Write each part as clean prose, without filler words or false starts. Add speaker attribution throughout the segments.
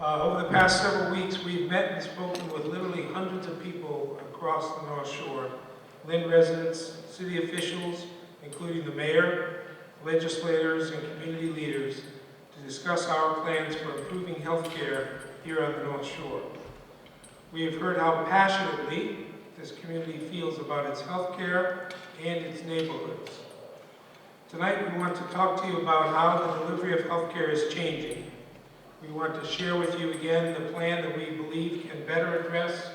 Speaker 1: Over the past several weeks, we've met and spoken with literally hundreds of people across the North Shore, Lynn residents, city officials, including the mayor, legislators, and community leaders, to discuss our plans for improving healthcare here on the North Shore. We have heard how passionately this community feels about its healthcare and its neighborhoods. Tonight, we want to talk to you about how the delivery of healthcare is changing. We want to share with you again the plan that we believe can better address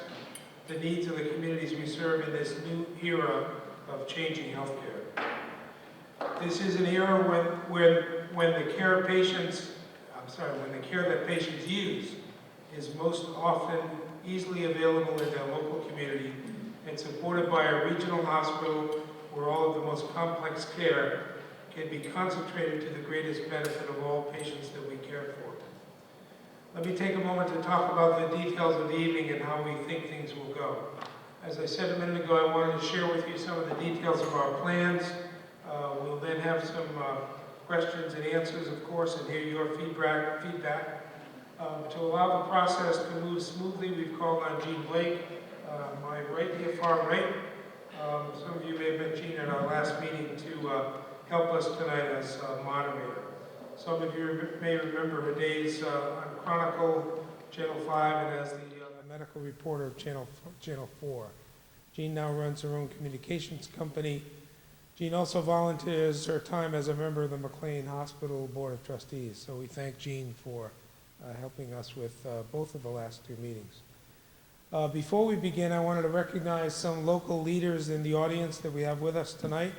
Speaker 1: the needs of the communities we serve in this new era of changing healthcare. This is an era when the care that patients use is most often easily available in their local community and supported by a regional hospital where all of the most complex care can be concentrated to the greatest benefit of all patients that we care for. Let me take a moment to talk about the details of the evening and how we think things will go. As I said a minute ago, I wanted to share with you some of the details of our plans. We'll then have some questions and answers, of course, and hear your feedback. To allow the process to move smoothly, we've called on Jean Blake, my right here, far right. Some of you may have met Jean at our last meeting to help us tonight as moderator. Some of you may remember her days on Chronicle, Channel 5, and as the medical reporter of Channel 4. Jean now runs her own communications company. Jean also volunteers her time as a member of the McLean Hospital Board of Trustees. So we thank Jean for helping us with both of the last two meetings. Before we begin, I wanted to recognize some local leaders in the audience that we have with us tonight.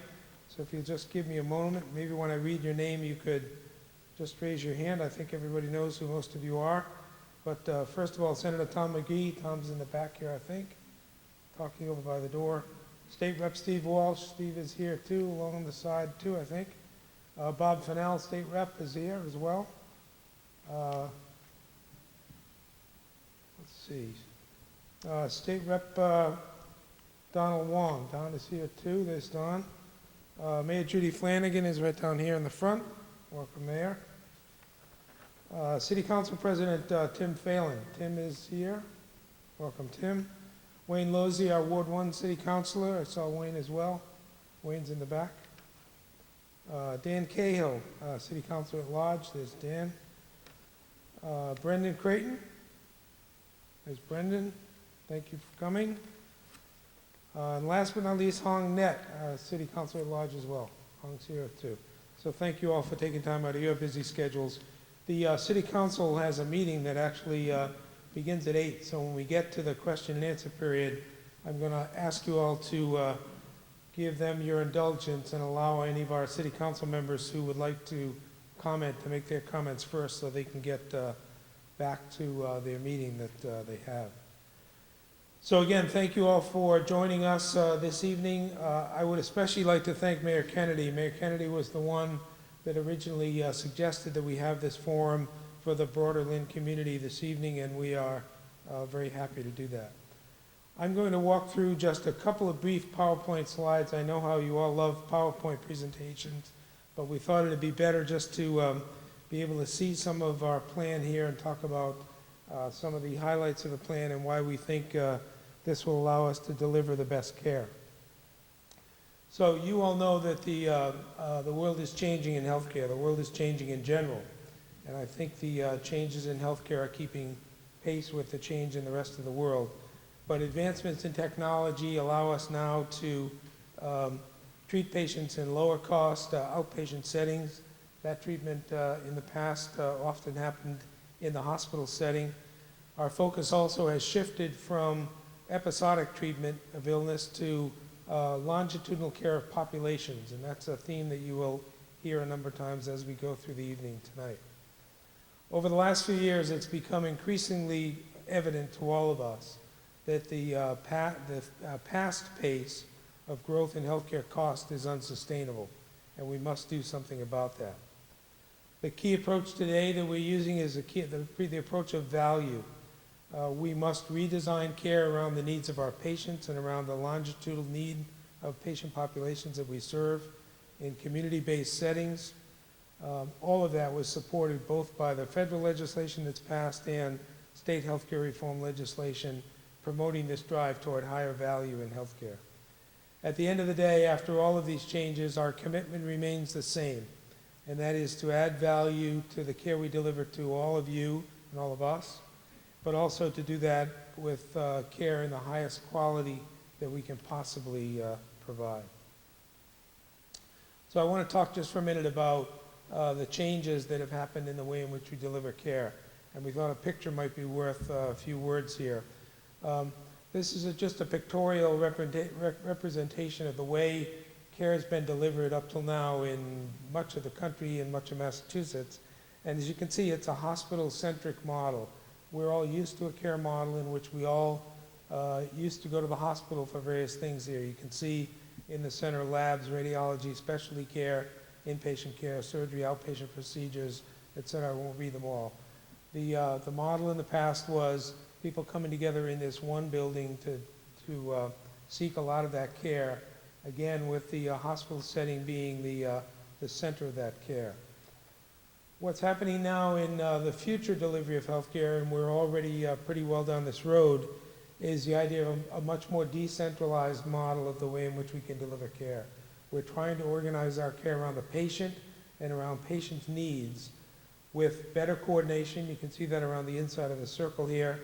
Speaker 1: So if you'll just give me a moment, maybe when I read your name, you could just raise your hand. I think everybody knows who most of you are. But first of all, Senator Tom McGee. Tom's in the back here, I think, talking over by the door. State Rep Steve Walsh. Steve is here too, along the side too, I think. Bob Fennell, State Rep, is here as well. Let's see. State Rep Donald Wong. Don is here too. There's Don. Mayor Judy Flanagan is right down here in the front. Welcome, Mayor. City Council President Tim Phelan. Tim is here. Welcome, Tim. Wayne Losey, our Ward 1 City Councilor. I saw Wayne as well. Wayne's in the back. Dan Cahill, City Councilor at Large. There's Dan. Brendan Creighton. There's Brendan. Thank you for coming. And last but not least, Hong Net, City Councilor at Large as well. Hong's here too. So thank you all for taking time out of your busy schedules. The City Council has a meeting that actually begins at 8. So when we get to the question and answer period, I'm going to ask you all to give them your indulgence and allow any of our City Council members who would like to comment to make their comments first so they can get back to their meeting that they have. So again, thank you all for joining us this evening. I would especially like to thank Mayor Kennedy. Mayor Kennedy was the one that originally suggested that we have this forum for the broader Lynn community this evening, and we are very happy to do that. I'm going to walk through just a couple of brief PowerPoint slides. I know how you all love PowerPoint presentations, but we thought it'd be better just to be able to see some of our plan here and talk about some of the highlights of the plan and why we think this will allow us to deliver the best care. So you all know that the world is changing in healthcare. The world is changing in general. And I think the changes in healthcare are keeping pace with the change in the rest of the world. But advancements in technology allow us now to treat patients in lower cost outpatient settings. That treatment in the past often happened in the hospital setting. Our focus also has shifted from episodic treatment of illness to longitudinal care of populations, and that's a theme that you will hear a number of times as we go through the evening tonight. Over the last few years, it's become increasingly evident to all of us that the past pace of growth in healthcare cost is unsustainable, and we must do something about that. The key approach today that we're using is the approach of value. We must redesign care around the needs of our patients and around the longitudinal need of patient populations that we serve in community-based settings. All of that was supported both by the federal legislation that's passed and state healthcare reform legislation promoting this drive toward higher value in healthcare. At the end of the day, after all of these changes, our commitment remains the same, and that is to add value to the care we deliver to all of you and all of us, but also to do that with care in the highest quality that we can possibly provide. So I want to talk just for a minute about the changes that have happened in the way in which we deliver care. And we thought a picture might be worth a few words here. This is just a pictorial representation of the way care has been delivered up till now in much of the country and much of Massachusetts. And as you can see, it's a hospital-centric model. We're all used to a care model in which we all used to go to the hospital for various things here. You can see in the center labs, radiology, specialty care, inpatient care, surgery, outpatient procedures, etc. I won't read them all. The model in the past was people coming together in this one building to seek a lot of that care, again with the hospital setting being the center of that care. What's happening now in the future delivery of healthcare, and we're already pretty well down this road, is the idea of a much more decentralized model of the way in which we can deliver care. We're trying to organize our care around the patient and around patients' needs with better coordination. You can see that around the inside of the circle here.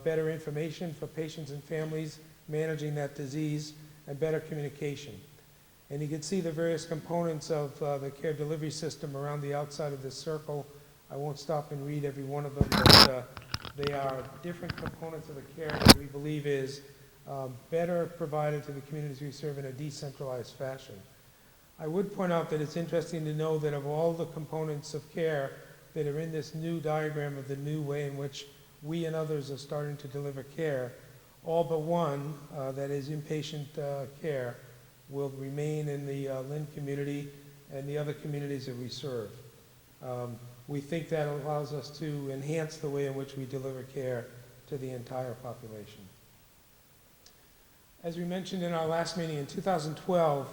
Speaker 1: Better information for patients and families managing that disease, and better communication. And you can see the various components of the care delivery system around the outside of this circle. I won't stop and read every one of them, but they are different components of the care that we believe is better provided to the communities we serve in a decentralized fashion. I would point out that it's interesting to know that of all the components of care that are in this new diagram of the new way in which we and others are starting to deliver care, all but one, that is inpatient care, will remain in the Lynn community and the other communities that we serve. We think that allows us to enhance the way in which we deliver care to the entire population. As we mentioned in our last meeting, in 2012,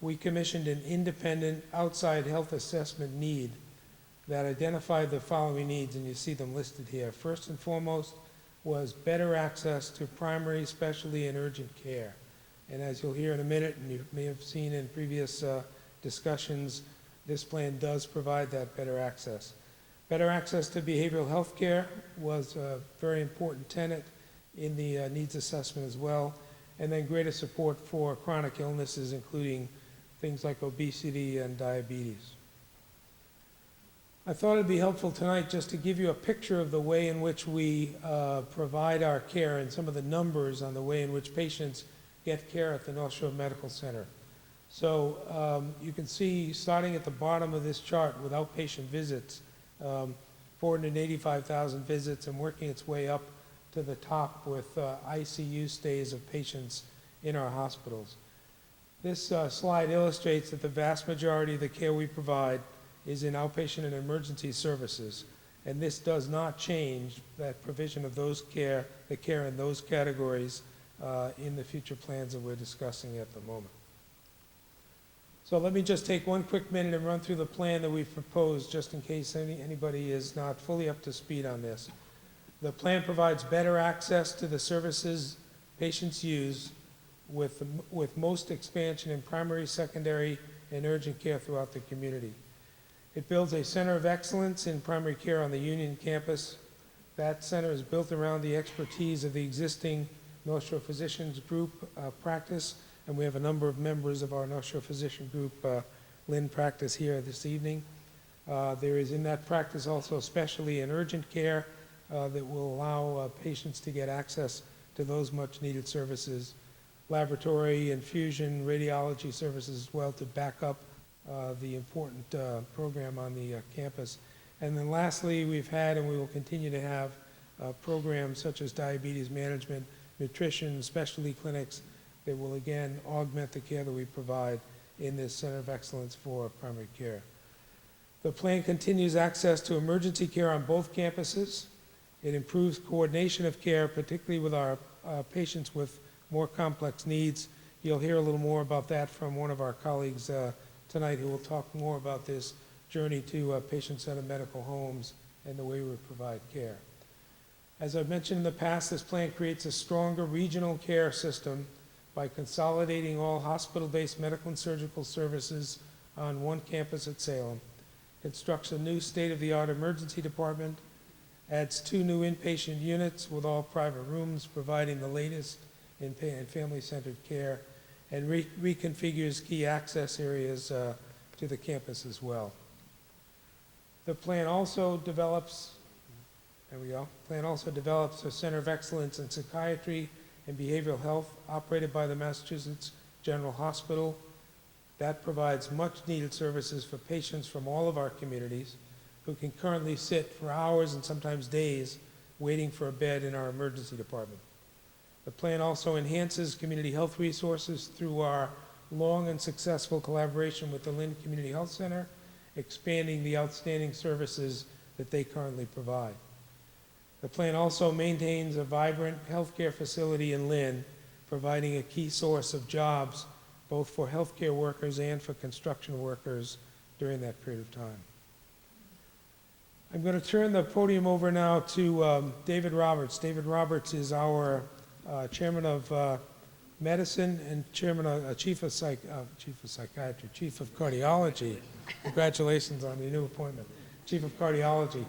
Speaker 1: we commissioned an independent outside health assessment need that identified the following needs, and you see them listed here. First and foremost was better access to primary, specialty, and urgent care. And as you'll hear in a minute, and you may have seen in previous discussions, this plan does provide that better access. Better access to behavioral health care was a very important tenet in the needs assessment as well. And then greater support for chronic illnesses, including things like obesity and diabetes. I thought it'd be helpful tonight just to give you a picture of the way in which we provide our care and some of the numbers on the way in which patients get care at the North Shore Medical Center. So you can see, starting at the bottom of this chart with outpatient visits, 485,000 visits, and working its way up to the top with ICU stays of patients in our hospitals. This slide illustrates that the vast majority of the care we provide is in outpatient and emergency services, and this does not change that provision of those care, the care in those categories in the future plans that we're discussing at the moment. So let me just take one quick minute and run through the plan that we've proposed, just in case anybody is not fully up to speed on this. The plan provides better access to the services patients use with most expansion in primary, secondary, and urgent care throughout the community. It builds a center of excellence in primary care on the Union campus. That center is built around the expertise of the existing North Shore Physicians Group practice, and we have a number of members of our North Shore Physician Group Lynn practice here this evening. There is in that practice also specialty and urgent care that will allow patients to get access to those much needed services, laboratory, infusion, radiology services as well to back up the important program on the campus. And then lastly, we've had and we will continue to have programs such as diabetes management, nutrition, specialty clinics that will again augment the care that we provide in this Center of Excellence for Primary Care. The plan continues access to emergency care on both campuses. It improves coordination of care, particularly with our patients with more complex needs. You'll hear a little more about that from one of our colleagues tonight who will talk more about this journey to patient-centered medical homes and the way we provide care. As I've mentioned in the past, this plan creates a stronger regional care system by consolidating all hospital-based medical and surgical services on one campus at Salem, constructs a new state-of-the-art emergency department, adds 2 new inpatient units with all private rooms providing the latest in family-centered care, and reconfigures key access areas to the campus as well. The plan also develops, a Center of Excellence in Psychiatry and Behavioral Health operated by the Massachusetts General Hospital. That provides much-needed services for patients from all of our communities who can currently sit for hours and sometimes days waiting for a bed in our emergency department. The plan also enhances community health resources through our long and successful collaboration with the Lynn Community Health Center, expanding the outstanding services that they currently provide. The plan also maintains a vibrant healthcare facility in Lynn, providing a key source of jobs both for healthcare workers and for construction workers during that period of time. I'm going to turn the podium over now to David Roberts. David Roberts is our chairman of medicine and chief of psychiatry, chief of cardiology. Congratulations on your new appointment, chief of cardiology.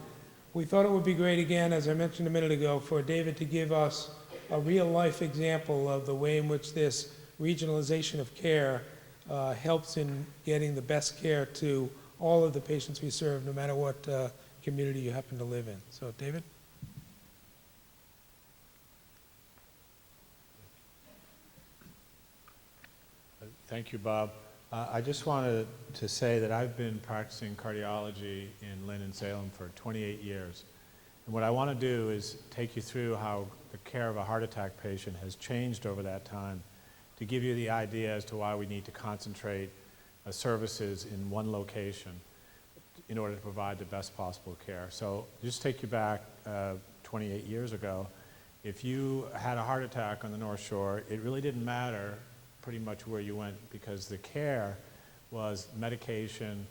Speaker 1: We thought it would be great, again, as I mentioned a minute ago, for David to give us a real-life example of the way in which this regionalization of care helps in getting the best care to all of the patients we serve, no matter what community you happen to live in. So, David?
Speaker 2: Thank you, Bob. I just wanted to say that I've been practicing cardiology in Lynn and Salem for 28 years. And what I want to do is take you through how the care of a heart attack patient has changed over that time, to give you the idea as to why we need to concentrate services in one location in order to provide the best possible care. So just take you back 28 years ago. If you had a heart attack on the North Shore, it really didn't matter pretty much where you went, because the care was medication,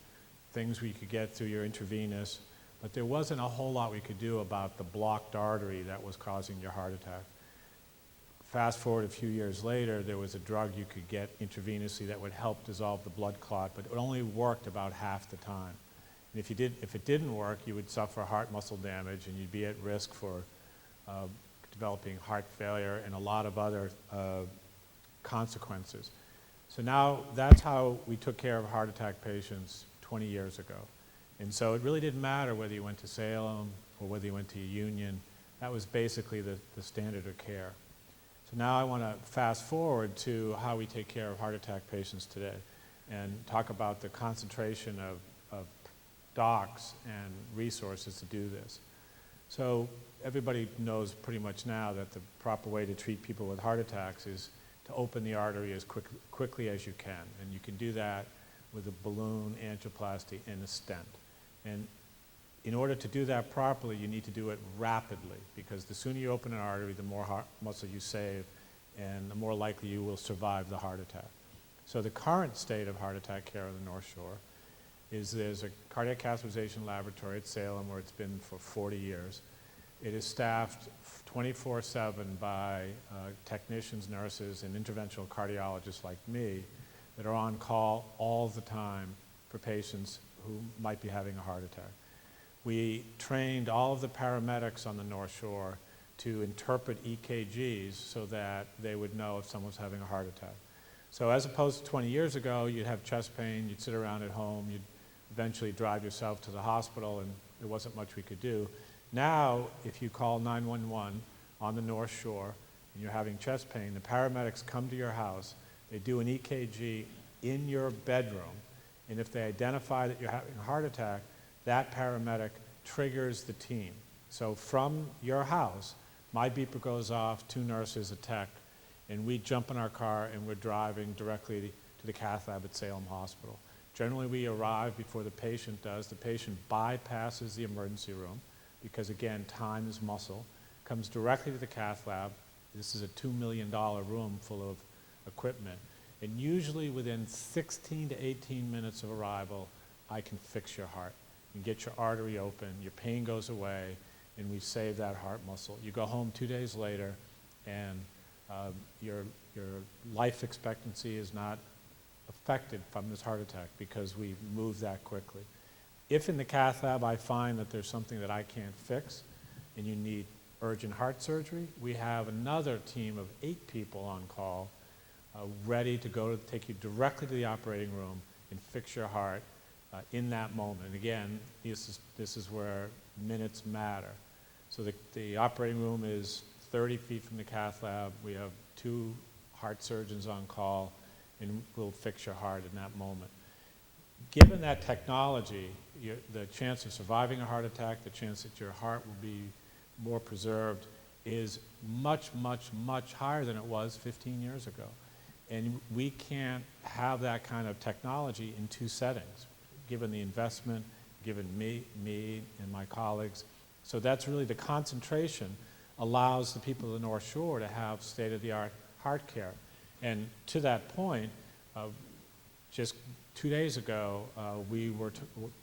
Speaker 2: things we could get through your intravenous, but there wasn't a whole lot we could do about the blocked artery that was causing your heart attack. Fast forward a few years later, there was a drug you could get intravenously that would help dissolve the blood clot, but it only worked about half the time. And if it didn't work, you would suffer heart muscle damage and you'd be at risk for developing heart failure and a lot of other consequences. So now that's how we took care of heart attack patients 20 years ago. And so it really didn't matter whether you went to Salem or whether you went to Union. That was basically the standard of care. So now I want to fast forward to how we take care of heart attack patients today and talk about the concentration of docs and resources to do this. So everybody knows pretty much now that the proper way to treat people with heart attacks is to open the artery as quickly as you can. And you can do that with a balloon, angioplasty, and a stent. And in order to do that properly, you need to do it rapidly, because the sooner you open an artery, the more heart muscle you save, and the more likely you will survive the heart attack. So the current state of heart attack care on the North Shore is there's a cardiac catheterization laboratory at Salem where it's been for 40 years. It is staffed 24/7 by technicians, nurses, and interventional cardiologists like me that are on call all the time for patients who might be having a heart attack. We trained all of the paramedics on the North Shore to interpret EKGs so that they would know if someone was having a heart attack. So as opposed to 20 years ago, you'd have chest pain, you'd sit around at home, you'd eventually drive yourself to the hospital, and there wasn't much we could do. Now, if you call 911 on the North Shore and you're having chest pain, the paramedics come to your house, they do an EKG in your bedroom, and if they identify that you're having a heart attack, that paramedic triggers the team. So from your house, my beeper goes off, 2 nurses, a tech, and we jump in our car and we're driving directly to the cath lab at Salem Hospital. Generally, we arrive before the patient does. The patient bypasses the emergency room because, again, time is muscle, comes directly to the cath lab. This is a $2 million room full of equipment. And usually within 16 to 18 minutes of arrival, I can fix your heart. You get your artery open, your pain goes away, and we save that heart muscle. You go home 2 days later, and your life expectancy is not affected from this heart attack because we moved that quickly. If in the cath lab I find that there's something that I can't fix and you need urgent heart surgery, we have another team of 8 people on call ready to go to take you directly to the operating room and fix your heart in that moment. And again, this is where minutes matter. So the operating room is 30 feet from the cath lab. We have 2 heart surgeons on call, and we'll fix your heart in that moment. Given that technology, the chance of surviving a heart attack, the chance that your heart will be more preserved is much, much, much higher than it was 15 years ago. And we can't have that kind of technology in 2 settings, given the investment, given me and my colleagues. So that's really the concentration allows the people of the North Shore to have state-of-the-art heart care. And to that point, just 2 days ago, we were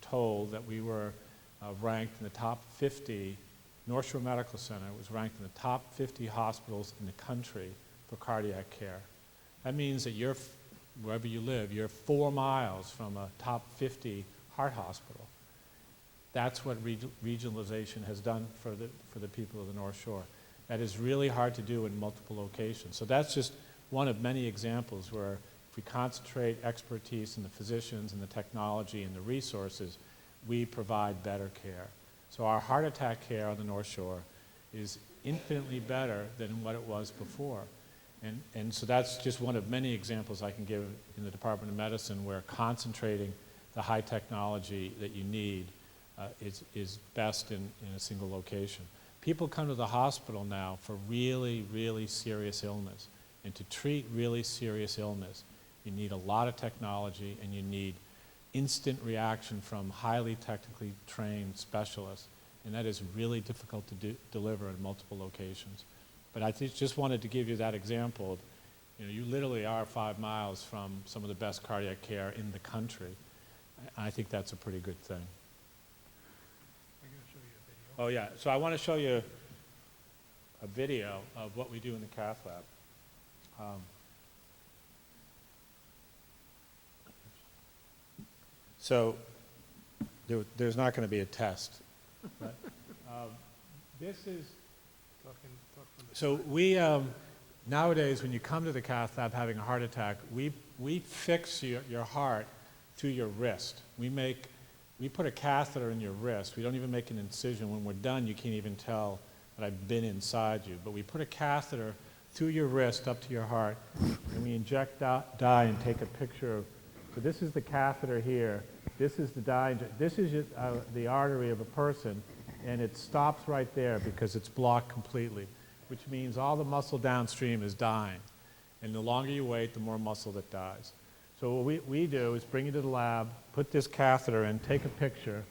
Speaker 2: told that we were ranked in the top 50. North Shore Medical Center was ranked in the top 50 hospitals in the country for cardiac care. That means that wherever you live, you're 4 miles from a top 50 heart hospital. That's what regionalization has done for the people of the North Shore. That is really hard to do in multiple locations. So that's just one of many examples where if we concentrate expertise in the physicians and the technology and the resources, we provide better care. So our heart attack care on the North Shore is infinitely better than what it was before. And so that's just one of many examples I can give in the Department of Medicine where concentrating the high technology that you need is best in a single location. People come to the hospital now for really, really serious illness. And to treat really serious illness, you need a lot of technology and you need instant reaction from highly technically trained specialists. And that is really difficult to deliver in multiple locations. But I just wanted to give you that example of, you literally are 5 miles from some of the best cardiac care in the country. I think that's a pretty good thing.
Speaker 1: I'm going to show you a video.
Speaker 2: Oh yeah, so I want to show you a video of what we do in the cath lab. So there's not going to be a test. But, this is, so we, nowadays when you come to the cath lab having a heart attack, we fix your heart through your wrist. We put a catheter in your wrist. We don't even make an incision. When we're done, you can't even tell that I've been inside you. But we put a catheter through your wrist up to your heart, and we inject dye and take a picture of, so this is the catheter here. This is the dye. This is the artery of a person, and it stops right there because it's blocked completely, which means all the muscle downstream is dying. And the longer you wait, the more muscle that dies. So what we do is bring you to the lab, put this catheter in, take a picture,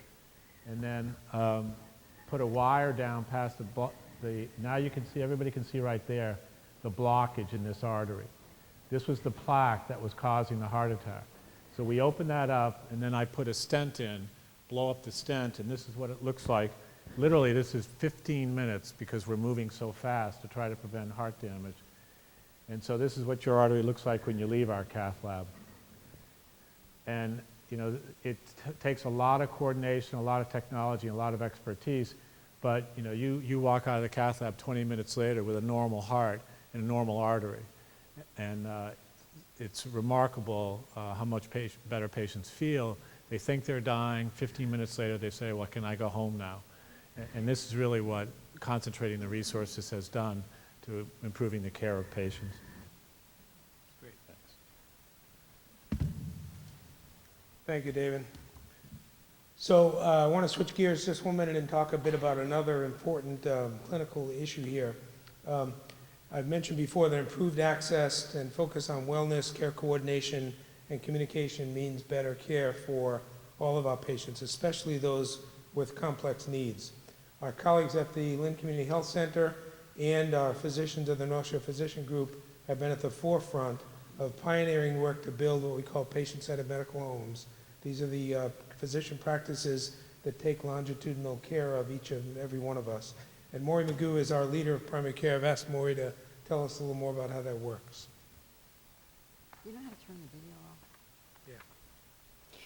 Speaker 2: and then put a wire down past now you can see, everybody can see right there, the blockage in this artery. This was the plaque that was causing the heart attack. So we open that up, and then I put a stent in, blow up the stent, and this is what it looks like. Literally, this is 15 minutes because we're moving so fast to try to prevent heart damage. And so this is what your artery looks like when you leave our cath lab. And it takes a lot of coordination, a lot of technology, and a lot of expertise, but you walk out of the cath lab 20 minutes later with a normal heart and a normal artery. And it's remarkable how much better patients feel. They think they're dying. 15 minutes later, they say, well, can I go home now? And this is really what concentrating the resources has done to improving the care of patients.
Speaker 1: Great, thanks. Thank you, David. So I want to switch gears just 1 minute and talk a bit about another important clinical issue here. I've mentioned before that improved access and focus on wellness, care coordination, and communication means better care for all of our patients, especially those with complex needs. Our colleagues at the Lynn Community Health Center and our physicians of the North Shore Physician Group have been at the forefront of pioneering work to build what we call patient-centered medical homes. These are the physician practices that take longitudinal care of each and every one of us. And Maury Magoo is our leader of primary care. I've asked Maury to tell us a little more about how that works.
Speaker 3: You know how to turn the video off?
Speaker 1: Yeah.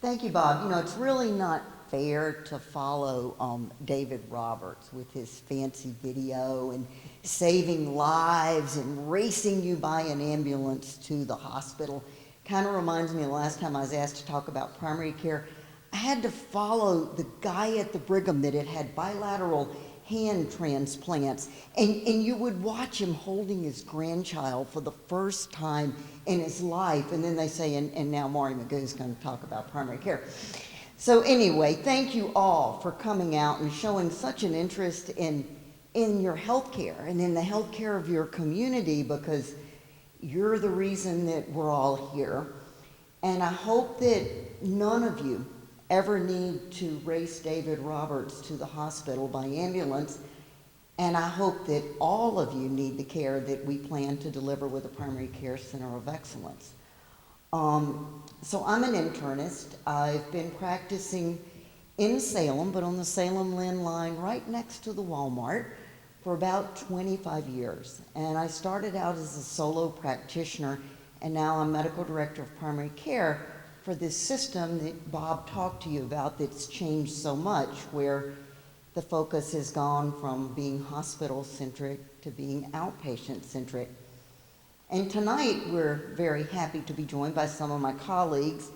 Speaker 3: Thank you, Bob. You know, it's really not fair to follow David Roberts with his fancy video and saving lives and racing you by an ambulance to the hospital. Kind of reminds me of the last time I was asked to talk about primary care. I had to follow the guy at the Brigham that had bilateral hand transplants, and you would watch him holding his grandchild for the first time in his life, and then they say, and now Maury Magoo is going to talk about primary care. So anyway, thank you all for coming out and showing such an interest in your health care and in the health care of your community, because you're the reason that we're all here. And I hope that none of you ever need to race David Roberts to the hospital by ambulance. And I hope that all of you need the care that we plan to deliver with a primary care center of excellence. So I'm an internist. I've been practicing in Salem, but on the Salem-Lynn line right next to the Walmart for about 25 years. And I started out as a solo practitioner, and now I'm medical director of primary care for this system that Bob talked to you about that's changed so much, where the focus has gone from being hospital-centric to being outpatient-centric. And tonight we're very happy to be joined by some of my colleagues.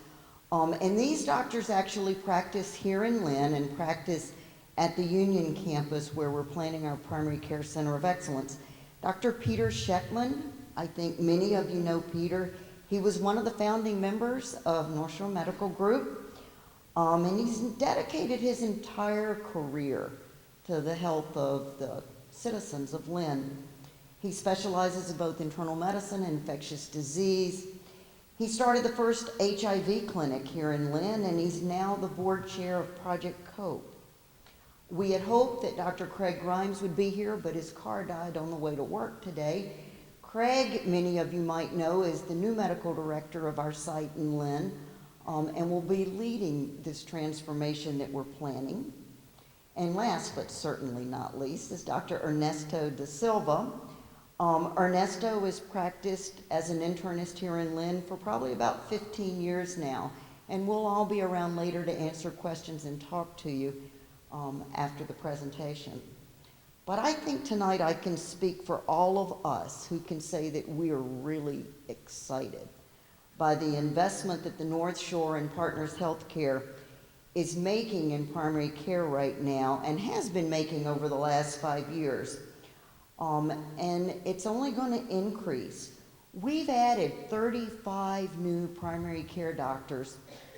Speaker 3: And these doctors actually practice here in Lynn and practice at the Union campus where we're planning our primary care center of excellence. Dr. Peter Scheckman, I think many of you know Peter. He was one of the founding members of North Shore Medical Group, and he's dedicated his entire career to the health of the citizens of Lynn. He specializes in both internal medicine and infectious disease. He started the first HIV clinic here in Lynn, and he's now the board chair of Project COPE. We had hoped that Dr. Craig Grimes would be here, but his car died on the way to work today. Craig, many of you might know, is the new medical director of our site in Lynn, and will be leading this transformation that we're planning. And last, but certainly not least, is Dr. Ernesto da Silva. Ernesto has practiced as an internist here in Lynn for probably about 15 years now, and we'll all be around later to answer questions and talk to you after the presentation. But I think tonight I can speak for all of us who can say that we are really excited by the investment that the North Shore and Partners HealthCare is making in primary care right now, and has been making over the last 5 years. And it's only going to increase. We've added 35 new primary care doctors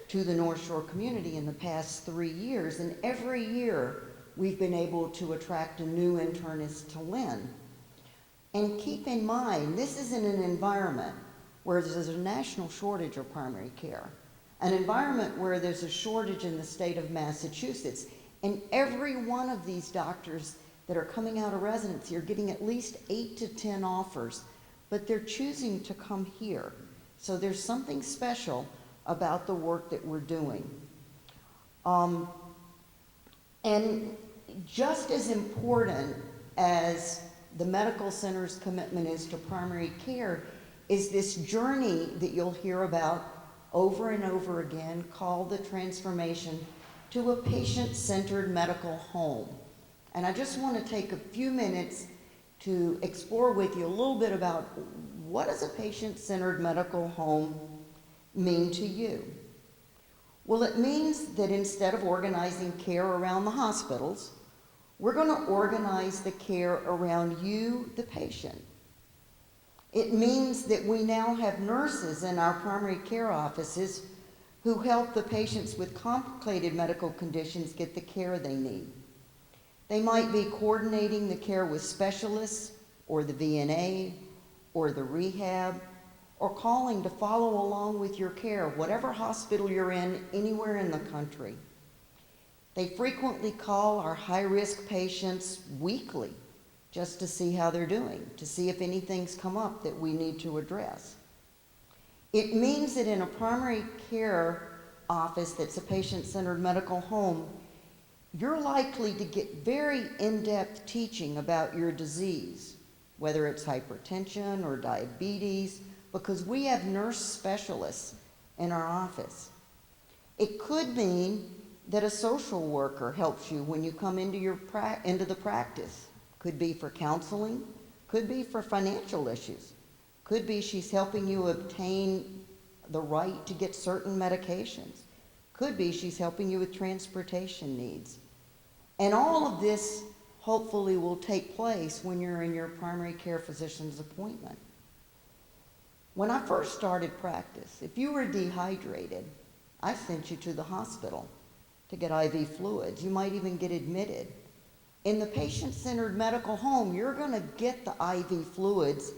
Speaker 3: to the North Shore community in the past 3 years, and every year we've been able to attract a new internist to Lynn. And keep in mind, this is in an environment where there's a national shortage of primary care, an environment where there's a shortage in the state of Massachusetts, and every one of these doctors that are coming out of residency are getting at least 8 to 10 offers, but they're choosing to come here. So there's something special about the work that we're doing. And just as important as the medical center's commitment is to primary care is this journey that you'll hear about over and over again, called the transformation to a patient-centered medical home. And I just want to take a few minutes to explore with you a little bit about what does a patient-centered medical home mean to you? Well, it means that instead of organizing care around the hospitals, we're going to organize the care around you, the patient. It means that we now have nurses in our primary care offices who help the patients with complicated medical conditions get the care they need. They might be coordinating the care with specialists, or the VNA, or the rehab, or calling to follow along with your care, whatever hospital you're in, anywhere in the country. They frequently call our high-risk patients weekly just to see how they're doing, to see if anything's come up that we need to address. It means that in a primary care office that's a patient-centered medical home, you're likely to get very in-depth teaching about your disease, whether it's hypertension or diabetes, because we have nurse specialists in our office. It could mean that a social worker helps you when you come into the practice. Could be for counseling, could be for financial issues, could be she's helping you obtain the right to get certain medications, could be she's helping you with transportation needs. And all of this hopefully will take place when you're in your primary care physician's appointment. When I first started practice, if you were dehydrated, I sent you to the hospital to get IV fluids. You might even get admitted. In the patient-centered medical home, you're going to get the IV fluids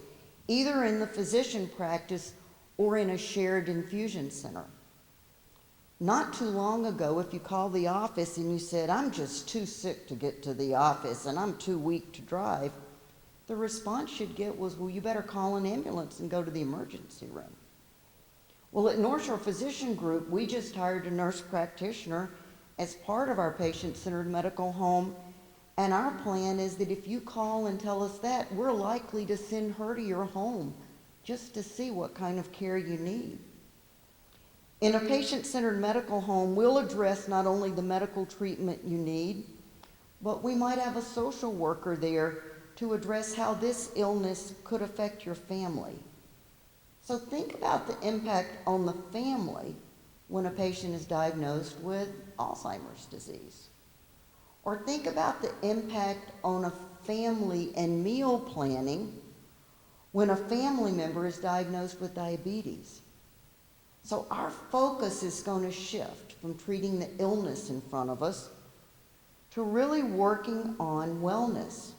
Speaker 3: either in the physician practice or in a shared infusion center. Not too long ago, if you called the office and you said, I'm just too sick to get to the office and I'm too weak to drive, the response you'd get was, well, you better call an ambulance and go to the emergency room. Well, at North Shore Physician Group, we just hired a nurse practitioner as part of our patient-centered medical home, and our plan is that if you call and tell us that, we're likely to send her to your home just to see what kind of care you need. In a patient-centered medical home, we'll address not only the medical treatment you need, but we might have a social worker there to address how this illness could affect your family. So think about the impact on the family when a patient is diagnosed with Alzheimer's disease. Or think about the impact on a family and meal planning when a family member is diagnosed with diabetes. So our focus is going to shift from treating the illness in front of us to really working on wellness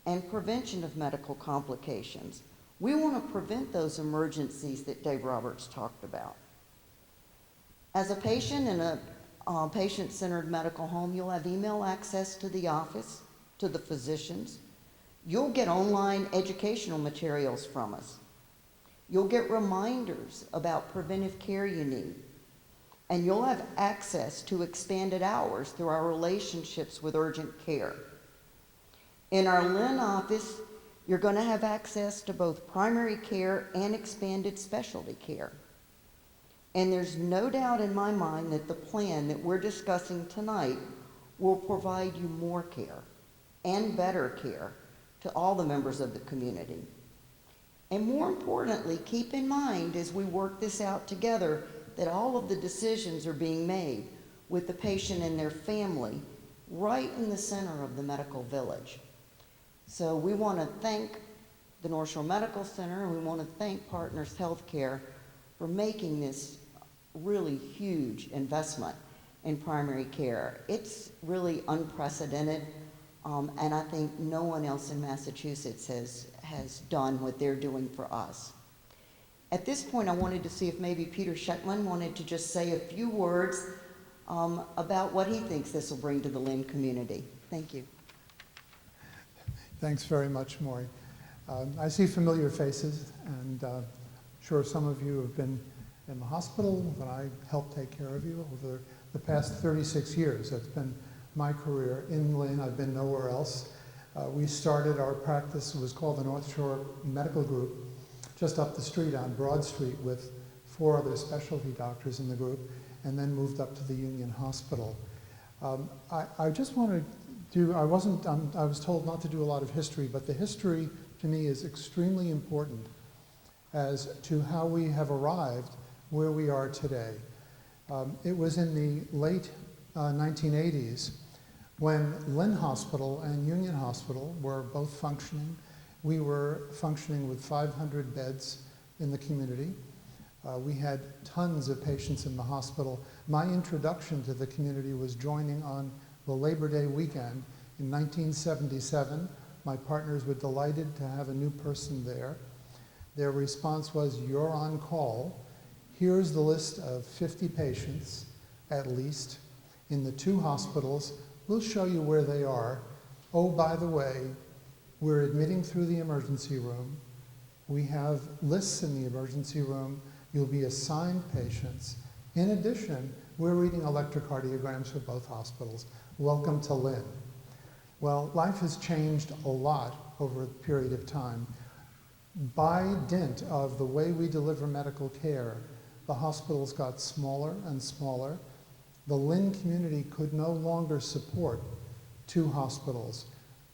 Speaker 3: and prevention of medical complications. We want to prevent those emergencies that Dave Roberts talked about. As a patient in a patient-centered medical home, you'll have email access to the office, to the physicians. You'll get online educational materials from us. You'll get reminders about preventive care you need. And you'll have access to expanded hours through our relationships with urgent care. In our Lynn office, you're going to have access to both primary care and expanded specialty care. And there's no doubt in my mind that the plan that we're discussing tonight will provide you more care and better care to all the members of the community. And more importantly, keep in mind as we work this out together that all of the decisions are being made with the patient and their family right in the center of the medical village. So we want to thank the North Shore Medical Center, and we want to thank Partners HealthCare for making this really huge investment in primary care. It's really unprecedented, and I think no one else in Massachusetts has done what they're doing for us. At this point, I wanted to see if maybe Peter Scheckman wanted to just say a few words about what he thinks this will bring to the Lynn community. Thank you.
Speaker 4: Thanks very much, Maury. I see familiar faces, and sure some of you have been in the hospital when I helped take care of you over the past 36 years. That's been my career in Lynn. I've been nowhere else. We started our practice, it was called the North Shore Medical Group, just up the street on Broad Street with 4 other specialty doctors in the group, and then moved up to the Union Hospital. I just want to I was told not to do a lot of history, but the history to me is extremely important as to how we have arrived where we are today. It was in the late 1980s when Lynn Hospital and Union Hospital were both functioning. We were functioning with 500 beds in the community. We had tons of patients in the hospital. My introduction to the community was joining on the Labor Day weekend in 1977. My partners were delighted to have a new person there. Their response was, "You're on call. Here's the list of 50 patients, at least, in the 2 hospitals. We'll show you where they are. Oh, by the way, we're admitting through the emergency room. We have lists in the emergency room. You'll be assigned patients. In addition, We're reading electrocardiograms for both hospitals. Welcome to Lynn. Well, life has changed a lot over a period of time. By dint of the way we deliver medical care, the hospitals got smaller and smaller. The Lynn community could no longer support 2 hospitals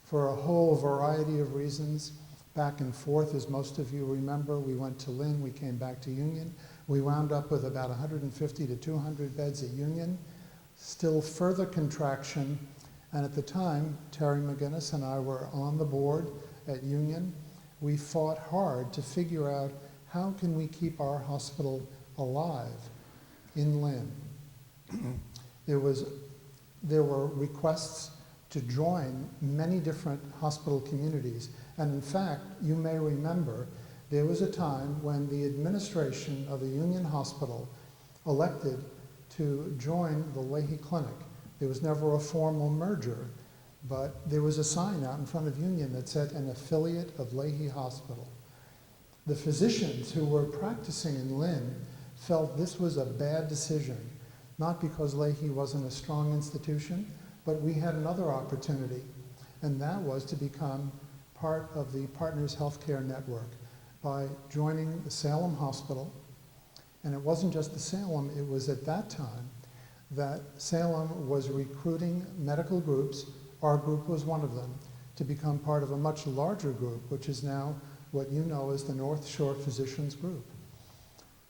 Speaker 4: for a whole variety of reasons. Back and forth, as most of you remember, we went to Lynn, we came back to Union. We wound up with about 150 to 200 beds at Union. Still further contraction, and at the time, Terry McGinnis and I were on the board at Union. We fought hard to figure out how can we keep our hospital alive in Lynn. There were requests to join many different hospital communities. And in fact, you may remember, there was a time when the administration of the Union Hospital elected to join the Leahy Clinic. There was never a formal merger, but there was a sign out in front of Union that said an affiliate of Leahy Hospital. The physicians who were practicing in Lynn felt this was a bad decision, not because Leahy wasn't a strong institution, but we had another opportunity, and that was to become part of the Partners HealthCare network by joining the Salem Hospital. And it wasn't just the Salem, it was at that time that Salem was recruiting medical groups. Our group was one of them, to become part of a much larger group, which is now what you know as the North Shore Physicians Group.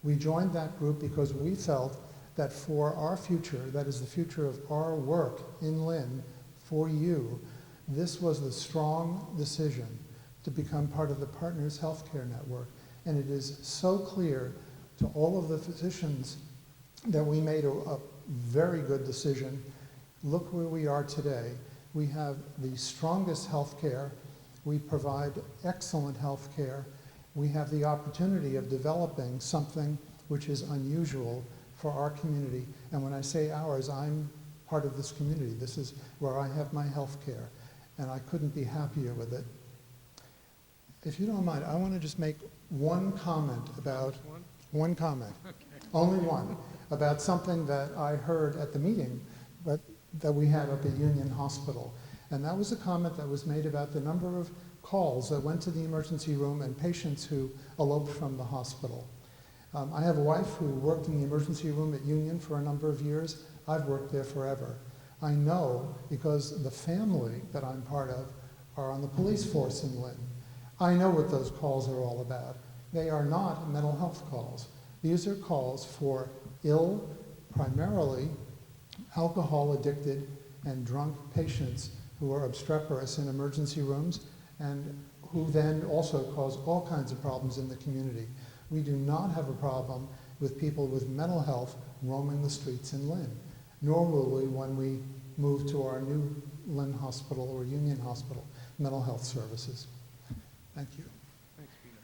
Speaker 4: We joined that group because we felt that for our future, that is the future of our work in Lynn, for you, this was the strong decision to become part of the Partners HealthCare network. And it is so clear to all of the physicians that we made a very good decision. Look where we are today. We have the strongest healthcare. We provide excellent healthcare. We have the opportunity of developing something which is unusual for our community. And when I say ours, I'm part of this community. This is where I have my health care, and I couldn't be happier with it. If you don't mind, I want to just make one comment about, one comment, only one, about something that I heard at the meeting that we had up at Union Hospital. And that was a comment that was made about the number of calls that went to the emergency room and patients who eloped from the hospital. I have a wife who worked in the emergency room at Union for a number of years. I've worked there forever. I know because the family that I'm part of are on the police force in Lynn. I know what those calls are all about. They are not mental health calls. These are calls for ill, primarily alcohol-addicted and drunk patients who are obstreperous in emergency rooms and who then also cause all kinds of problems in the community. We do not have a problem with people with mental health roaming the streets in Lynn, nor will we when we move to our new Lynn Hospital or Union Hospital mental health services. Thank you.
Speaker 1: Thanks, Peter.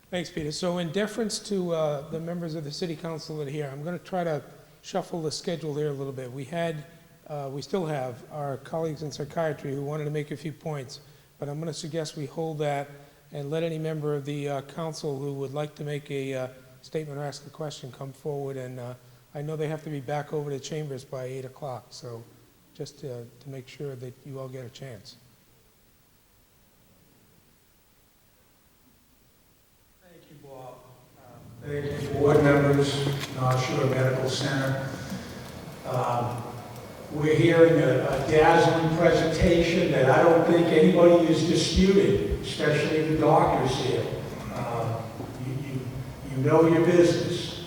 Speaker 1: Thanks, Peter. So in deference to the members of the City Council that are here, I'm going to try to shuffle the schedule here a little bit. We still have our colleagues in psychiatry who wanted to make a few points, but I'm going to suggest we hold that and let any member of the council who would like to make a statement or ask a question come forward. And I know they have to be back over to chambers by 8 o'clock, so just to make sure that you all get a chance.
Speaker 5: Thank you, Bob. Thank you, board members, North Shore Medical Center. We're hearing a dazzling presentation that I don't think anybody is disputing, especially the doctors here. You know your business.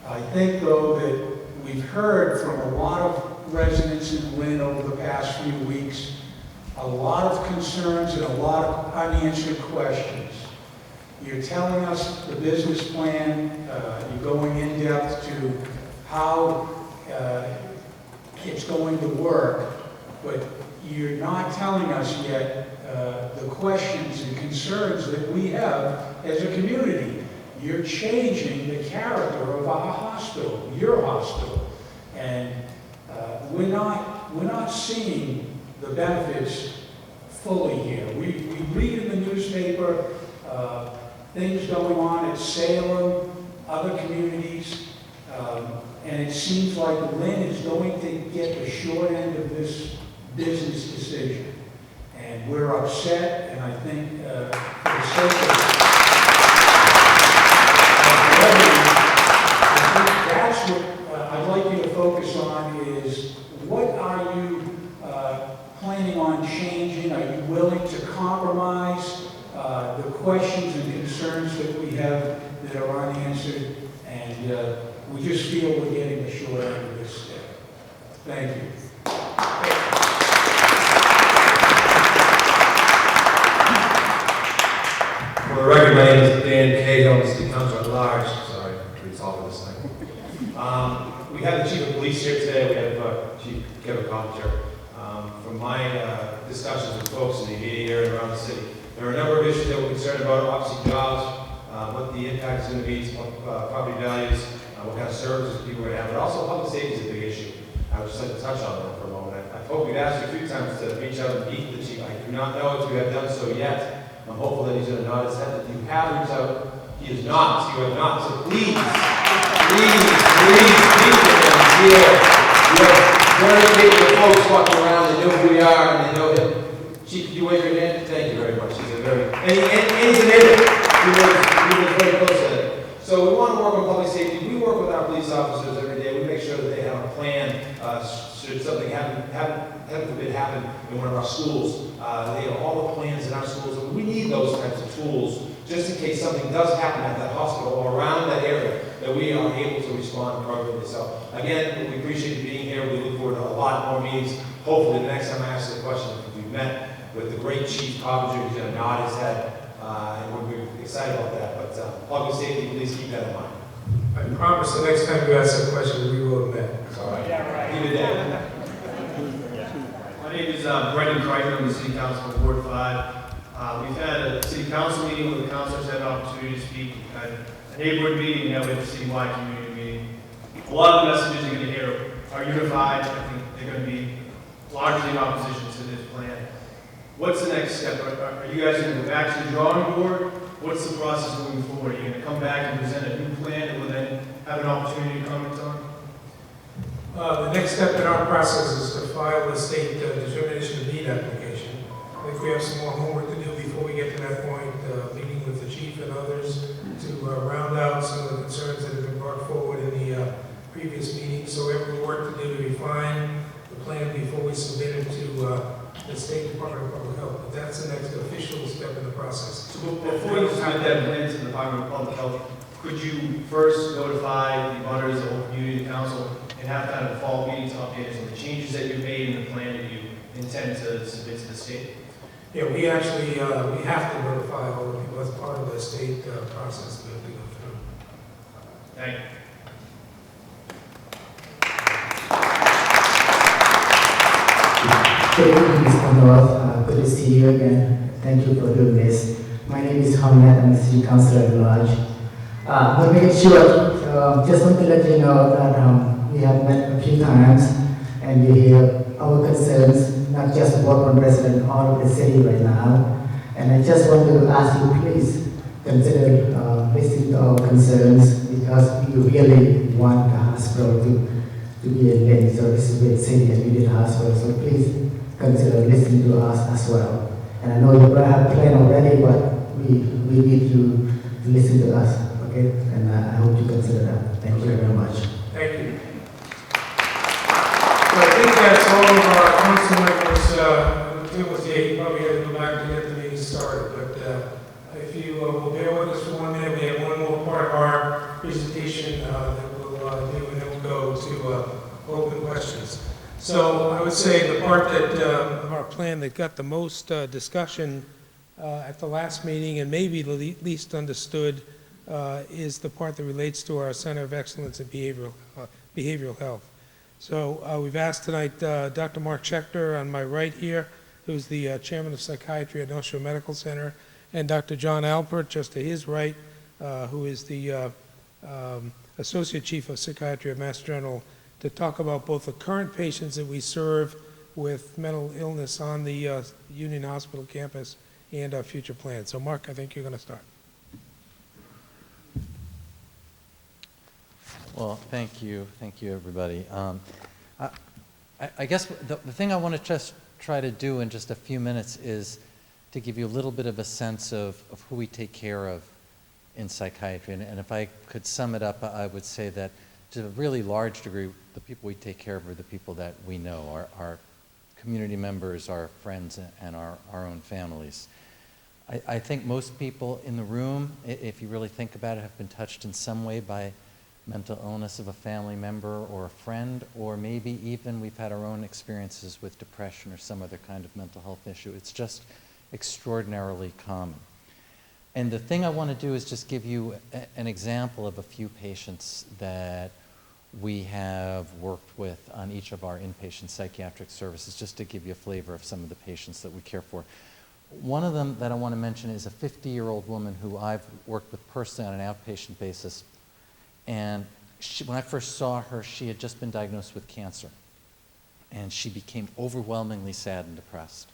Speaker 5: I think, though, that we've heard from a lot of residents in Lynn over the past few weeks, a lot of concerns and a lot of unanswered questions. You're telling us the business plan, you're going in depth to how it's going to work, but you're not telling us yet the questions and concerns that we have as a community. You're changing the character of our hospital, your hospital, and we're not seeing the benefits fully here. We read in the newspaper things going on at Salem, other communities. And it seems like Lynn is going to get the short end of this business decision. And we're upset, and I think for the sake of brevity, I think that's what I'd like you to focus on is what are you planning on changing? Are you willing to compromise the questions and concerns that we have that are unanswered? And we just feel we're getting the short end of this step. Thank you.
Speaker 6: For the record, my name is Dan Cahill, I'm the City Councilor at Large. Sorry, please hold this thing. We have the Chief of Police here today. We have Chief Kevin Compinger. From my discussions with folks in the immediate area around the city, there are a number of issues that we're concerned about. Obviously, jobs, what the impact is going to be to property values, what kind of services people are going to have, but also public safety is a big issue. I would just like to touch on that for a moment. I hope we've asked you a few times to reach out and meet the chief. I do not know if you have done so yet. I'm hopeful that he's going to nod his head that you have reached out. He is not. You have not. So please, please, please, meet with him here. We have very capable folks walking around. They know who we are and they know him. Chief, could you wave your hand? Thank you very much. He's a very, and he's an idiot. He was very close to it. So we want to work on public safety. We work with our police officers every day. We make sure that they have a plan should something heaven forbid happen in one of our schools. They have all the plans in our schools. And we need those types of tools just in case something does happen at that hospital or around that area, that we are able to respond appropriately. So again, we appreciate you being here. We look forward to a lot more meetings. Hopefully the next time I ask the question, we've met with the great Chief Coppinger, who's going to nod his head, and we're excited about that. But public safety, please keep that in mind.
Speaker 1: I promise the next time you ask a question, we will admit.
Speaker 6: All right. Yeah, right. Keep it down.
Speaker 7: My name is Brendan Crichton. I'm the City Council for Ward 5. We've had a City Council meeting where the councilors had an opportunity to speak. We've had a neighborhood meeting, now we have a citywide community meeting. A lot of the messages you're going to hear are unified. I think they're going to be largely in opposition to this plan. What's the next step? Are you guys going to go back to the drawing board? What's the process moving forward? Are you going to come back and present a new plan that will then have an opportunity to comment on?
Speaker 1: The next step in our process is to file the state determination of need application. I think we have some more homework to do before we get to that point, meeting with the chief and others to round out some of the concerns that have been brought forward in the previous meeting. So we have work to do to refine the plan before we submit it to the State Department of Public Health. But that's the next official step in the process.
Speaker 7: So before you submit that plan to the Department of Public Health, could you first notify the butters, the whole community, the council, and have kind of a fall meeting to update us on the changes that you've made in the plan that you intend to submit to the state?
Speaker 1: Yeah, we actually we have to notify all the people as part of the state process that we have to go through.
Speaker 7: Thank you.
Speaker 8: Good evening, Mr. North. Good to see you again. Thank you for doing this. My name is Hamid. I'm the City Councilor at Large. To make it short, just want to let you know that we have met a few times and you hear our concerns, not just one resident, all of the city right now. And I just want to ask you, please consider listening to our concerns because we really want the hospital to be a Lynn. So this is a great city and we need a hospital. So please consider listening to us as well. And I know you have a plan already, but we need you to listen to us. Okay, and I hope you consider that. Thank you very much.
Speaker 1: Thank you. So I think that's all of our council members. It was 8, probably had to go back to get the meeting started. But if you will bear with us for 1 minute, we have one more part of our presentation that we'll do, and then we'll go to open questions. So I would say the part that of our plan that got the most discussion at the last meeting and maybe the least understood is the part that relates to our Center of Excellence in Behavioral Health. So we've asked tonight Dr. Mark Schechter on my right here, who's the Chairman of Psychiatry at North Shore Medical Center, and Dr. John Alpert, just to his right, who is the Associate Chief of Psychiatry at Mass General, to talk about both the current patients that we serve with mental illness on the Union Hospital campus and our future plans. So Mark, I think you're going to start.
Speaker 9: Well, thank you, everybody. I guess the thing I want to just try to do in just a few minutes is to give you a little bit of a sense of who we take care of in psychiatry. And if I could sum it up, I would say that to a really large degree, the people we take care of are the people that we know, our community members, our friends, and our own families. I think most people in the room, if you really think about it, have been touched in some way by mental illness of a family member or a friend, or maybe even we've had our own experiences with depression or some other kind of mental health issue. It's just extraordinarily common. And the thing I want to do is just give you an example of a few patients that we have worked with on each of our inpatient psychiatric services, just to give you a flavor of some of the patients that we care for. One of them that I want to mention is a 50-year-old woman who I've worked with personally on an outpatient basis. And when I first saw her, she had just been diagnosed with cancer. And she became overwhelmingly sad and depressed.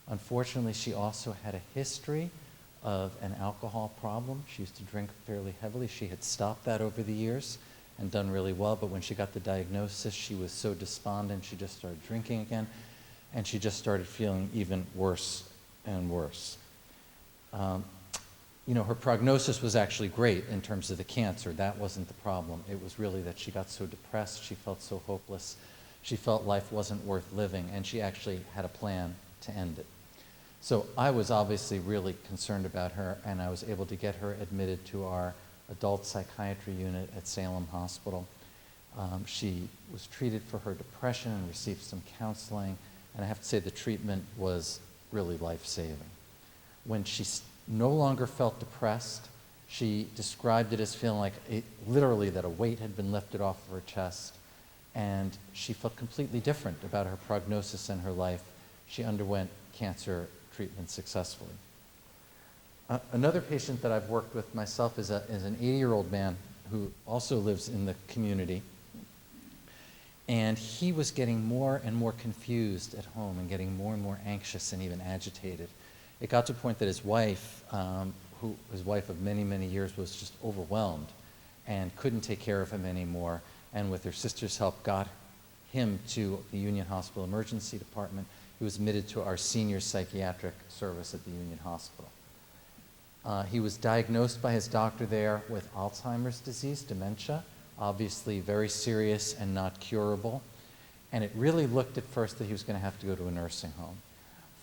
Speaker 9: Unfortunately, she also had a history of an alcohol problem. She used to drink fairly heavily. She had stopped that over the years and done really well, but when she got the diagnosis, she was so despondent, she just started drinking again, and she just started feeling even worse and worse. You know, her prognosis was actually great in terms of the cancer. That wasn't the problem. It was really that she got so depressed, she felt so hopeless, she felt life wasn't worth living, and she actually had a plan to end it. So I was obviously really concerned about her, and I was able to get her admitted to our adult psychiatry unit at Salem Hospital. She was treated for her depression and received some counseling, and I have to say the treatment was really life-saving. When she no longer felt depressed, she described it as feeling like literally that a weight had been lifted off of her chest, and she felt completely different about her prognosis and her life. She underwent cancer treatment successfully. Another patient that I've worked with myself is an 80-year-old man who also lives in the community, and he was getting more and more confused at home and getting more and more anxious and even agitated. It got to a point that his wife, his wife of many, many years, was just overwhelmed and couldn't take care of him anymore, and with her sister's help got him to the Union Hospital Emergency Department. He was admitted to our senior psychiatric service at the Union Hospital. He was diagnosed by his doctor there with Alzheimer's disease, dementia, obviously very serious and not curable. And it really looked at first that he was going to have to go to a nursing home.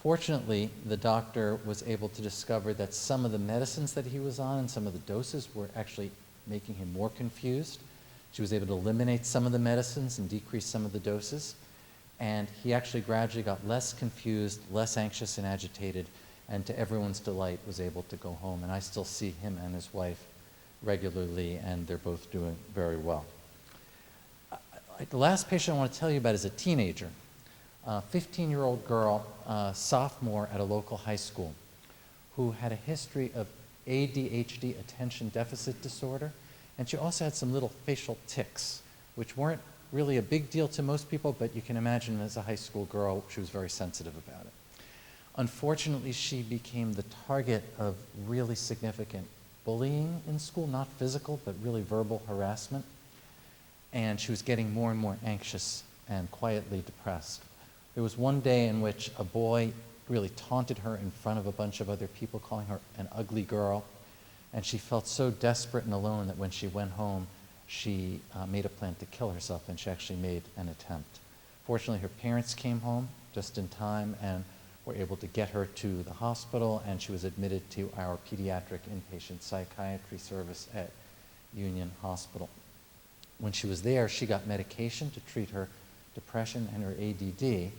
Speaker 9: Fortunately, the doctor was able to discover that some of the medicines that he was on and some of the doses were actually making him more confused. She was able to eliminate some of the medicines and decrease some of the doses. And he actually gradually got less confused, less anxious and agitated, and to everyone's delight was able to go home. And I still see him and his wife regularly, and they're both doing very well. The last patient I want to tell you about is a teenager, a 15-year-old girl, sophomore at a local high school, who had a history of ADHD, attention deficit disorder, and she also had some little facial tics, which weren't really a big deal to most people, but you can imagine as a high school girl, she was very sensitive about it. Unfortunately, she became the target of really significant bullying in school, not physical, but really verbal harassment. And she was getting more and more anxious and quietly depressed. There was one day in which a boy really taunted her in front of a bunch of other people, calling her an ugly girl. And she felt so desperate and alone that when she went home, she made a plan to kill herself, and she actually made an attempt. Fortunately, her parents came home just in time and were able to get her to the hospital, and she was admitted to our pediatric inpatient psychiatry service at Union Hospital. When she was there, she got medication to treat her depression and her ADD,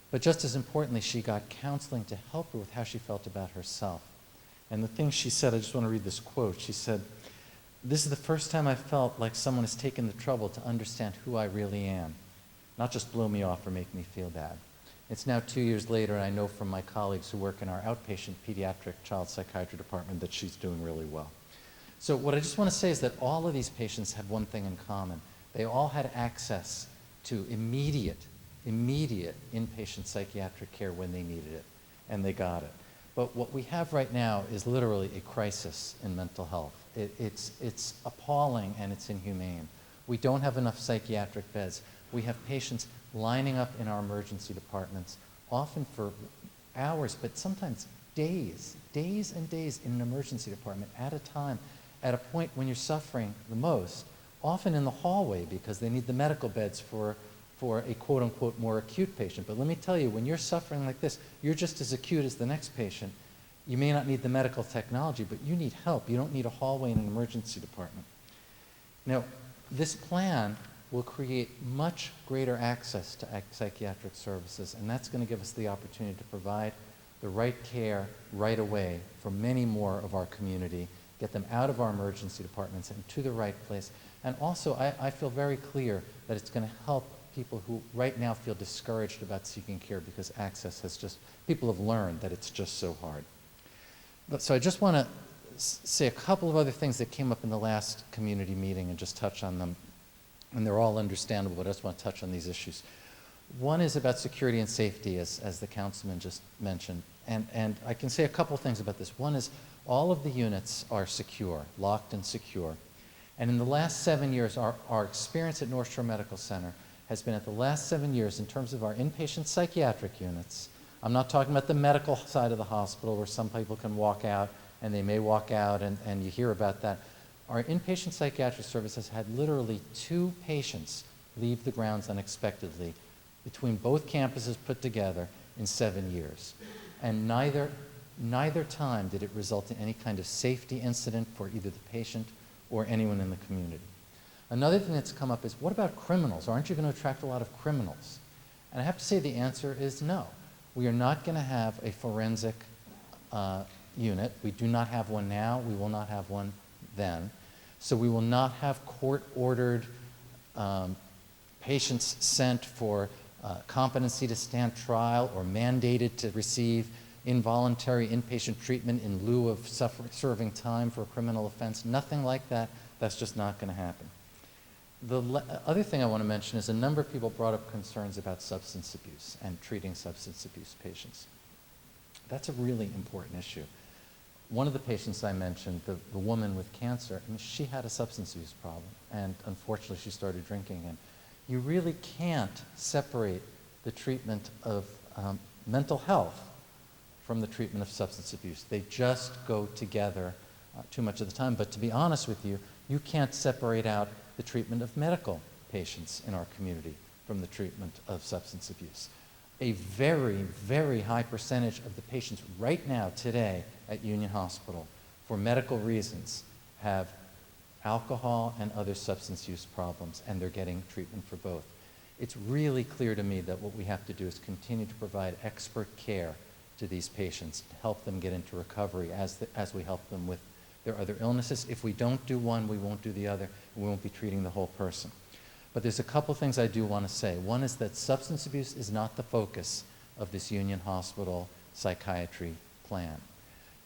Speaker 9: but just as importantly, she got counseling to help her with how she felt about herself. And the thing she said, I just want to read this quote. She said, "This is the first time I felt like someone has taken the trouble to understand who I really am, not just blow me off or make me feel bad." It's now 2 years later, and I know from my colleagues who work in our outpatient pediatric child psychiatry department that she's doing really well. So what I just want to say is that all of these patients have one thing in common. They all had access to immediate inpatient psychiatric care when they needed it, and they got it. But what we have right now is literally a crisis in mental health. It's appalling and it's inhumane. We don't have enough psychiatric beds. We have patients lining up in our emergency departments, often for hours, but sometimes days and days in an emergency department at a time, at a point when you're suffering the most, often in the hallway because they need the medical beds for a quote-unquote more acute patient. But let me tell you, when you're suffering like this, you're just as acute as the next patient. You may not need the medical technology, but you need help. You don't need a hallway in an emergency department. Now, this plan will create much greater access to psychiatric services, and that's going to give us the opportunity to provide the right care right away for many more of our community, get them out of our emergency departments and to the right place. And also, I feel very clear that it's going to help people who right now feel discouraged about seeking care because access has just, people have learned that it's just so hard. So I just want to say a couple of other things that came up in the last community meeting and just touch on them. And they're all understandable, but I just want to touch on these issues. One is about security and safety, as the councilman just mentioned. And I can say a couple things about this. One is all of the units are secure, locked and secure. And in the last 7 years, our experience at North Shore Medical Center has been, at the last 7 years, in terms of our inpatient psychiatric units. I'm not talking about the medical side of the hospital where some people can walk out and they may walk out and you hear about that. Our inpatient psychiatric service has had literally 2 patients leave the grounds unexpectedly between both campuses put together in 7 years. And neither time did it result in any kind of safety incident for either the patient or anyone in the community. Another thing that's come up is, what about criminals? Aren't you going to attract a lot of criminals? And I have to say the answer is no. We are not going to have a forensic unit. We do not have one now. We will not have one then. So we will not have court-ordered patients sent for competency to stand trial or mandated to receive involuntary inpatient treatment in lieu of serving time for a criminal offense. Nothing like that. That's just not going to happen. The other thing I want to mention is a number of people brought up concerns about substance abuse and treating substance abuse patients. That's a really important issue. One of the patients I mentioned, the woman with cancer, I mean, she had a substance abuse problem, and unfortunately she started drinking. And you really can't separate the treatment of mental health from the treatment of substance abuse. They just go together too much of the time. But to be honest with you, you can't separate out the treatment of medical patients in our community from the treatment of substance abuse. A very, very high percentage of the patients right now, today, at Union Hospital, for medical reasons, have alcohol and other substance use problems, and they're getting treatment for both. It's really clear to me that what we have to do is continue to provide expert care to these patients to help them get into recovery as we help them with their other illnesses. If we don't do one, we won't do the other, and we won't be treating the whole person. But there's a couple things I do want to say. One is that substance abuse is not the focus of this Union Hospital psychiatry plan.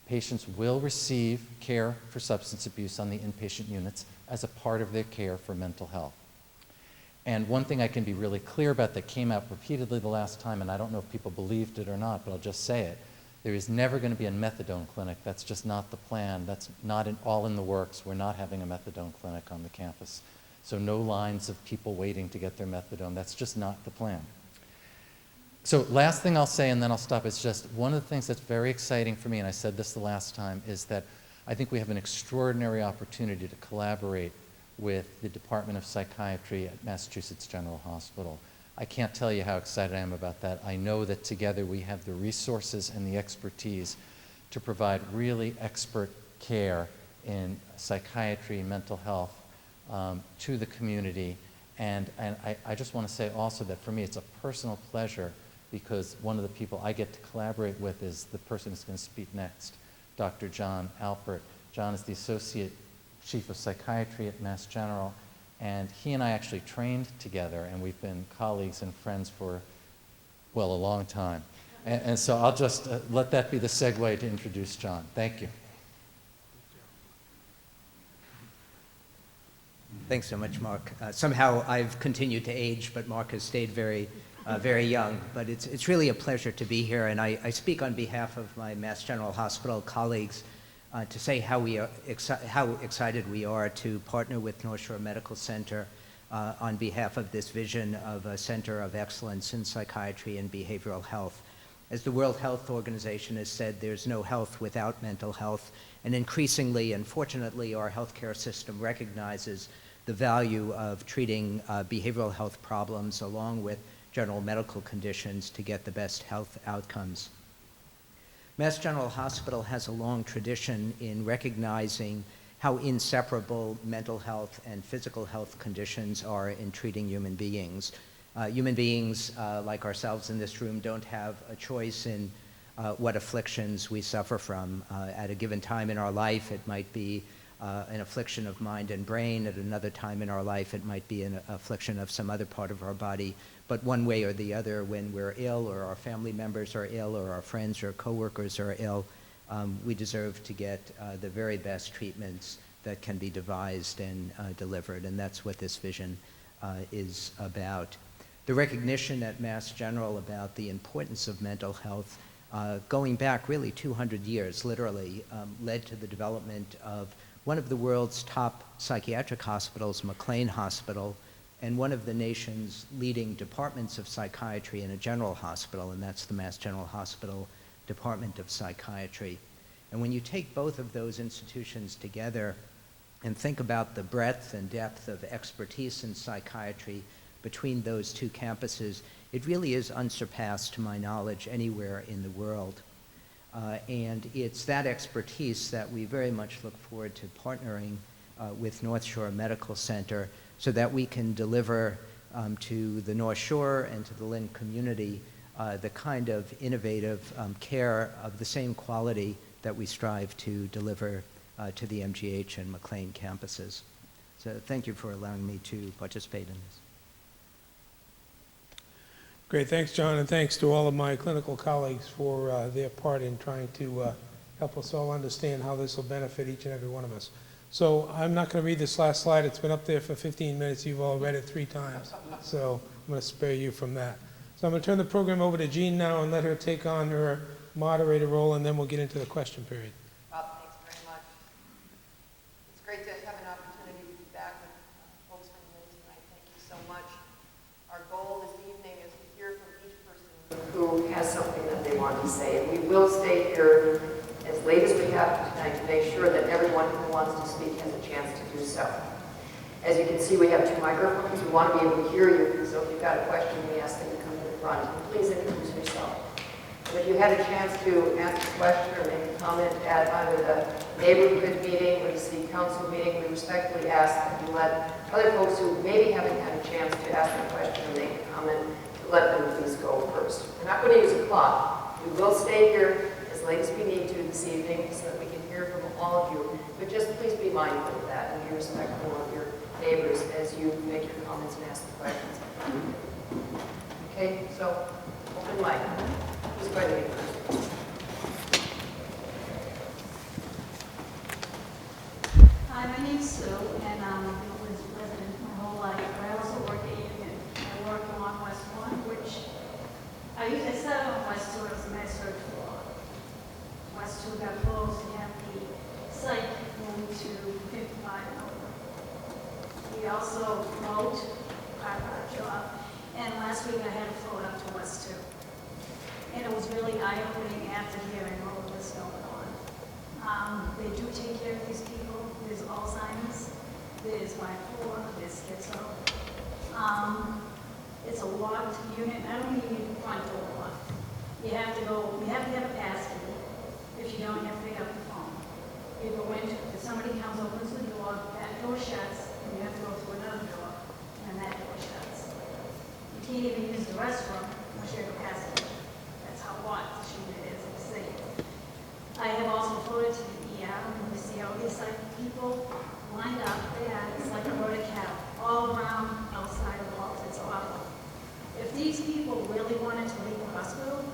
Speaker 9: Patients will receive care for substance abuse on the inpatient units as a part of their care for mental health. And one thing I can be really clear about that came out repeatedly the last time, and I don't know if people believed it or not, but I'll just say it. There is never going to be a methadone clinic. That's just not the plan. That's not all in the works. We're not having a methadone clinic on the campus. So no lines of people waiting to get their methadone. That's just not the plan. So last thing I'll say, and then I'll stop, is just one of the things that's very exciting for me, and I said this the last time, is that I think we have an extraordinary opportunity to collaborate with the Department of Psychiatry at Massachusetts General Hospital. I can't tell you how excited I am about that. I know that together we have the resources and the expertise to provide really expert care in psychiatry and mental health to the community. And I just want to say also that for me it's a personal pleasure, because one of the people I get to collaborate with is the person who's going to speak next, Dr. John Alpert. John is the Associate Chief of Psychiatry at Mass General, and he and I actually trained together, and we've been colleagues and friends for, well, a long time. And so I'll just let that be the segue to introduce John. Thank you.
Speaker 10: Thanks so much, Mark. Somehow I've continued to age, but Mark has stayed very young. But it's really a pleasure to be here, and I speak on behalf of my Mass General Hospital colleagues to say how excited we are to partner with North Shore Medical Center on behalf of this vision of a center of excellence in psychiatry and behavioral health. As the World Health Organization has said, there's no health without mental health, and increasingly, and fortunately, our healthcare system recognizes the value of treating behavioral health problems along with general medical conditions to get the best health outcomes. Mass General Hospital has a long tradition in recognizing how inseparable mental health and physical health conditions are in treating human beings. Human beings, like ourselves in this room, don't have a choice in what afflictions we suffer from. At a given time in our life, it might be an affliction of mind and brain. At another time in our life, it might be an affliction of some other part of our body. But one way or the other, when we're ill or our family members are ill or our friends or coworkers are ill, we deserve to get the very best treatments that can be devised and delivered, and that's what this vision is about. The recognition at Mass General about the importance of mental health, going back really 200 years, literally, led to the development of one of the world's top psychiatric hospitals, McLean Hospital, and one of the nation's leading departments of psychiatry in a general hospital, and that's the Mass General Hospital Department of Psychiatry. And when you take both of those institutions together and think about the breadth and depth of expertise in psychiatry between those two campuses, it really is unsurpassed, to my knowledge, anywhere in the world. And it's that expertise that we very much look forward to partnering with North Shore Medical Center so that we can deliver to the North Shore and to the Lynn community the kind of innovative care of the same quality that we strive to deliver to the MGH and McLean campuses. So thank you for allowing me to participate in this.
Speaker 1: Great, thanks, John, and thanks to all of my clinical colleagues for their part in trying to help us all understand how this will benefit each and every one of us. So I'm not going to read this last slide. It's been up there for 15 minutes. You've all read it 3 times. So I'm going to spare you from that. So I'm going to turn the program over to Jean now and let her take on her moderator role, and then we'll get into the question period.
Speaker 11: Rob, thanks very much. It's great to have an opportunity to be back with folks from Lynn tonight. Thank you so much. Our goal this evening is to hear from each person who has something that they want to say. And we will stay here as late as we have to tonight to make sure that everyone who wants to speak has a chance to do so. As you can see, we have 2 microphones. We want to be able to hear you, so if you've got a question, we ask that you come to the front. And please introduce yourself. And if you had a chance to ask a question or make a comment at either the neighborhood meeting or the city council meeting, we respectfully ask that you let other folks who maybe haven't had a chance to ask a question or make a comment, to let them please go first. We're not going to use a clock. We will stay here as late as we need to this evening so that we can hear from all of you. But just please be mindful of that and be respectful of your neighbors as you make your comments and ask the questions. Okay, so open mic. Who's going to be first?
Speaker 12: Hi, my name's Sue, and I'm a resident my whole life. I also work at Union. I work along West 1, which I started on West 2 as a med-surg floor. West 2 got closed, and have the site moved to 55 and over. We also remote part of our job, and last week I had to float up to West 2. And it was really eye-opening after hearing all of this going on. They do take care of these people. There's Alzheimer's, there's bipolar, there's schizo. It's a locked unit. I don't even need the front door locked. You have to have a pass key. If you don't, you have to pick up the phone. You go in, if somebody comes, opens the door, that door shuts, and you have to go through another door, and that door shuts. You can't even use the restroom unless you have a pass key. That's how locked the unit is, it's safe. I have also floated to the ER, and you see all these people lined up there. It's like a loaded cab, all around outside of the walls. It's awful. If these people really wanted to leave the hospital,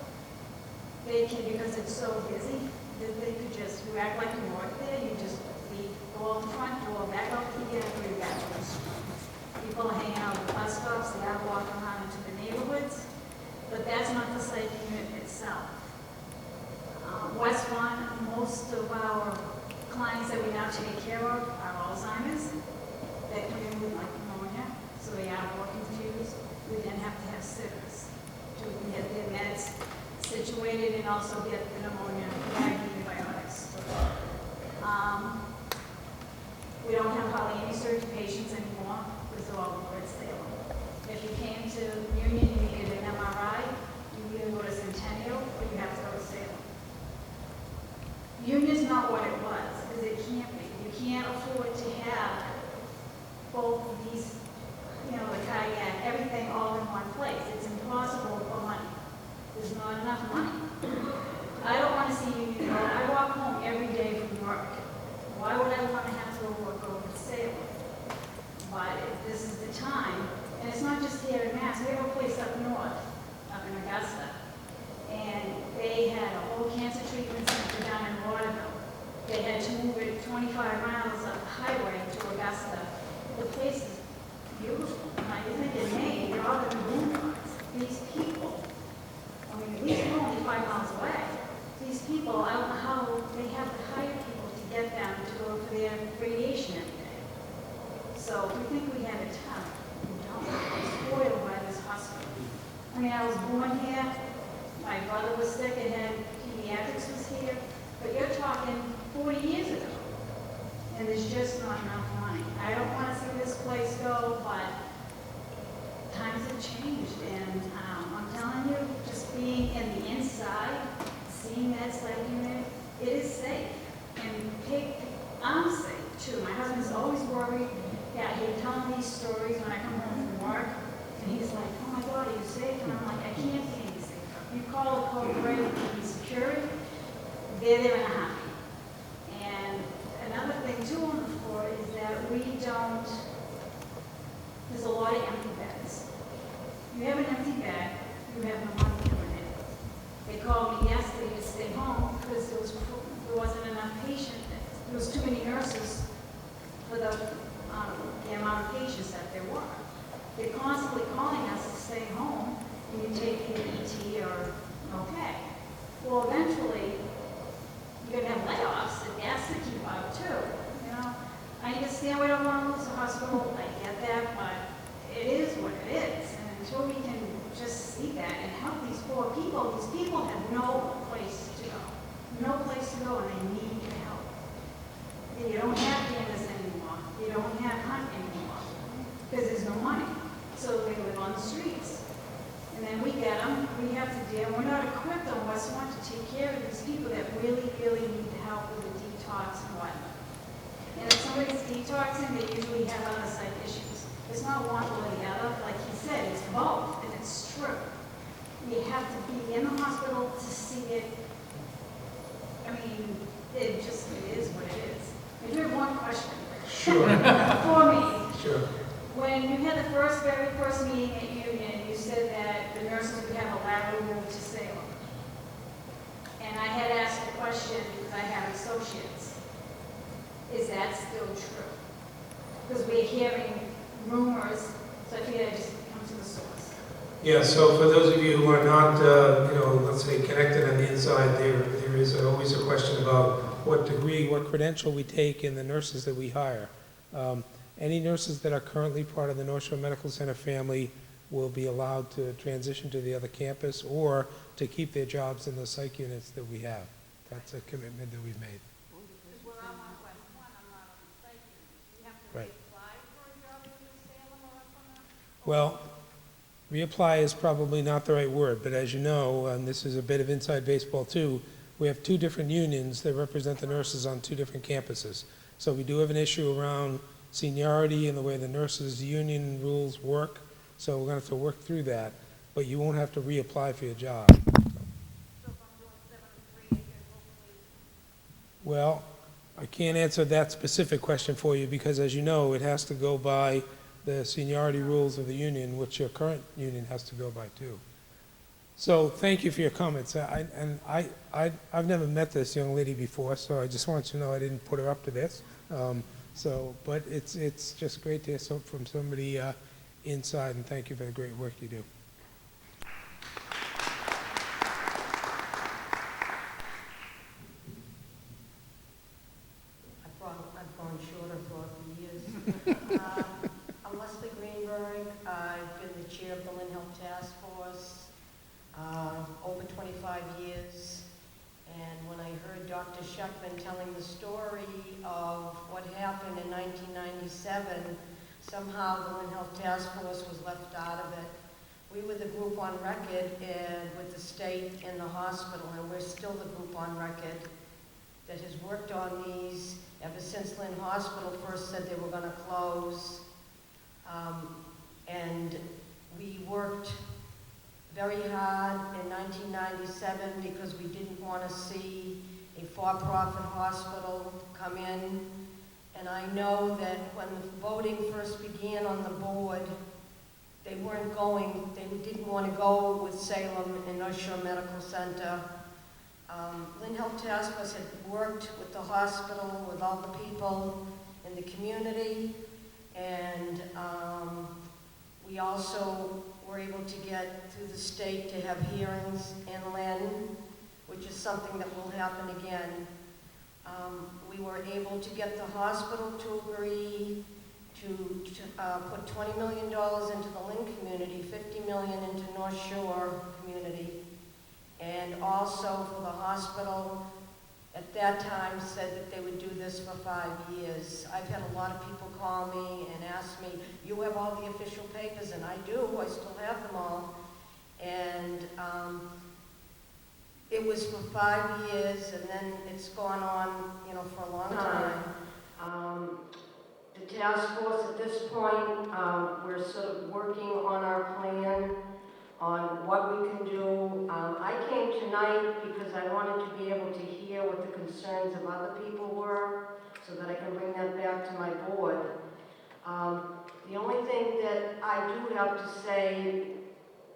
Speaker 12: they can, because it's so busy, they could just, you act like you work there, you just leave, go out the front door, back out the gate, go back to the street. People are hanging out at the bus stops, they are walking around into the neighborhoods, but that's not the psych unit itself. West 1, most of our clients that we now take care of are Alzheimer's. They come in with like pneumonia, so can also get the pneumonia antibiotics. We don't have hardly any surgery patients anymore, because they're all over at Salem. If you came to Union, you needed an MRI, you either go to Centennial or you have to go to Salem. Union's not what it was, because it can't be. You can't afford to have both of these, you know, the cardiac, everything all in one place. It's impossible for money. There's not enough money. I don't want to see Union go. I walk home every day from work. Why would I want to have to go work over at Salem? But if this is the time, and it's not just here in Mass. We have a place up north, up in Augusta, and they had a whole cancer treatment center down in Waterville. They had to move it 25 miles up the highway to Augusta. The place is beautiful. Now, you think in Maine, you're all going to boondocks. These people, I mean, these are only 5 miles away. These people, I don't know how they have to hire people to get them to go for their radiation every day. So we think we have it tough. We don't. We're spoiled by this hospital. I mean, I was born here. My brother was sick and had pediatrics was here. But you're talking 40 years ago. And there's just not enough money. I don't want to see this place go, but times have changed. And I'm telling you, just being in the inside, seeing that psych unit, it is safe. And I'm safe too. My husband's always worried. Yeah, he'd tell me these stories when I come home from work. And he's like, oh my God, are you safe? And I'm like, I can't be any safer. You call the code red and security, they're there in a heartbeat. And another thing too on the floor is that we don't, there's a lot of empty beds. You have an empty bed, you have no money coming in. They called me yesterday to stay home because there wasn't enough patients. There was too many nurses for the amount of patients that there were. They're constantly calling us to stay home, and you take the ET or okay. Well, eventually, you're going to have layoffs, and that's to keep out too. You know, I understand we don't want to lose the hospital. I get that, but it is what it is. And until we can just see that and help these poor people have no place to go. No place to go, and they need your help. And you don't have Candace anymore. You don't have Hunt anymore because there's no money. So they live on the streets. And then we get them. We have to deal. We're not equipped on West One to take care of these people that really, really need the help with the detox and whatnot. And if somebody's detoxing, they usually have other psych issues. It's not one or the other. Like he said, it's both, and it's true. You have to be in the hospital to see it. I mean, it is what it is. I do have one question.
Speaker 1: Sure.
Speaker 12: For me.
Speaker 1: Sure.
Speaker 12: When you had the very first meeting at Union, you said that the nurses would have a lateral move to Salem. And I had asked a question because I have associates. Is that still true? Because we're hearing rumors, so I figured I'd just come to the source.
Speaker 1: Yeah, so for those of you who are not, let's say connected on the inside, there is always a question about what degree, what credential we take in the nurses that we hire. Any nurses that are currently part of the North Shore Medical Center family will be allowed to transition to the other campus or to keep their jobs in the psych units that we have. That's a commitment that we've made.
Speaker 12: Because where I'm on West One, I'm not on the psych unit. You have to
Speaker 1: Right.
Speaker 12: reapply for a job in Salem or something?
Speaker 1: Well, reapply is probably not the right word, but as you know, and this is a bit of inside baseball too, we have two different unions that represent the nurses on two different campuses. So we do have an issue around seniority and the way the nurses' union rules work. So we're going to have to work through that, but you won't have to reapply for your job.
Speaker 12: So if I'm doing 7 to 3, hopefully.
Speaker 1: Well, I can't answer that specific question for you because, as you know, it has to go by the seniority rules of the union, which your current union has to go by too. So thank you for your comments. I've never met this young lady before, so I just want you to know I didn't put her up to this. But it's just great to hear from somebody inside, and thank you for the great work you do.
Speaker 13: I've gone shorter for years. I'm Leslie Greenberg. I've been the chair of the LynnCAM Task Force. over 25 years. And when I heard Dr. Sheckman telling the story of what happened in 1997, somehow the Lynn Health Task Force was left out of it. We were the group on record with the state and the hospital, and we're still the group on record that has worked on these ever since Lynn Hospital first said they were going to close. And we worked very hard in 1997 because we didn't want to see a for-profit hospital come in. And I know that when the voting first began on the board, they didn't want to go with Salem and North Shore Medical Center. Lynn Health Task Force had worked with the hospital, with all the people in the community, and we also were able to get through the state to have hearings in Lynn, which is something that will happen again. We were able to get the hospital to agree to put $20 million into the Lynn community, $50 million into North Shore community, and also for the hospital at that time said that they would do this for 5 years. I've had a lot of people call me and ask me, you have all the official papers, and I do, I still have them all. And it was for 5 years, and then it's gone on, for a long time. The task force at this point, we're sort of working on our plan on what we can do. I came tonight because I wanted to be able to hear what the concerns of other people were so that I can bring that back to my board. The only thing that I do have to say,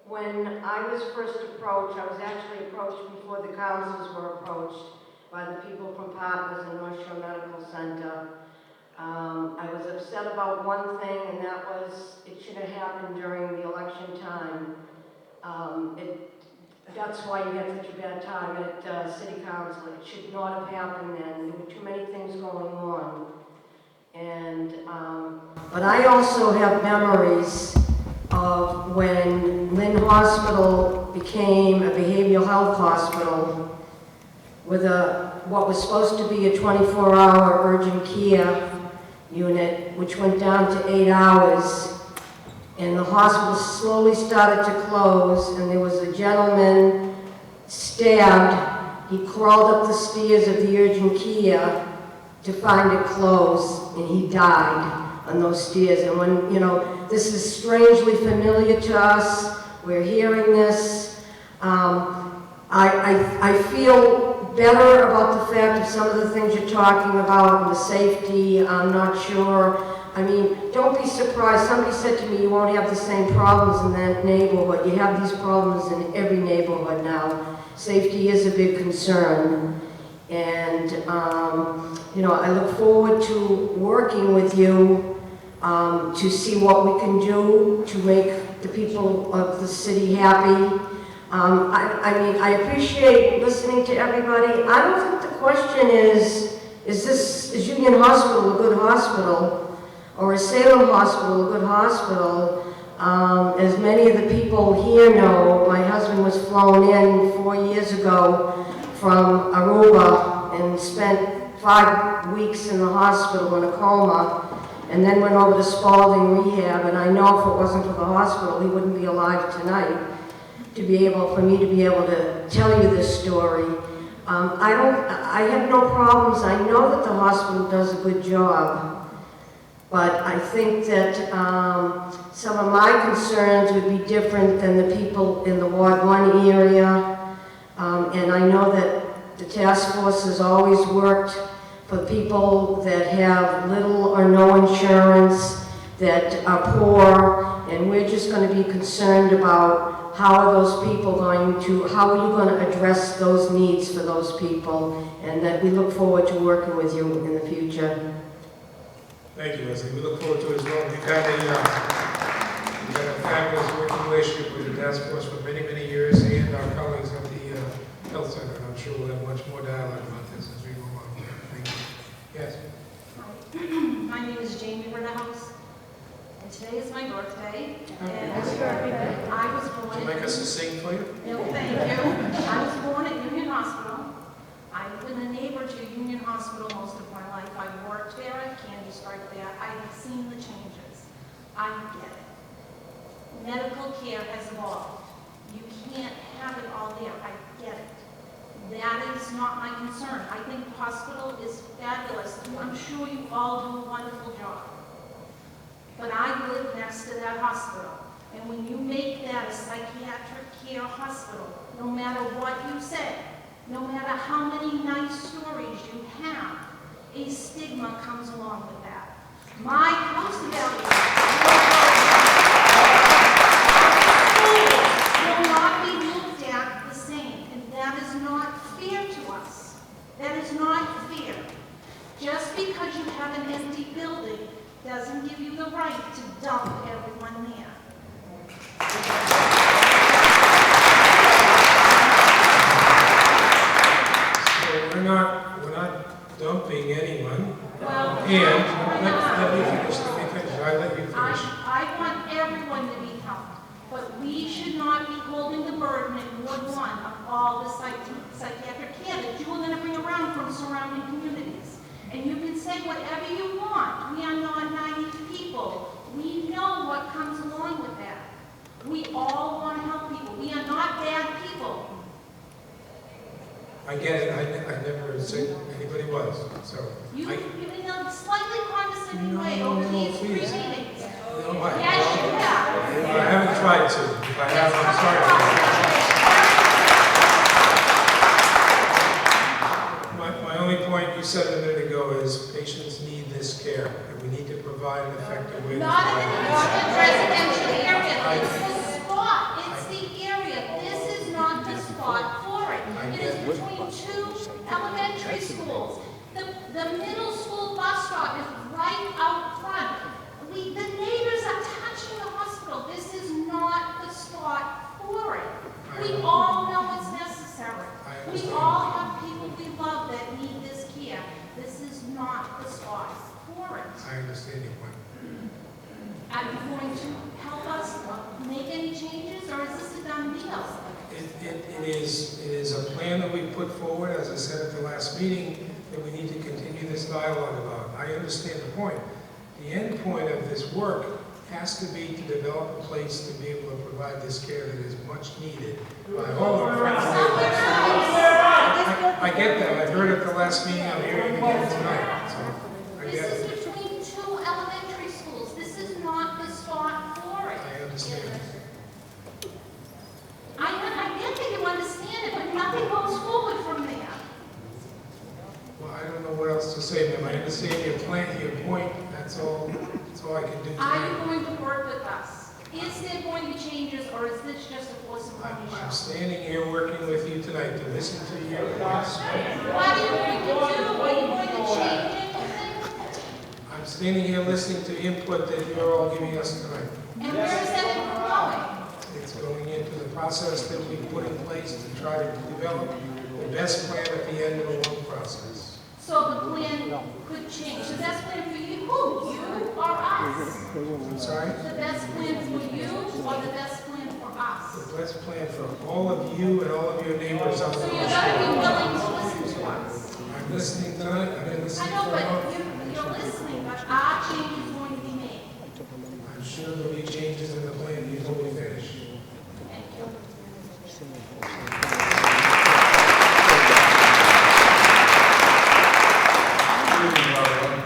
Speaker 13: when I was first approached, I was actually approached before the councils were approached by the people from Partners in North Shore Medical Center. I was upset about one thing, and that was it should have happened during the election time. That's why you had such a bad time at City Council. It should not have happened then. There were too many things going on. And, but I also have memories of when Lynn Hospital became a behavioral health hospital with what was supposed to be a 24-hour urgent care unit, which went down to 8 hours. And the hospital slowly started to close, and there was a gentleman stabbed. He crawled up the stairs of the urgent care to find it closed, and he died on those stairs. And when, this is strangely familiar to us, we're hearing this. I feel better about the fact of some of the things you're talking about and the safety. I'm not sure. I mean, don't be surprised. Somebody said to me, you won't have the same problems in that neighborhood. You have these problems in every neighborhood now. Safety is a big concern. And, I look forward to working with you to see what we can do to make the people of the city happy. I appreciate listening to everybody. I don't think the question is Union Hospital a good hospital? Or is Salem Hospital a good hospital? As many of the people here know, my husband was flown in 4 years ago from Aruba and spent 5 weeks in the hospital in a coma, and then went over to Spalding Rehab, and I know if it wasn't for the hospital, he wouldn't be alive tonight. For me to be able to tell you this story. I have no problems. I know that the hospital does a good job. But I think that some of my concerns would be different than the people in the Ward 1 area. And I know that the task force has always worked for people that have little or no insurance, that are poor, and we're just going to be concerned about how are you going to address those needs for those people, and that we look forward to working with you in the future.
Speaker 1: Thank you, Leslie. We look forward to it as well. We've had a fabulous working relationship with the task force for many, many years, and our colleagues at the health center. And I'm sure we'll have much more dialogue about this as we go along. Thank you. Yes.
Speaker 12: Hi. My name is Jamie Rittenhouse, and today is my birthday. And I was born
Speaker 1: I'll make us a sing for you.
Speaker 12: No, thank you. I was born at Union Hospital. I've been a neighbor to Union Hospital most of my life. I worked there, I candy striped there. I have seen the changes. I get it. Medical care has evolved. You can't have it all there. I get it. That is not my concern. I think the hospital is fabulous. I'm sure you all do a wonderful job. But I live next to that hospital. And when you make that a psychiatric care hospital, no matter what you say, no matter how many nice stories you have, a stigma comes along with that. My house value will not be looked at the same, and that is not fair to us. That is not fair. Just because you have an empty building doesn't give you the right to dump everyone there.
Speaker 1: We're not dumping anyone.
Speaker 12: Well,
Speaker 1: And let me finish. I let you finish.
Speaker 12: I want everyone to be helped, but we should not be holding the burden in Ward 1 of all the psychiatric care that you are going to bring around from surrounding communities. And you can say whatever you want. We are not naive people. We know what comes along with that. We all want to help people. We are not bad people.
Speaker 1: I get it. I never said anybody was. So
Speaker 12: You in a slightly condescending way over these three meetings.
Speaker 1: No,
Speaker 12: Yes, you have.
Speaker 1: I haven't tried to. If I have, I'm sorry. My only point you said a minute ago is patients need this care, and we need to provide an effective way to
Speaker 12: Not
Speaker 1: provide
Speaker 12: in
Speaker 1: this
Speaker 12: the
Speaker 1: care.
Speaker 12: residential area. It's the spot. It's the area. This is not the spot for it. It is between two elementary schools. The middle school bus stop is right out front. The neighbors are touching the hospital. This is not the spot for it. We all know it's necessary. We all have people we love that need this care. This is not the spot for it.
Speaker 1: I understand your point.
Speaker 12: Are you going to help us make any changes, or is this a done deal?
Speaker 1: It is a plan that we put forward, as I said at the last meeting, that we need to continue this dialogue about. I understand the point. The end point of this work has to be to develop a place to be able to provide this care that is much needed by all of our friends and neighbors. I get that. I heard it at the last meeting. I'm hearing it again tonight. So I get
Speaker 12: This
Speaker 1: it.
Speaker 12: is between two elementary schools. This is not the spot for it.
Speaker 1: I understand.
Speaker 12: I get that you understand it, but nothing goes forward from there.
Speaker 1: Well, I don't know what else to say, ma'am. I understand your plan, your point. That's all I can do
Speaker 12: Are you
Speaker 1: tonight.
Speaker 12: going to work with us? Is there going to be changes, or is this just a force of
Speaker 1: I'm
Speaker 12: show?
Speaker 1: standing here working with you tonight to listen to your points.
Speaker 12: What are you going to do? Are you going to change anything?
Speaker 1: I'm standing here listening to input that you're all giving us tonight.
Speaker 12: And where is that input going?
Speaker 1: It's going into the process that we put in place to try to develop the best plan at the end of a long process.
Speaker 12: So the plan could change. The best plan for you, who? You or us?
Speaker 1: I'm sorry?
Speaker 12: The best plan for you or the best plan for us?
Speaker 1: The best plan for all of you and all of your neighbors on the
Speaker 12: So you're
Speaker 1: North
Speaker 12: going to be
Speaker 1: Shore.
Speaker 12: willing to listen to us?
Speaker 1: I'm listening tonight. I've been
Speaker 12: I
Speaker 1: listening
Speaker 12: know,
Speaker 1: for a month.
Speaker 12: but you're listening, but our change is going to be made.
Speaker 1: I'm sure there'll be changes in the plan before we finish.
Speaker 12: Thank you.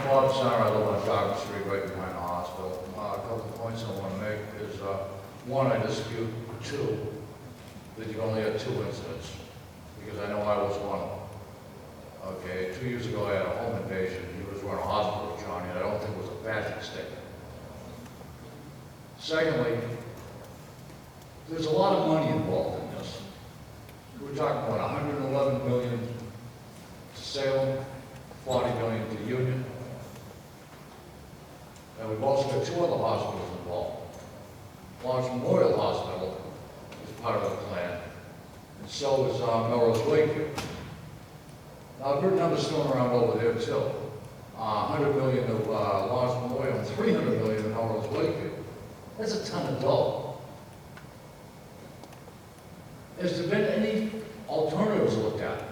Speaker 14: Bob Sarah, I live on Dock Street right behind the hospital. A couple of points I want to make is, one, I dispute, two, that you only had 2 incidents, because I know I was one of them. Okay, 2 years ago I had a home invasion, he was running a hospital, Johnny, and I don't think it was a fashion statement. Secondly, there's a lot of money involved in this. We're talking about $111 million to Salem, 40 million to Union. And we've also got 2 other hospitals involved. Lawrence Memorial Hospital is part of the plan, and so is Melrose Lakeview. Now, I've heard numbers thrown around over there too. 100 million to Lawrence Memorial and 300 million to Melrose Lakeview. That's a ton of dough. Has there been any alternatives looked at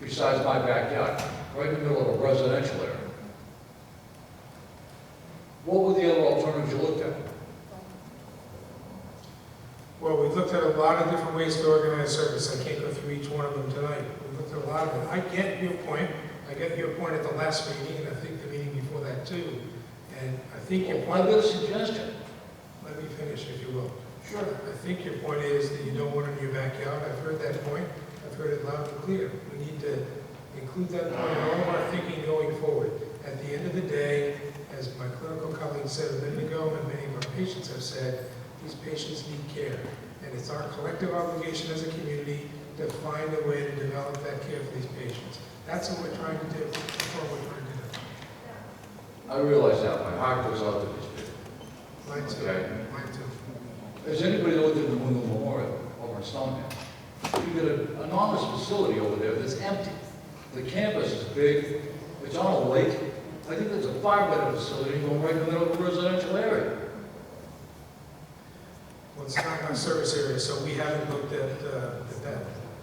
Speaker 14: besides my backyard, right in the middle of a residential area? What were the other alternatives you looked at?
Speaker 1: Well, we've looked at a lot of different ways to organize service. I can't go through each one of them tonight. We've looked at a lot of them. I get your point. I get your point at the last meeting, and I think the meeting before that too. And I think your point...
Speaker 14: I've got a suggestion.
Speaker 1: Let me finish, if you will.
Speaker 14: Sure.
Speaker 1: I think your point is that you don't want it in your backyard. I've heard that point. I've heard it loud and clear. We need to include that point in all of our thinking going forward. At the end of the day, as my clinical colleague said a minute ago, and many of our patients have said, these patients need care. And it's our collective obligation as a community to find a way to develop that care for these patients. That's what we're trying to do. That's what we're trying to do.
Speaker 14: I realize that. My heart goes out to these people.
Speaker 1: Mine too.
Speaker 14: Okay.
Speaker 1: Mine too.
Speaker 14: Has anybody looked at the New England Memorial over in Stonehenge? You've got an enormous facility over there that's empty. The campus is big. It's on a lake. I think there's a fire-better facility going right in the middle of a residential area.
Speaker 1: Well, it's not our service area, so we haven't looked at that.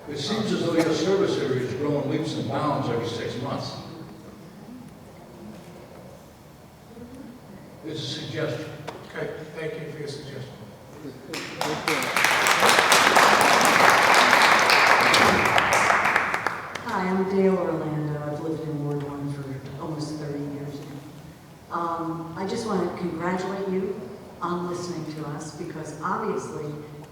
Speaker 14: It seems as though your service area is growing leaps and bounds every 6 months. It's a suggestion.
Speaker 1: Okay, thank you for your suggestion.
Speaker 15: Hi, I'm Dale Orlando. I've lived in Ward 1 for almost 30 years now. I just want to congratulate you on listening to us, because obviously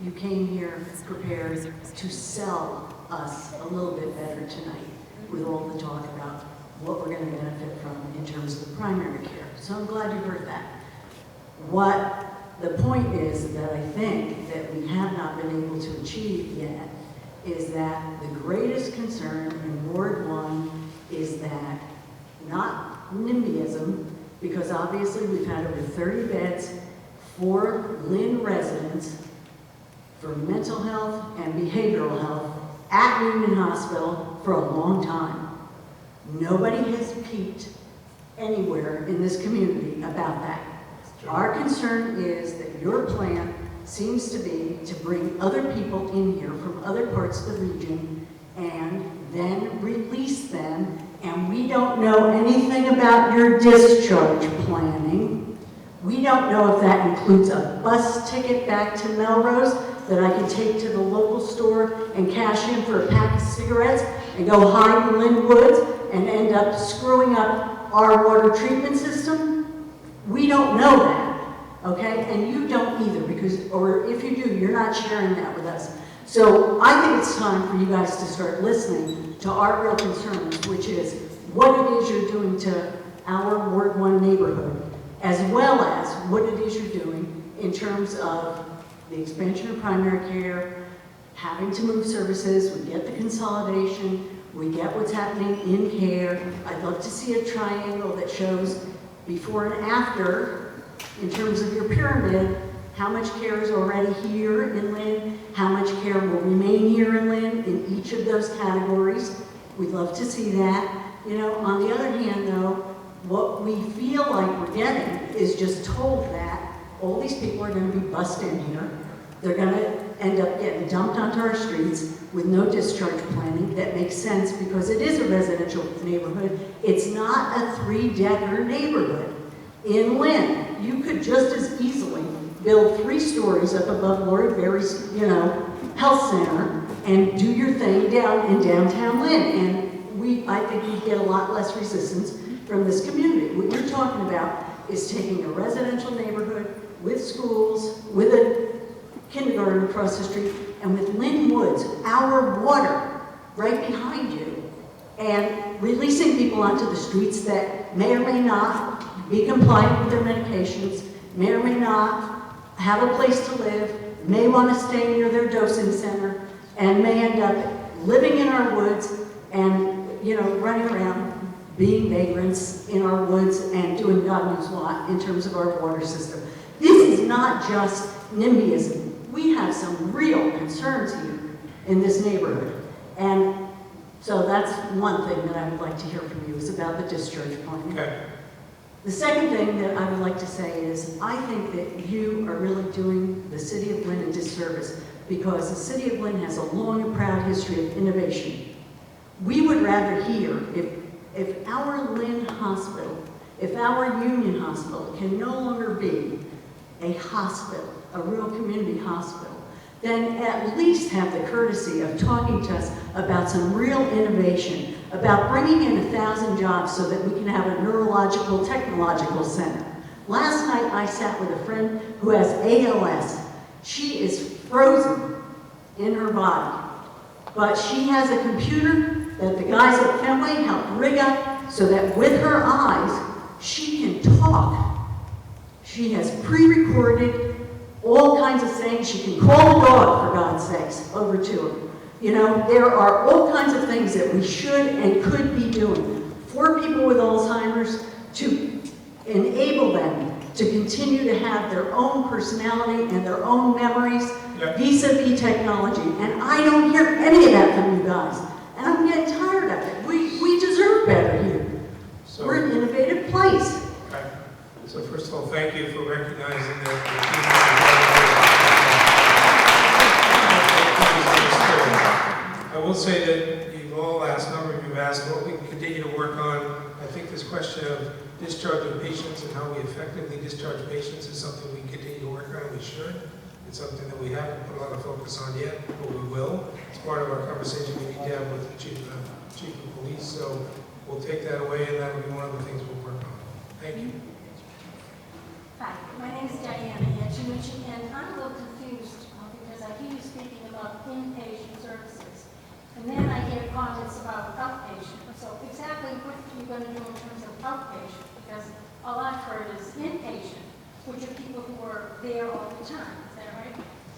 Speaker 15: you came here prepared to sell us a little bit better tonight with all the talk about what we're going to benefit from in terms of the primary care. So I'm glad you heard that. What the point is that I think that we have not been able to achieve yet is that the greatest concern in Ward 1 is that, not NIMBYism, because obviously we've had over 30 beds for Lynn residents for mental health and behavioral health at Union Hospital for a long time. Nobody has peeped anywhere in this community about that. Our concern is that your plan seems to be to bring other people in here from other parts of the region and then release them, and we don't know anything about your discharge planning. We don't know if that includes a bus ticket back to Melrose that I can take to the local store and cash in for a pack of cigarettes and go hide in Lynn Woods and end up screwing up our water treatment system. We don't know that, okay? And you don't either, because, or if you do, you're not sharing that with us. So I think it's time for you guys to start listening to our real concerns, which is what it is you're doing to our Ward 1 neighborhood, as well as what it is you're doing in terms of the expansion of primary care, having to move services. We get the consolidation, we get what's happening in care. I'd love to see a triangle that shows before and after in terms of your pyramid, how much care is already here in Lynn, how much care will remain here in Lynn in each of those categories. We'd love to see that. You know, on the other hand though, what we feel like we're getting is just told that all these people are going to be bussed in here. They're going to end up getting dumped onto our streets with no discharge planning. That makes sense because it is a residential neighborhood. It's not a 3-decker neighborhood. In Lynn, you could just as easily build 3 stories up above Lord Berry's, health center and do your thing down in downtown Lynn. And I think we'd get a lot less resistance from this community. What you're talking about is taking a residential neighborhood with schools, with a kindergarten across the street, and with Lynn Woods, our water right behind you, and releasing people onto the streets that may or may not be compliant with their medications, may or may not have a place to live, may want to stay near their dosing center, and may end up living in our woods and, running around being vagrants in our woods and doing God knows what in terms of our water system. This is not just NIMBYism. We have some real concerns here in this neighborhood. And so that's one thing that I would like to hear from you, is about the discharge plan.
Speaker 1: Okay.
Speaker 15: The second thing that I would like to say is I think that you are really doing the city of Lynn a disservice because the city of Lynn has a long and proud history of innovation. We would rather hear if our Lynn hospital, if our Union hospital can no longer be a hospital, a real community hospital, then at least have the courtesy of talking to us about some real innovation, about bringing in 1,000 jobs so that we can have a neurological technological center. Last night I sat with a friend who has ALS. She is frozen in her body, but she has a computer that the guys at Fenway helped rig up so that with her eyes, she can talk. She has pre-recorded all kinds of things. She can call the dog, for God's sakes, over to her. You know, there are all kinds of things that we should and could be doing for people with Alzheimer's to enable them to continue to have their own personality and their own memories vis-a-vis technology. And I don't hear any of that from you guys. And I'm getting tired of it. We deserve better here.
Speaker 1: So,
Speaker 15: we're an innovative place.
Speaker 1: Okay. So first of all, thank you for recognizing that I will say that you've all asked, a number of you have asked what we can continue to work on. I think this question of discharge of patients and how we effectively discharge patients is something we continue to work on, and we should. It's something that we haven't put a lot of focus on yet, but we will. It's part of our conversation we need to have with the chief of police, so we'll take that away, and that will be one of the things we'll work on. Thank you.
Speaker 12: Hi, my name is Diana Antonucci, and I'm a little confused because I hear you speaking about inpatient services, and then I hear comments about outpatient. So exactly what are you going to do in terms of outpatient? Because all I've heard is inpatient, which are people who are there all the time. Is that right?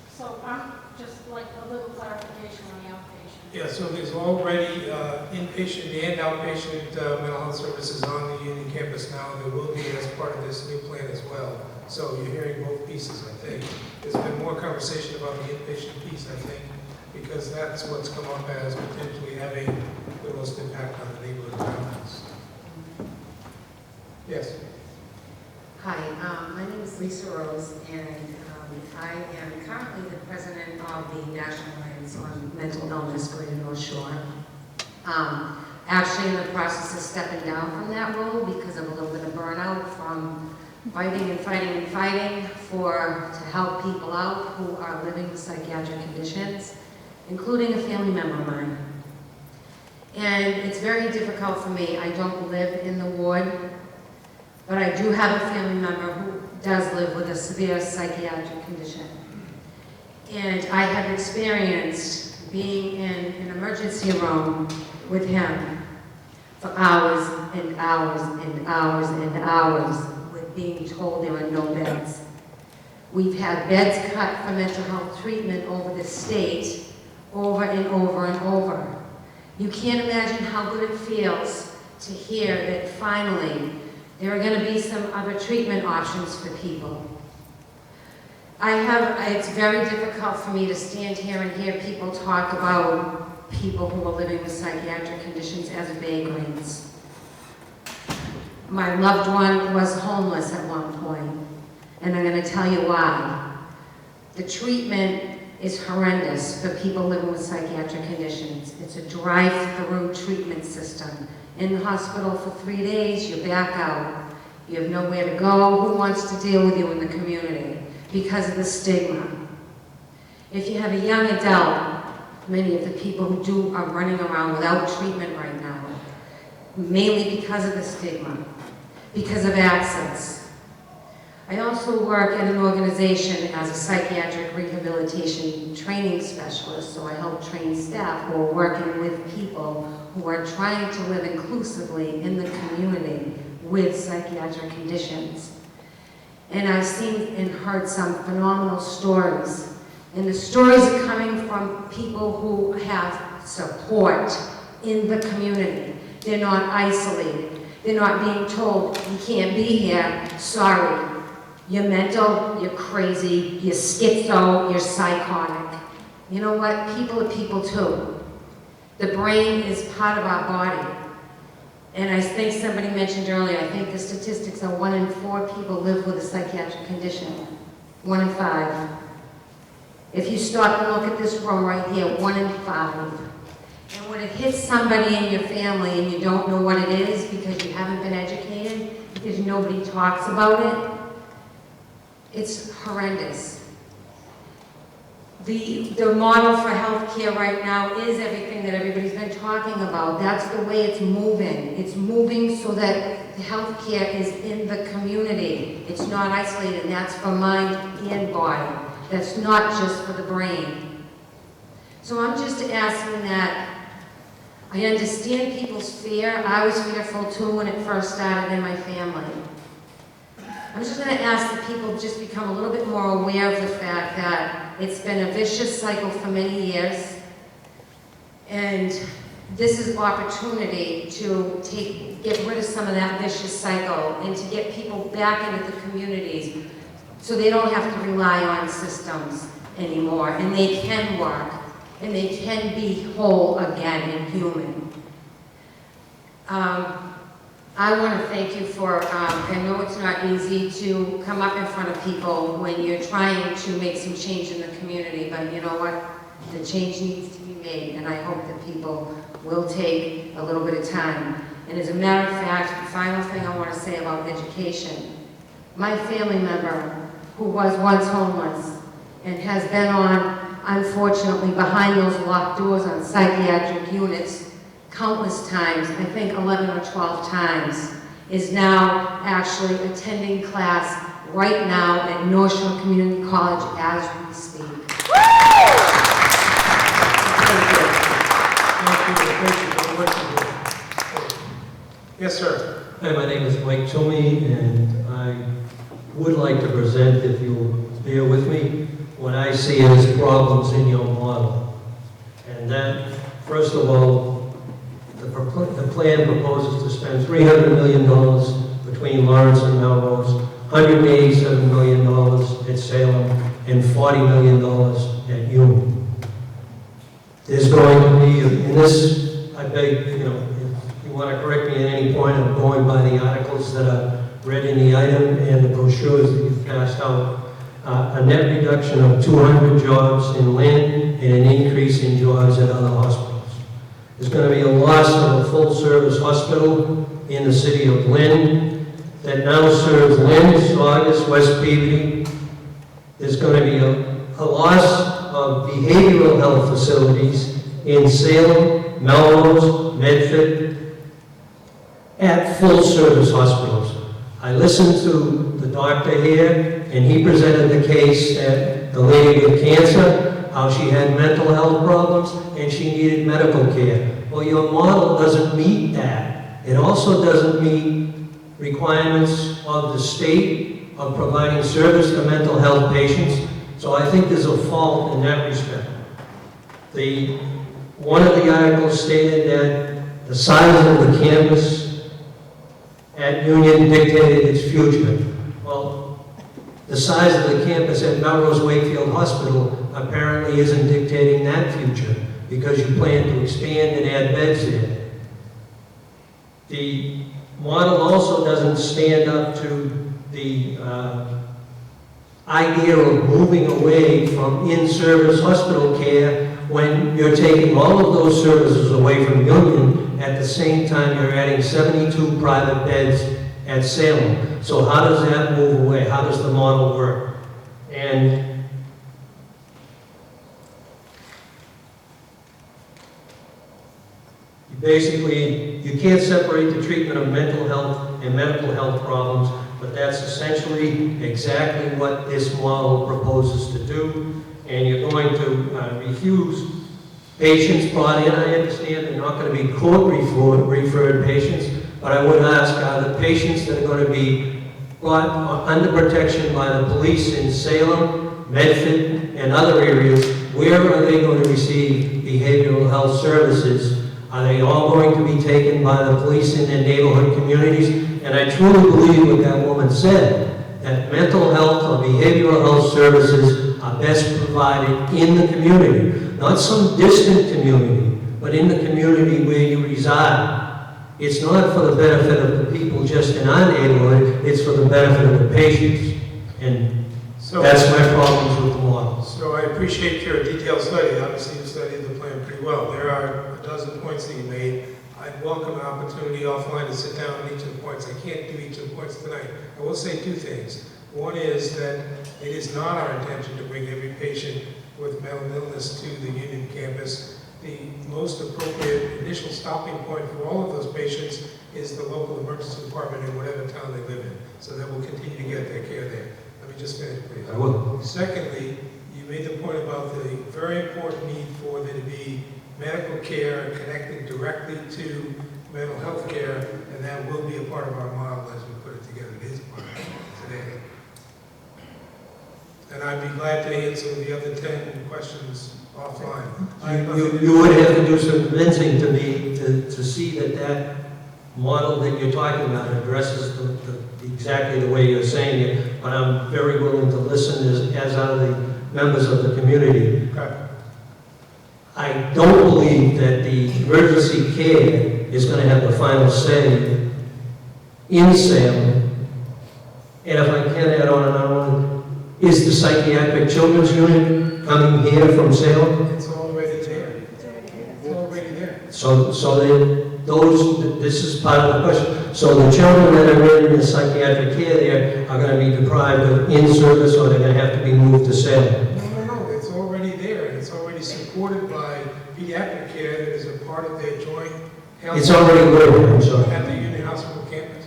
Speaker 12: So I'm just like a little clarification on the outpatient.
Speaker 1: Yeah, so there's already inpatient and outpatient mental health services on the Union campus now. There will be as part of this new plan as well. So you're hearing both pieces, I think. There's been more conversation about the inpatient piece, I think, because that's what's come up as potentially having the most impact on the neighborhood around us. Yes.
Speaker 16: Hi, my name is Lisa Rose, and I am currently the president of the National Alliance on Mental Illness Greater North Shore. Actually in the process of stepping down from that role because of a little bit of burnout from fighting and fighting and fighting to help people out who are living with psychiatric conditions, including a family member of mine. And it's very difficult for me. I don't live in the ward, but I do have a family member who does live with a severe psychiatric condition. And I have experienced being in an emergency room with him for hours and hours and hours and hours with being told there are no beds. We've had beds cut for mental health treatment over the state over and over and over. You can't imagine how good it feels to hear that finally there are going to be some other treatment options for people. It's very difficult for me to stand here and hear people talk about people who are living with psychiatric conditions as vagrants. My loved one was homeless at one point, and I'm going to tell you why. The treatment is horrendous for people living with psychiatric conditions. It's a drive-through treatment system. In the hospital for 3 days, you're back out. You have nowhere to go. Who wants to deal with you in the community because of the stigma? If you have a young adult, many of the people who are running around without treatment right now, mainly because of the stigma, because of access. I also work at an organization as a psychiatric rehabilitation training specialist, so I help train staff who are working with people who are trying to live inclusively in the community with psychiatric conditions. And I've seen and heard some phenomenal stories. And the stories are coming from people who have support in the community. They're not isolated. They're not being told, you can't be here, sorry. You're mental, you're crazy, you're schizo, you're psychotic. You know what? People are people too. The brain is part of our body. And I think somebody mentioned earlier, I think the statistics are 1 in 4 people live with a psychiatric condition. 1 in 5. If you stop and look at this room right here, 1 in 5. And when it hits somebody in your family and you don't know what it is because you haven't been educated, because nobody talks about it, it's horrendous. The model for healthcare right now is everything that everybody's been talking about. That's the way it's moving. It's moving so that the healthcare is in the community. It's not isolated, and that's for mind and body. That's not just for the brain. So I'm just asking that. I understand people's fear. I was fearful too when it first started in my family. I'm just going to ask that people just become a little bit more aware of the fact that it's been a vicious cycle for many years, and this is opportunity to get rid of some of that vicious cycle and to get people back into the communities so they don't have to rely on systems anymore, and they can work, and they can be whole again and human. I want to thank you for, I know it's not easy to come up in front of people when you're trying to make some change in the community, but you know what? The change needs to be made, and I hope that people will take a little bit of time. And as a matter of fact, the final thing I want to say about education, my family member who was once homeless and has been on, unfortunately, behind those locked doors on psychiatric units countless times, I think 11 or 12 times, is now actually attending class right now at North Shore Community College as we speak.
Speaker 1: Yes, sir.
Speaker 17: Hi, my name is Mike Toomey, and I would like to present, if you'll bear with me, what I see as problems in your model. And that, first of all, the plan proposes to spend $300 million between Lawrence and Melrose, $187 million at Salem, and $40 million at Union. There's going to be, in this, I beg, if you want to correct me at any point, I'm going by the articles that are read in the item and the brochures that you've passed out, a net reduction of 200 jobs in Lynn and an increase in jobs at other hospitals. There's going to be a loss of a full-service hospital in the city of Lynn that now serves Lynn, Saugus, West Peabody. There's going to be a loss of behavioral health facilities in Salem, Melrose, Medford, at full-service hospitals. I listened to the doctor here, and he presented the case that the lady with cancer, how she had mental health problems, and she needed medical care. Well, your model doesn't meet that. It also doesn't meet requirements of the state of providing service to mental health patients. So I think there's a fault in that respect. One of the articles stated that the size of the campus at Union dictated its future. Well, the size of the campus at Melrose Wakefield Hospital apparently isn't dictating that future because you plan to expand and add beds there. The model also doesn't stand up to the idea of moving away from in-service hospital care when you're taking all of those services away from Union. At the same time, you're adding 72 private beds at Salem. So how does that move away? How does the model work? And basically, you can't separate the treatment of mental health and medical health problems, but that's essentially exactly what this model proposes to do. And you're going to refuse patients brought in. I understand they're not going to be court-referred patients, but I would ask, are the patients that are going to be brought under protection by the police in Salem, Medford, and other areas, where are they going to receive behavioral health services? Are they all going to be taken by the police in their neighborhood communities? And I truly believe what that woman said, that mental health or behavioral health services are best provided in the community. Not some distant community, but in the community where you reside. It's not for the benefit of the people just in our neighborhood, it's for the benefit of the patients. And that's my problems with the model.
Speaker 1: So So I appreciate your detailed study. Obviously, you studied the plan pretty well. There are a dozen points that you made. I'd welcome an opportunity offline to sit down on each of the points. I can't do each of the points tonight. I will say two things. One is that it is not our intention to bring every patient with mental illness to the Union campus. The most appropriate initial stopping point for all of those patients is the local emergency department in whatever town they live in, so that we'll continue to get their care there. Let me just finish, please.
Speaker 17: I will.
Speaker 1: Secondly, you made the point about the very important need for there to be medical care connected directly to mental health care, and that will be a part of our model as we put it together. It is a part of it today. And I'd be glad to answer the other 10 questions offline.
Speaker 17: You would have to do some convincing to me to see that model that you're talking about addresses exactly the way you're saying it, but I'm very willing to listen as are the members of the community.
Speaker 1: Okay.
Speaker 17: I don't believe that the emergency care is going to have the final say in Salem. And if I can add on another one, is the psychiatric children's unit coming here from Salem?
Speaker 1: It's already there. It's already there.
Speaker 17: So this is part of the question. So the children that are in the psychiatric care there are going to be deprived of in-service, or they're going to have to be moved to Salem?
Speaker 1: No, it's already there, and it's already supported by pediatric care that is a part of their joint health.
Speaker 17: It's already there, I'm sorry.
Speaker 1: At the Union Hospital campus.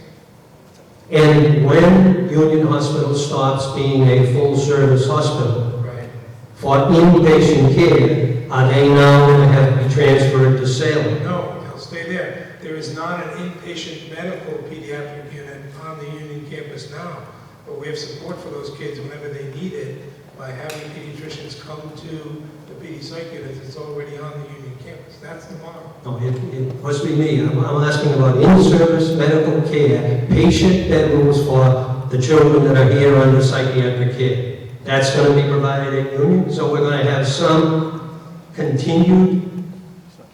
Speaker 17: And when Union Hospital stops being a full-service hospital
Speaker 1: Right.
Speaker 17: for inpatient care, are they now going to have to be transferred to Salem?
Speaker 1: No, they'll stay there. There is not an inpatient medical pediatric unit on the Union campus now, but we have support for those kids whenever they need it by having pediatricians come to the PD psych units. It's already on the Union campus. That's the model.
Speaker 17: No, it must be me. I'm asking about in-service medical care, patient bedrooms for the children that are here under psychiatric care. That's going to be provided at Union, so we're going to have some continued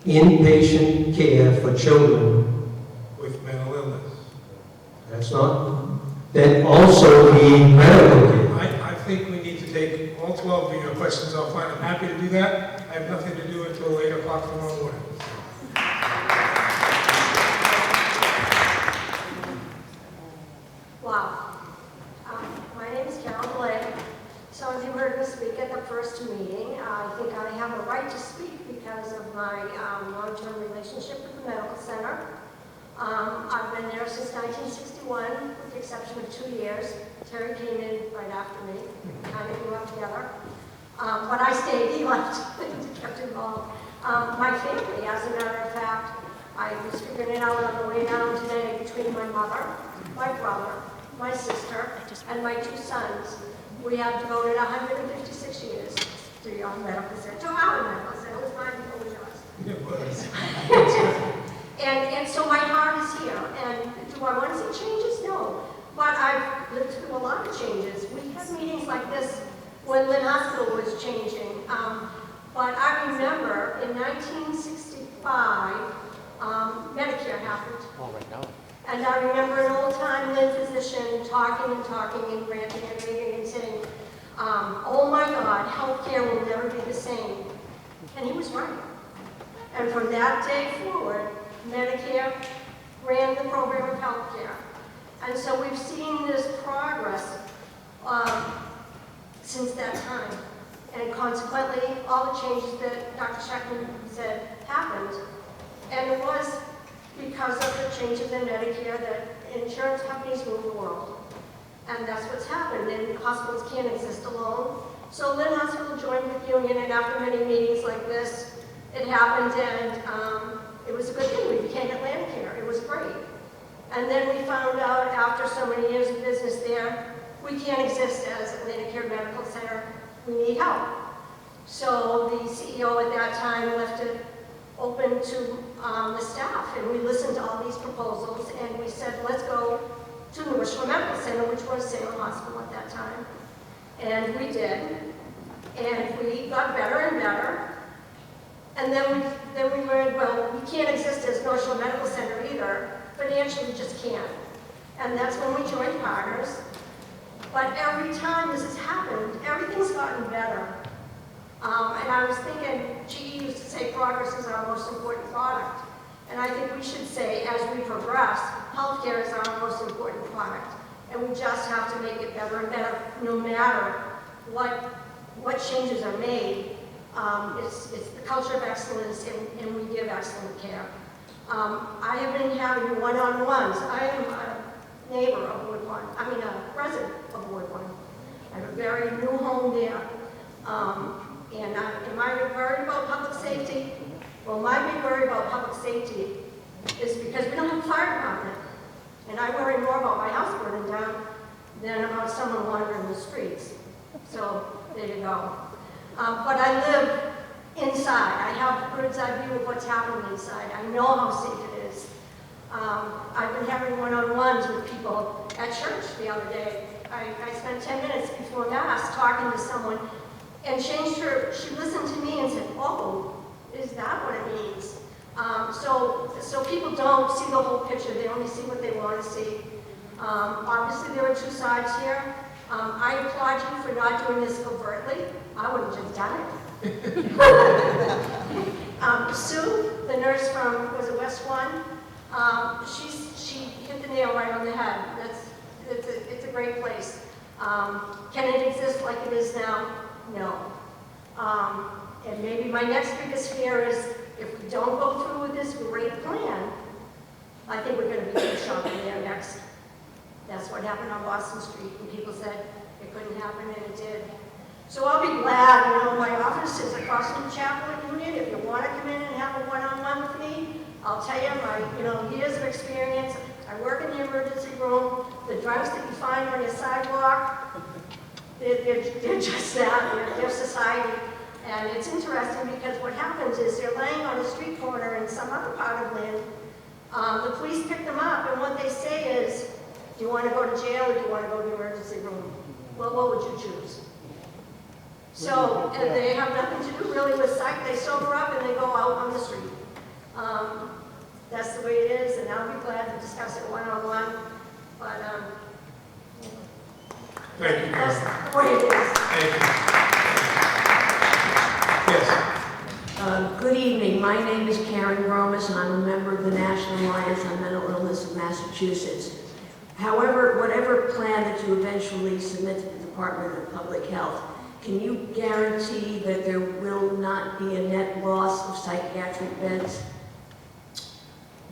Speaker 17: inpatient care for children
Speaker 1: With mental illness.
Speaker 17: That's not, then also need medical care.
Speaker 1: I think we need to take all 12 of your questions offline. I'm happy to do that. I have nothing to do until 8 o'clock tomorrow morning.
Speaker 13: Wow. My name is Carol Blake. So as you heard me speak at the first meeting, I think I have a right to speak because of my long-term relationship with the medical center. I've been there since 1961, with the exception of 2 years. Terry came in right after me, kind of grew up together. But I stayed, he left, kept involved. My family, as a matter of fact, I was figuring it out on the way down today between my mother, my brother, my sister, and my 2 sons. We have devoted 156 years to your medical center, to our medical center. It was mine before it was yours.
Speaker 1: It was.
Speaker 13: And so my heart is here. And do I want to see changes? No. But I've lived through a lot of changes. We had meetings like this when Lynn Hospital was changing. But I remember in 1965, Medicare happened.
Speaker 9: All right, now.
Speaker 13: And I remember an old-time Lynn physician talking and ranting and raving and saying, oh my God, healthcare will never be the same. And he was right. And from that day forward, Medicare ran the program of healthcare. And so we've seen this progress since that time. And consequently, all the changes that Dr. Scheckman said happened. And it was because of the changes in Medicare that insurance companies move the world. And that's what's happened. And hospitals can't exist alone. So Lynn Hospital joined with Union, and after many meetings like this, it happened, and it was a good thing. We became at LynnCAM. It was great. And then we found out after so many years of business there, we can't exist as a LynnCAM Medical Center. We need help. So the CEO at that time left it open to the staff, and we listened to all these proposals, and we said, let's go to North Shore Medical Center, which was Salem Hospital at that time. And we did, and we got better and better. And then we learned, well, we can't exist as North Shore Medical Center either. Financially, we just can't. And that's when we joined partners. But every time this has happened, everything's gotten better. And I was thinking, GE used to say progress is our most important product. And I think we should say, as we progress, healthcare is our most important product. And we just have to make it better and better, no matter what changes are made. It's the culture of excellence, and we give excellent care. I have been having one-on-ones. I am a neighbor of Ward 1. I mean, a resident of Ward 1. I have a very new home there. And am I worried about public safety? Well, my big worry about public safety is because we don't have a fire department. And I worry more about my house burning down than about someone wandering the streets. So, there you go. But I live inside. I have a bird's eye view of what's happening inside. I know how safe it is. I've been having one-on-ones with people at church the other day. I spent 10 minutes before Mass talking to someone and she listened to me and said, oh, is that what it means? So people don't see the whole picture. They only see what they want to see. Obviously, there are two sides here. I applaud you for not doing this overtly. I would have just done it. Sue, the nurse from, was it West 1? She hit the nail right on the head. It's a great place. Can it exist like it is now? No. And maybe my next biggest fear is if we don't go through with this great plan, I think we're going to be too shopping there next. That's what happened on Boston Street, and people said it couldn't happen, and it did. So I'll be glad, my office is across from the Chapel at Union. If you want to come in and have a one-on-one with me, I'll tell you my, years of experience. I work in the emergency room. The drugs that you find on your sidewalk, they're just that, they're society. And it's interesting because what happens is they're laying on a street corner in some other part of Lynn. The police pick them up, and what they say is, do you want to go to jail or do you want to go to the emergency room? Well, what would you choose? So they have nothing to do really with psych. They sober up and they go out on the street. That's the way it is, and I'll be glad to discuss it one-on-one. But
Speaker 5: Thank you,
Speaker 13: that's the way it is.
Speaker 5: Thank you. Yes.
Speaker 18: Good evening. My name is Karen Bromas, and I'm a member of the National Alliance on Mental Illness of Massachusetts. However, whatever plan that you eventually submit to the Department of Public Health, can you guarantee that there will not be a net loss of psychiatric beds?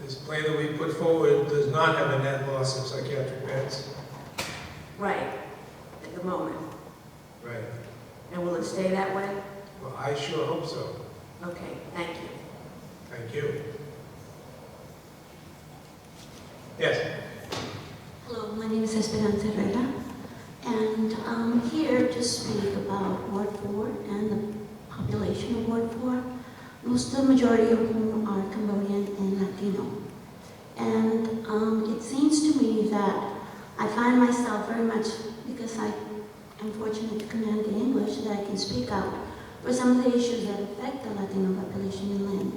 Speaker 5: This plan that we put forward does not have a net loss of psychiatric beds.
Speaker 18: Right, at the moment.
Speaker 5: Right.
Speaker 18: And will it stay that way?
Speaker 5: Well, I sure hope so.
Speaker 18: Okay, thank you.
Speaker 5: Thank you. Yes.
Speaker 19: Hello, my name is Esperanza Herrera, and I'm here to speak about Ward 4 and the population of Ward 4, the majority of whom are Cambodian and Latino. And it seems to me that I find myself very much, because I am fortunate to command the English, that I can speak out for some of the issues that affect the Latino population in Lynn.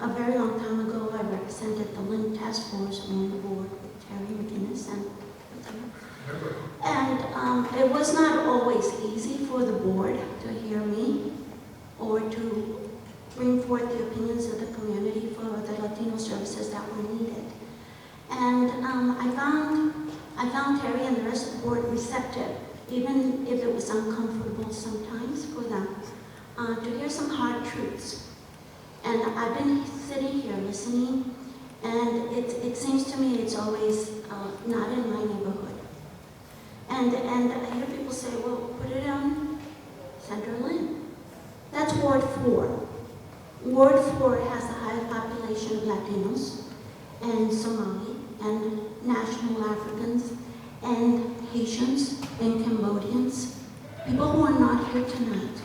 Speaker 19: A very long time ago, I represented the Lynn Task Force on the board with Terry McGinnis and it was not always easy for the board to hear me or to bring forth the opinions of the community for the Latino services that were needed. And I found Terry and the rest of the board receptive, even if it was uncomfortable sometimes for them, to hear some hard truths. And I've been sitting here listening, and it seems to me it's always not in my neighborhood. And I hear people say, well, put it on Central Lynn. That's Ward 4. Ward 4 has the highest population of Latinos and Somali and National Africans and Haitians and Cambodians, people who are not here tonight.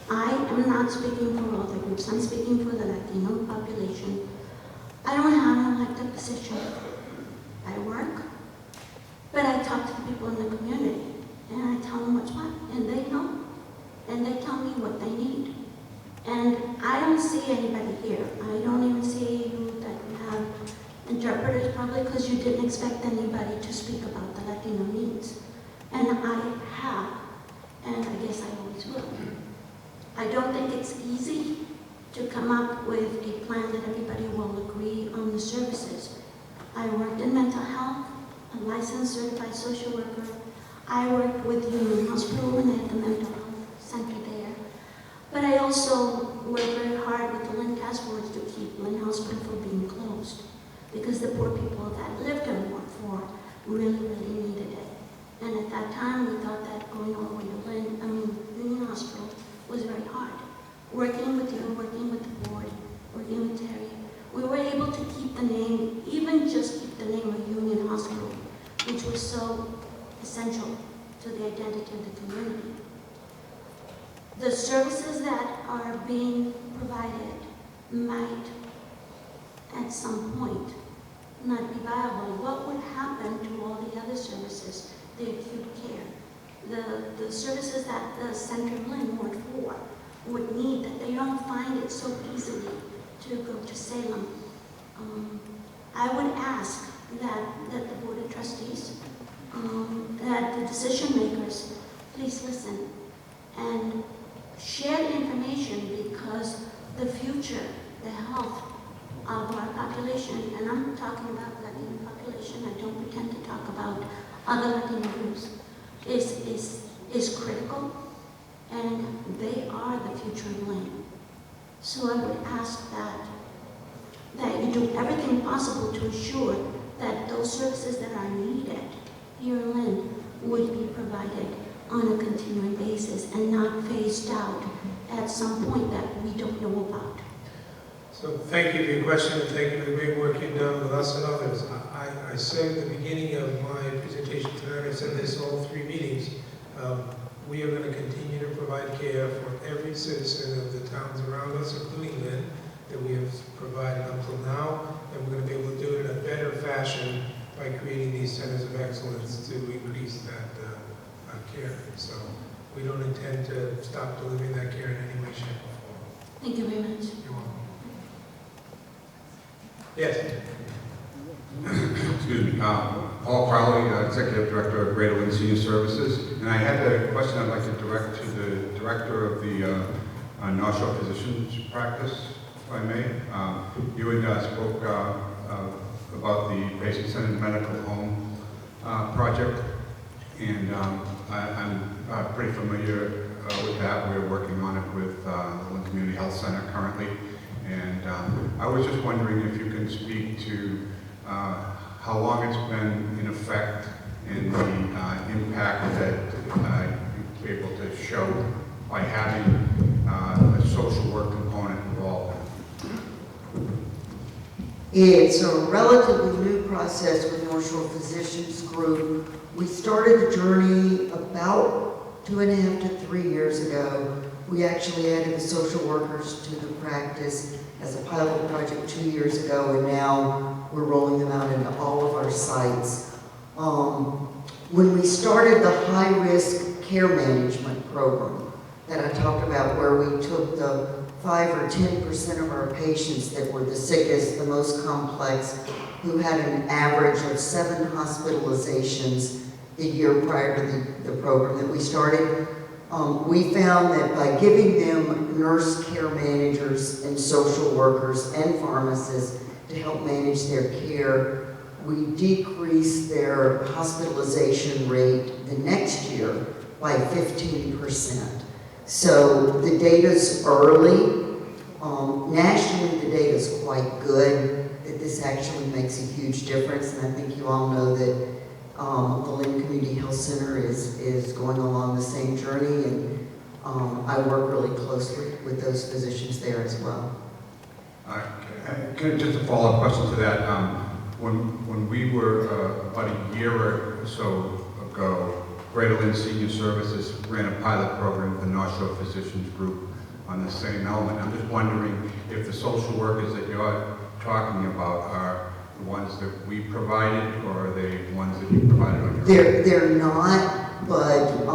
Speaker 19: I am not speaking for all the groups, I'm speaking for the Latino population. I don't have an elected position. I work, but I talk to the people in the community, and I tell them what's what, and they know, and they tell me what they need. And I don't see anybody here. I don't even see you that have interpreters, probably because you didn't expect anybody to speak about the Latino needs. And I have, and I guess I always will. I don't think it's easy to come up with a plan that everybody will agree on the services. I worked in mental health, a licensed certified social worker. I worked with Union Hospital when they had the mental health center there. But I also worked very hard with the Lynn Task Force to keep Lynn Hospital from being closed, because the poor people that lived in Ward 4 really, really needed it. And at that time, we thought that going all the way to Union Hospital was very hard. Working with you, working with the board, working with Terry, we were able to keep the name, even just keep the name of Union Hospital, which was so essential to the identity of the community. The services that are being provided might, at some point, not be viable. What would happen to all the other services, the acute care, the services that the Center of Lynn Ward 4 would need, that they don't find it so easily to go to Salem? I would ask that the Board of Trustees, that the decision makers, please listen and share the information, because the future, the health of our population, and I'm talking about Latino population, I don't pretend to talk about other Latino groups, is critical, and they are the future of Lynn. So I would ask that you do everything possible to ensure that those services that are needed here in Lynn would be provided on a continuing basis and not phased out at some point that we don't know about.
Speaker 1: So thank you for your question, and thank you for the great work you've done with us and others. I said at the beginning of my presentation tonight, I said this all 3 meetings, we are going to continue to provide care for every citizen of the towns around us, including Lynn, that we have provided up till now, and we're going to be able to do it in a better fashion by creating these centers of excellence to increase that care. So we don't intend to stop delivering that care in any way, shape, or form.
Speaker 19: Thank you very much.
Speaker 1: You're welcome. Yes.
Speaker 20: Excuse me. Paul Crowley, Executive Director of Greater Lynn Senior Services. And I had a question I'd like to direct to the Director of the North Shore Physicians Practice, if I may. You had spoke about the Patient-Centered Medical Home project, and I'm pretty familiar with that. We're working on it with the Lynn Community Health Center currently, and I was just wondering if you can speak to how long it's been in effect and the impact that you're able to show by having a social work component involved.
Speaker 3: It's a relatively new process with North Shore Physicians Group. We started the journey about 2.5 to 3 years ago. We actually added the social workers to the practice as a pilot project 2 years ago, and now we're rolling them out into all of our sites. When we started the high-risk care management program that I talked about, where we took the 5 or 10% of our patients that were the sickest, the most complex, who had an average of 7 hospitalizations the year prior to the program that we started, we found that by giving them nurse care managers and social workers and pharmacists to help manage their care, we decreased their hospitalization rate the next year by 15%. So the data's early. Nationally, the data's quite good, that this actually makes a huge difference, and I think you all know that the Lynn Community Health Center is going along the same journey, and I work really closely with those physicians there as well.
Speaker 20: Just a follow-up question to that. When we were about a year or so ago, Greater Lynn Senior Services ran a pilot program with the North Shore Physicians Group on the same element. I'm just wondering if the social workers that you're talking about are the ones that we provided, or are they ones that you provided on your own?
Speaker 3: They're not, but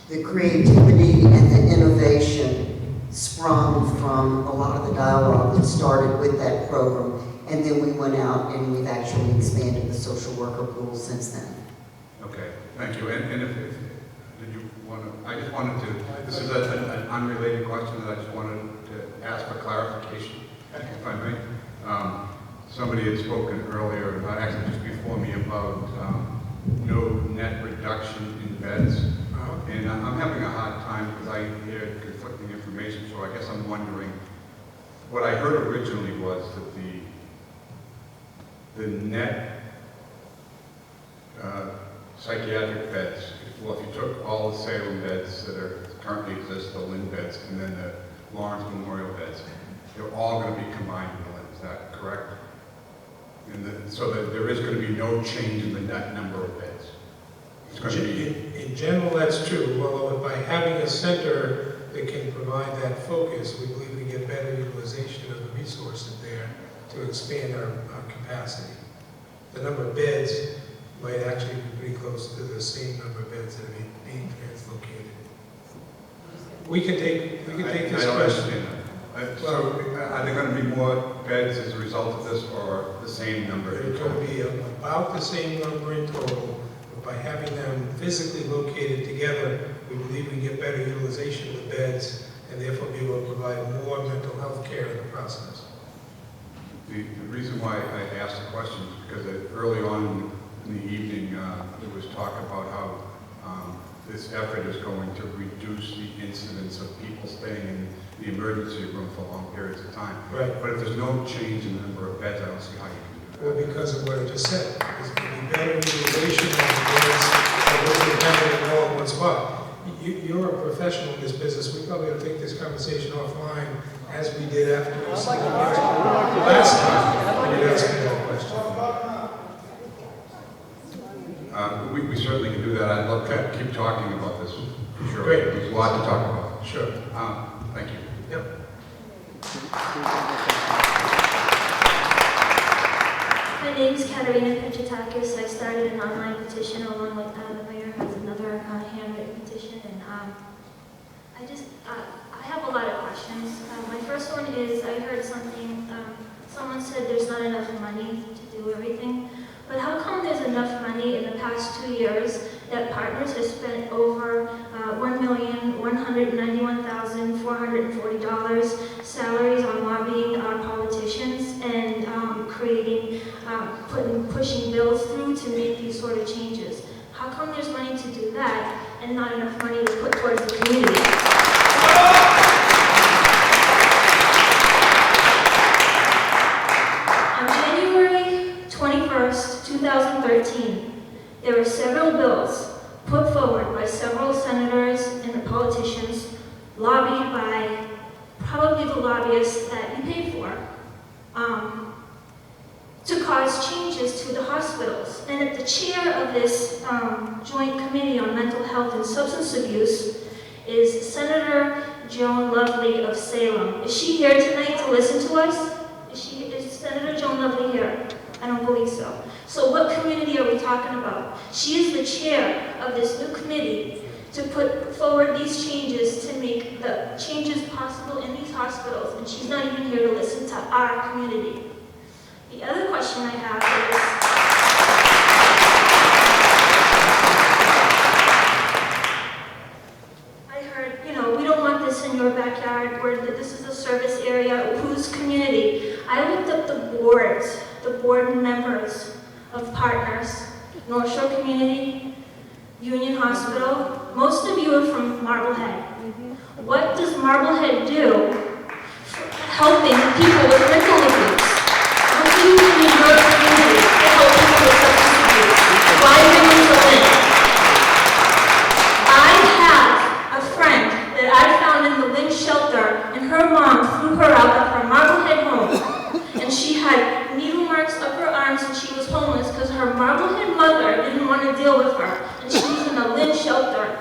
Speaker 3: the creativity and the innovation sprung from a lot of the dialogue that started with that program, and then we went out and we've actually expanded the social worker pool since then.
Speaker 20: Okay, thank you. And if just wanted to, this is an unrelated question that I just wanted to ask for clarification, if I may. Somebody had spoken earlier, actually just before me, about no net reduction in beds. And I'm having a hard time because I hear conflicting information, so I guess I'm wondering, what I heard originally was that the net psychiatric beds, well, if you took all the Salem beds that are currently exist, the Lynn beds, and then the Lawrence Memorial beds, they're all going to be combined in Lynn, is that correct? And so that there is going to be no change in the net number of beds. It's going to be...
Speaker 1: In general, that's true, although by having a center that can provide that focus, we believe we get better utilization of the resources there to expand our capacity. The number of beds might actually be pretty close to the same number of beds that are being translocated. We can take this question.
Speaker 20: So are there going to be more beds as a result of this, or the same number?
Speaker 1: They're going to be about the same number in total, but by having them physically located together, we believe we can get better utilization of the beds and therefore be able to provide more mental health care in the process.
Speaker 20: The reason why I asked the question is because early on in the evening, there was talk about how this effort is going to reduce the incidence of people staying in the emergency room for long periods of time.
Speaker 1: Right.
Speaker 20: But if there's no change in the number of beds, I don't see how you can do that.
Speaker 1: Well, because of what I just said, there's going to be better utilization of the beds and we're going to have it all in one spot. You're a professional in this business. We probably ought to take this conversation offline as we did after this last time. You'd ask me that question.
Speaker 20: We certainly can do that. I'd love to keep talking about this, for sure.
Speaker 1: Great.
Speaker 20: There's a lot to talk about.
Speaker 1: Sure.
Speaker 20: Thank you.
Speaker 1: Yep.
Speaker 21: My name is Katerina Petratakis. I started an online petition along with the mayor has another handwritten petition, and I have a lot of questions. My first one is I heard something. Someone said there's not enough money to do everything. But how come there's enough money in the past 2 years that Partners has spent over $1,191,440 salaries on lobbying our politicians and pushing bills through to make these sort of changes? How come there's money to do that and not enough money to put towards the community? On January 21st, 2013, there were several bills put forward by several senators and the politicians, lobbied by probably the lobbyists that you pay for, to cause changes to the hospitals. And at the chair of this joint committee on mental health and substance abuse is Senator Joan Lovely of Salem. Is she here tonight to listen to us? Is Senator Joan Lovely here? I don't believe so. So what community are we talking about? She is the chair of this new committee to put forward these changes to make the changes possible in these hospitals, and she's not even here to listen to our community. The other question I have is, I heard, we don't want this in your backyard, where this is a service area, whose community? I looked up the board members of Partners, North Shore Community, Union Hospital. Most of you are from Marblehead. What does Marblehead do for helping people with mental abuse? What do you do in your community to help people with substance abuse? Why bring them to Lynn? I have a friend that I found in the Lynn shelter, and her mom threw her out of her Marblehead home, and she had needle marks up her arms, and she was homeless because her Marblehead mother didn't want to deal with her, and she was in a Lynn shelter.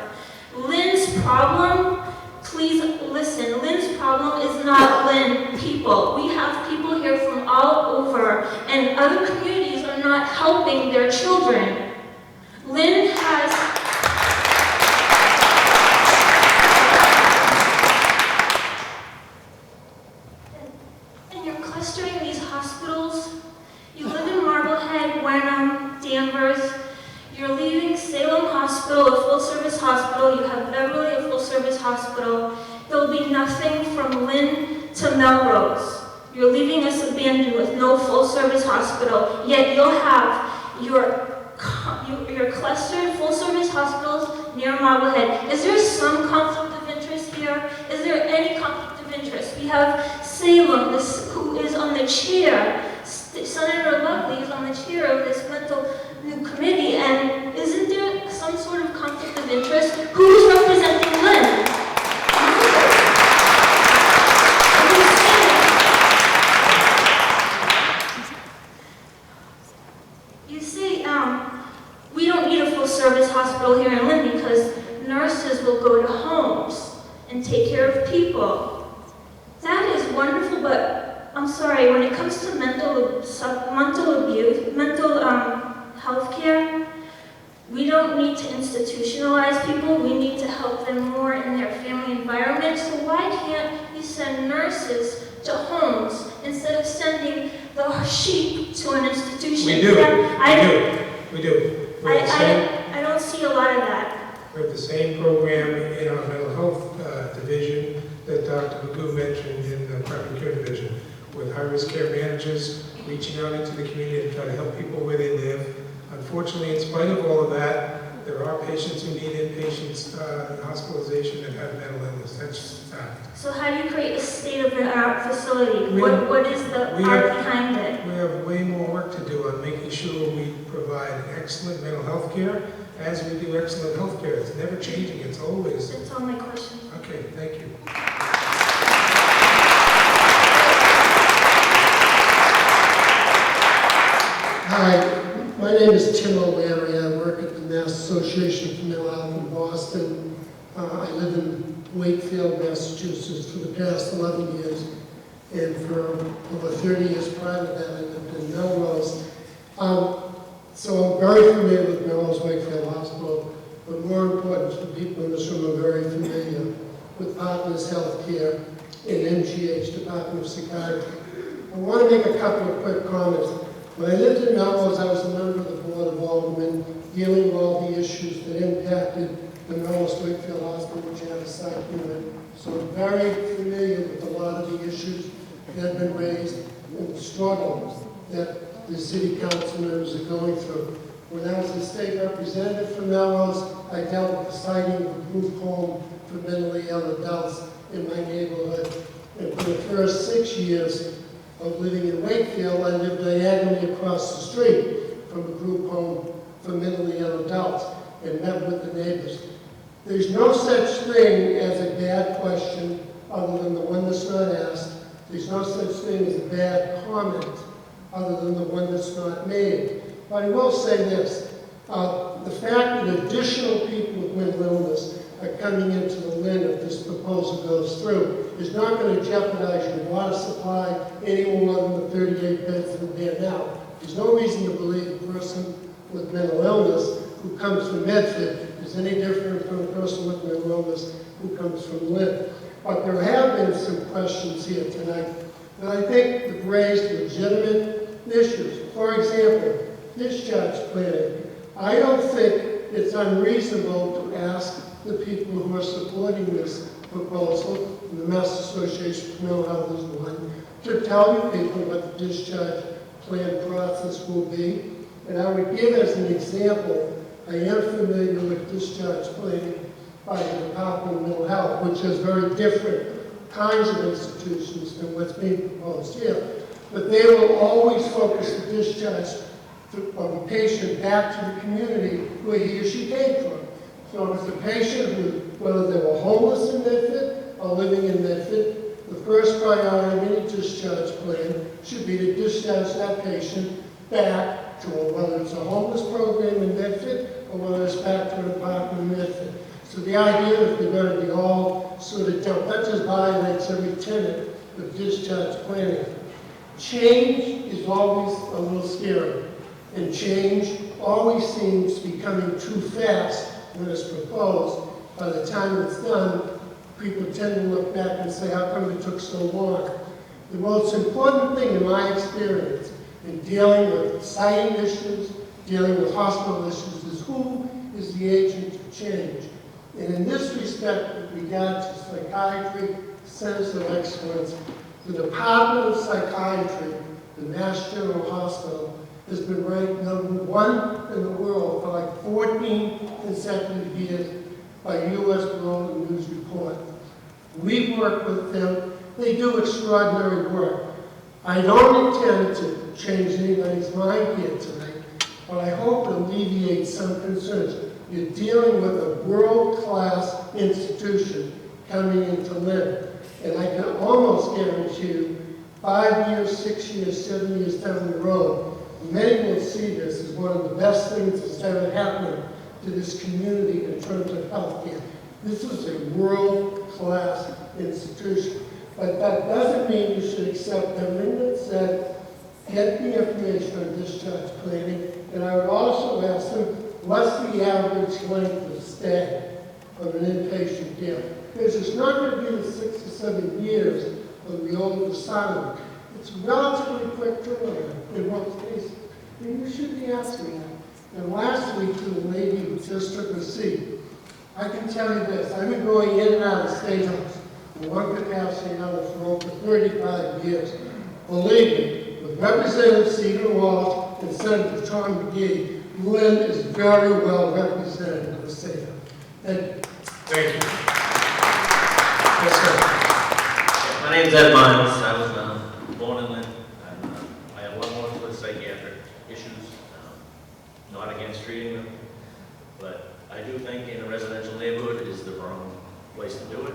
Speaker 21: Lynn's problem, please listen, Lynn's problem is not Lynn people. We have people here from all over, and other communities are not helping their children. Lynn has... And you're clustering these hospitals. You live in Marblehead, Wenham, Danvers. You're leaving Salem Hospital, a full-service hospital. You have need nothing from Lynn to Melrose. You're leaving us abandoned with no full-service hospital, yet you'll have your clustered full-service hospitals near Marblehead. Is there some conflict of interest here? Is there any conflict of interest? We have Salem, who is on the chair. Senator Lovely is on the chair of this mental committee, and isn't there some sort of conflict of interest? Who's representing Lynn? You see, we don't need a full-service hospital here in Lynn because nurses will go to homes and take care of people. That is wonderful, but I'm sorry, when it comes to mental health care, we don't need to institutionalize people. We need to help them more in their family environment. So why can't we send nurses to homes instead of sending the sheep to an institution?
Speaker 1: We do. We do.
Speaker 21: I don't see a lot of that.
Speaker 1: We have the same program in our mental health division that Dr. Magoo mentioned in the prep and care division, with high-risk care managers reaching out into the community to try to help people where they live. Unfortunately, in spite of all of that, there are patients who need inpatient hospitalization and have mental illness. That's fact.
Speaker 21: So how do you create a state-of-the-art facility? What is the art behind it?
Speaker 1: We have way more work to do on making sure we provide excellent mental health care as we do excellent health care. It's never changing. It's always.
Speaker 21: That's all my questions.
Speaker 1: Okay, thank you.
Speaker 2: Hi, my name is Tim O'Leary. I work at the Mass Association for Mental Health in Boston. I live in Wakefield, Massachusetts for the past 11 years, and for over 30 years prior to that I lived in Melrose. So I'm very familiar with Melrose Wakefield Hospital, but more important, the people in this room are very familiar with Partners HealthCare and MGH, Department of Psychiatry. I want to make a couple of quick comments. When I lived in Melrose, I was a member of the Board of Aldermen dealing with all the issues that impacted the Melrose Wakefield Hospital, which had a psych unit. So I'm very familiar with a lot of the issues that have been raised and the struggles that the city council members are going through. When I was the state representative for Melrose, I dealt with the siting of a group home for mentally ill adults in my neighborhood. And for the first 6 years of living in Wakefield, I lived diagonally across the street from a group home for mentally ill adults and met with the neighbors. There's no such thing as a bad question other than the one that's not asked. There's no such thing as a bad comment other than the one that's not made. But I will say this, the fact that additional people with mental illness are coming into the Lynn if this proposal goes through is not going to jeopardize your water supply any more than the 38 beds that are there now. There's no reason to believe a person with mental illness who comes from Medford is any different from a person with mental illness who comes from Lynn. But there have been some questions here tonight that I think have raised legitimate issues. For example, discharge planning. I don't think it's unreasonable to ask the people who are supporting this proposal, and the Mass Association for Mental Health is one, to tell you people what the discharge plan process will be. And I would give as an example, I am familiar with discharge planning by the Department of Mental Health, which has very different kinds of institutions than what's being proposed here. But they will always focus the discharge of a patient back to the community where he or she came from. So if it's a patient who, whether they were homeless in Medford or living in Medford, the first priority of any discharge plan should be to discharge that patient back to whether it's a homeless program in Medford or whether it's back to an apartment in Medford. So the idea that they're going to be all sort of dumped, that just violates every tenet of discharge planning. Change is always a little scary, and change always seems to be coming too fast when it's proposed. By the time it's done, people tend to look back and say, how come it took so long? The most important thing in my experience in dealing with siting issues, dealing with hospital issues, is who is the agent of change. And in this respect, with regard to psychiatry Centers of Excellence, the Department of Psychiatry, the Mass General Hospital, has been ranked #1 in the world for like 14 consecutive years by U.S. World News Report. We work with them. They do extraordinary work. I don't intend to change anybody's mind here tonight, but I hope to alleviate some concerns. You're dealing with a world-class institution coming into Lynn, and I can almost guarantee you 5 years, 6 years, 7 years down the road, many will see this as one of the best things that's ever happened to this community in terms of healthcare. This is a world-class institution. But that doesn't mean you should accept everything that's said. Get the information on discharge planning. And I would also ask them, what's the average length of stay of an inpatient care? Because it's not going to be the 6 or 7 years of the old asylum. It's relatively quick turnaround in most cases. And you should be asking that. And lastly, to the lady who just took a seat, I can tell you this. I've been going in and out of State House in one capacity or another for over 35 years. Believe me, with Representative Stephen Walsh and Senator Tom McGee, Lynn is very well represented in the State House. Thank you.
Speaker 4: Thank you. Yes, sir.
Speaker 22: My name's Ed Miles. I was born in Lynn. I have one more with psychiatric issues. Not against treating them, but I do think in a residential neighborhood is the wrong place to do it.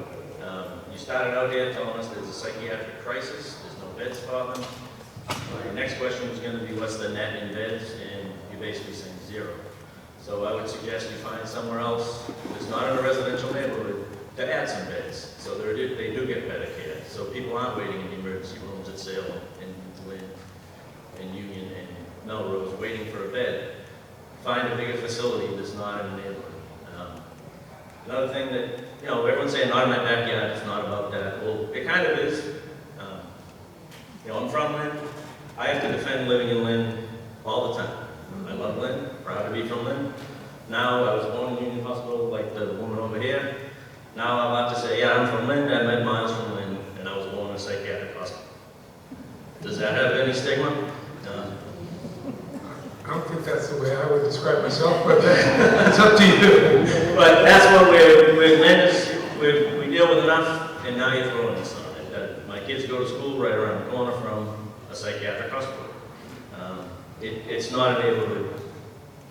Speaker 22: You started out here telling us there's a psychiatric crisis, there's no beds for them. Your next question was going to be what's the net in beds, and you're basically saying 0. So I would suggest you find somewhere else that's not in a residential neighborhood to add some beds, so they do get better care. So people aren't waiting in the emergency rooms at Salem and Lynn and Union and Melrose waiting for a bed. Find a bigger facility that's not in a neighborhood. Another thing that, you know, everyone's saying not in my backyard, it's not about that. Well, it kind of is. You know, I'm from Lynn. I have to defend living in Lynn all the time. I love Lynn, proud to be from Lynn. Now, I was born in Union Hospital like the woman over here. Now I'm about to say, yeah, I'm from Lynn, I'm Ed Miles from Lynn, and I was born in a psychiatric hospital. Does that have any stigma?
Speaker 4: I don't think that's the way I would describe myself, but it's up to you.
Speaker 22: But that's what we're Lynn is, we deal with enough, and now you're throwing this on it. My kids go to school right around the corner from a psychiatric hospital. It's not a neighborhood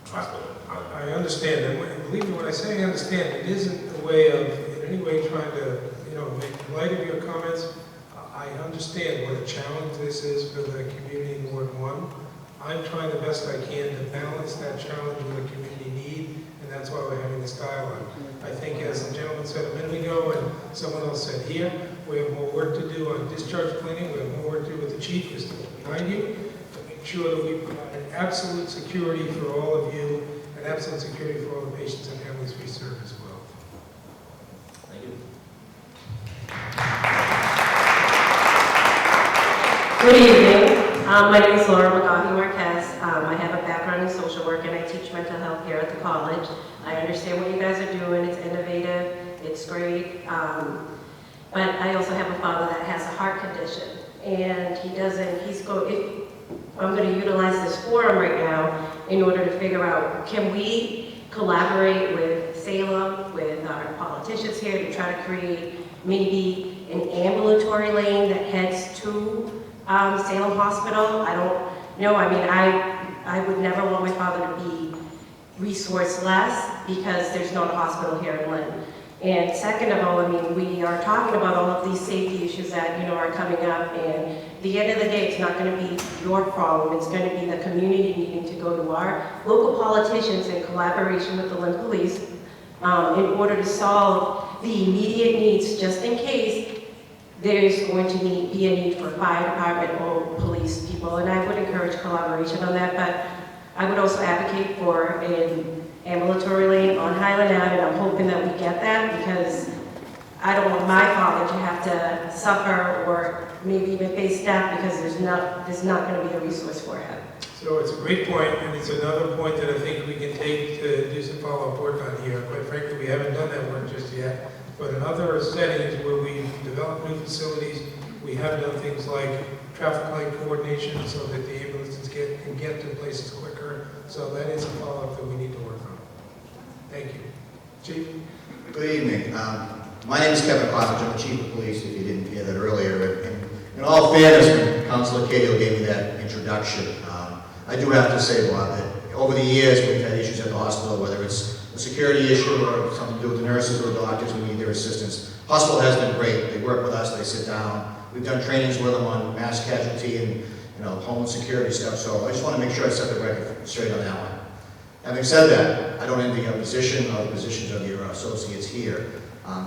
Speaker 22: hospital.
Speaker 4: I understand, and believe me when I say I understand, it isn't a way of, in any way trying to, you know, make light of your comments. I understand what a challenge this is for the community in Ward 1. I'm trying the best I can to balance that challenge with the community need, and that's why we're having this dialogue. I think, as the gentleman said a minute ago, and someone else said here, we have more work to do on discharge planning. We have more work to do with the chief, who's behind you, to make sure that we provide an absolute security for all of you, and absolute security for all the patients and families we serve as well.
Speaker 22: Thank you.
Speaker 23: Good evening. My name is Laura McGaughy-Marquez. I have a background in social work and I teach mental health here at the college. I understand what you guys are doing. It's innovative. It's great. But I also have a father that has a heart condition. And I'm going to utilize this forum right now in order to figure out, can we collaborate with Salem, with our politicians here to try to create maybe an ambulatory lane that heads to Salem Hospital? I don't know. I mean, I would never want my father to be resourceless because there's not a hospital here in Lynn. And second of all, I mean, we are talking about all of these safety issues that, you know, are coming up, and at the end of the day, it's not going to be your problem. It's going to be the community needing to go to our local politicians in collaboration with the Lynn Police in order to solve the immediate needs, just in case there's going to be a need for fire department or police people, and I would encourage collaboration on that, but I would also advocate for an ambulatory lane on Highland Ave, and I'm hoping that we get that, because I don't want my father to have to suffer or maybe even face death because there's not going to be a resource for him.
Speaker 4: So it's a great point, and it's another point that I think we can take to do some follow-up work on here. Quite frankly, we haven't done that work just yet. But in other settings where we've developed new facilities, we have done things like traffic light coordination so that the ambulances can get to places quicker. So that is a follow-up that we need to work on. Thank you. Chief?
Speaker 6: Good evening. My name is Kevin Cossage. I'm the Chief of Police, if you didn't hear that earlier. And in all fairness, when Councilor Cahill gave me that introduction, I do have to say, Bob, that over the years we've had issues at the hospital, whether it's a security issue or something to do with the nurses or doctors who need their assistance. Hospital has been great. They work with us. They sit down. We've done trainings with them on mass casualty and homeland security stuff. So I just want to make sure I set the record straight on that one. Having said that, I don't envy your position or the positions of your associates here.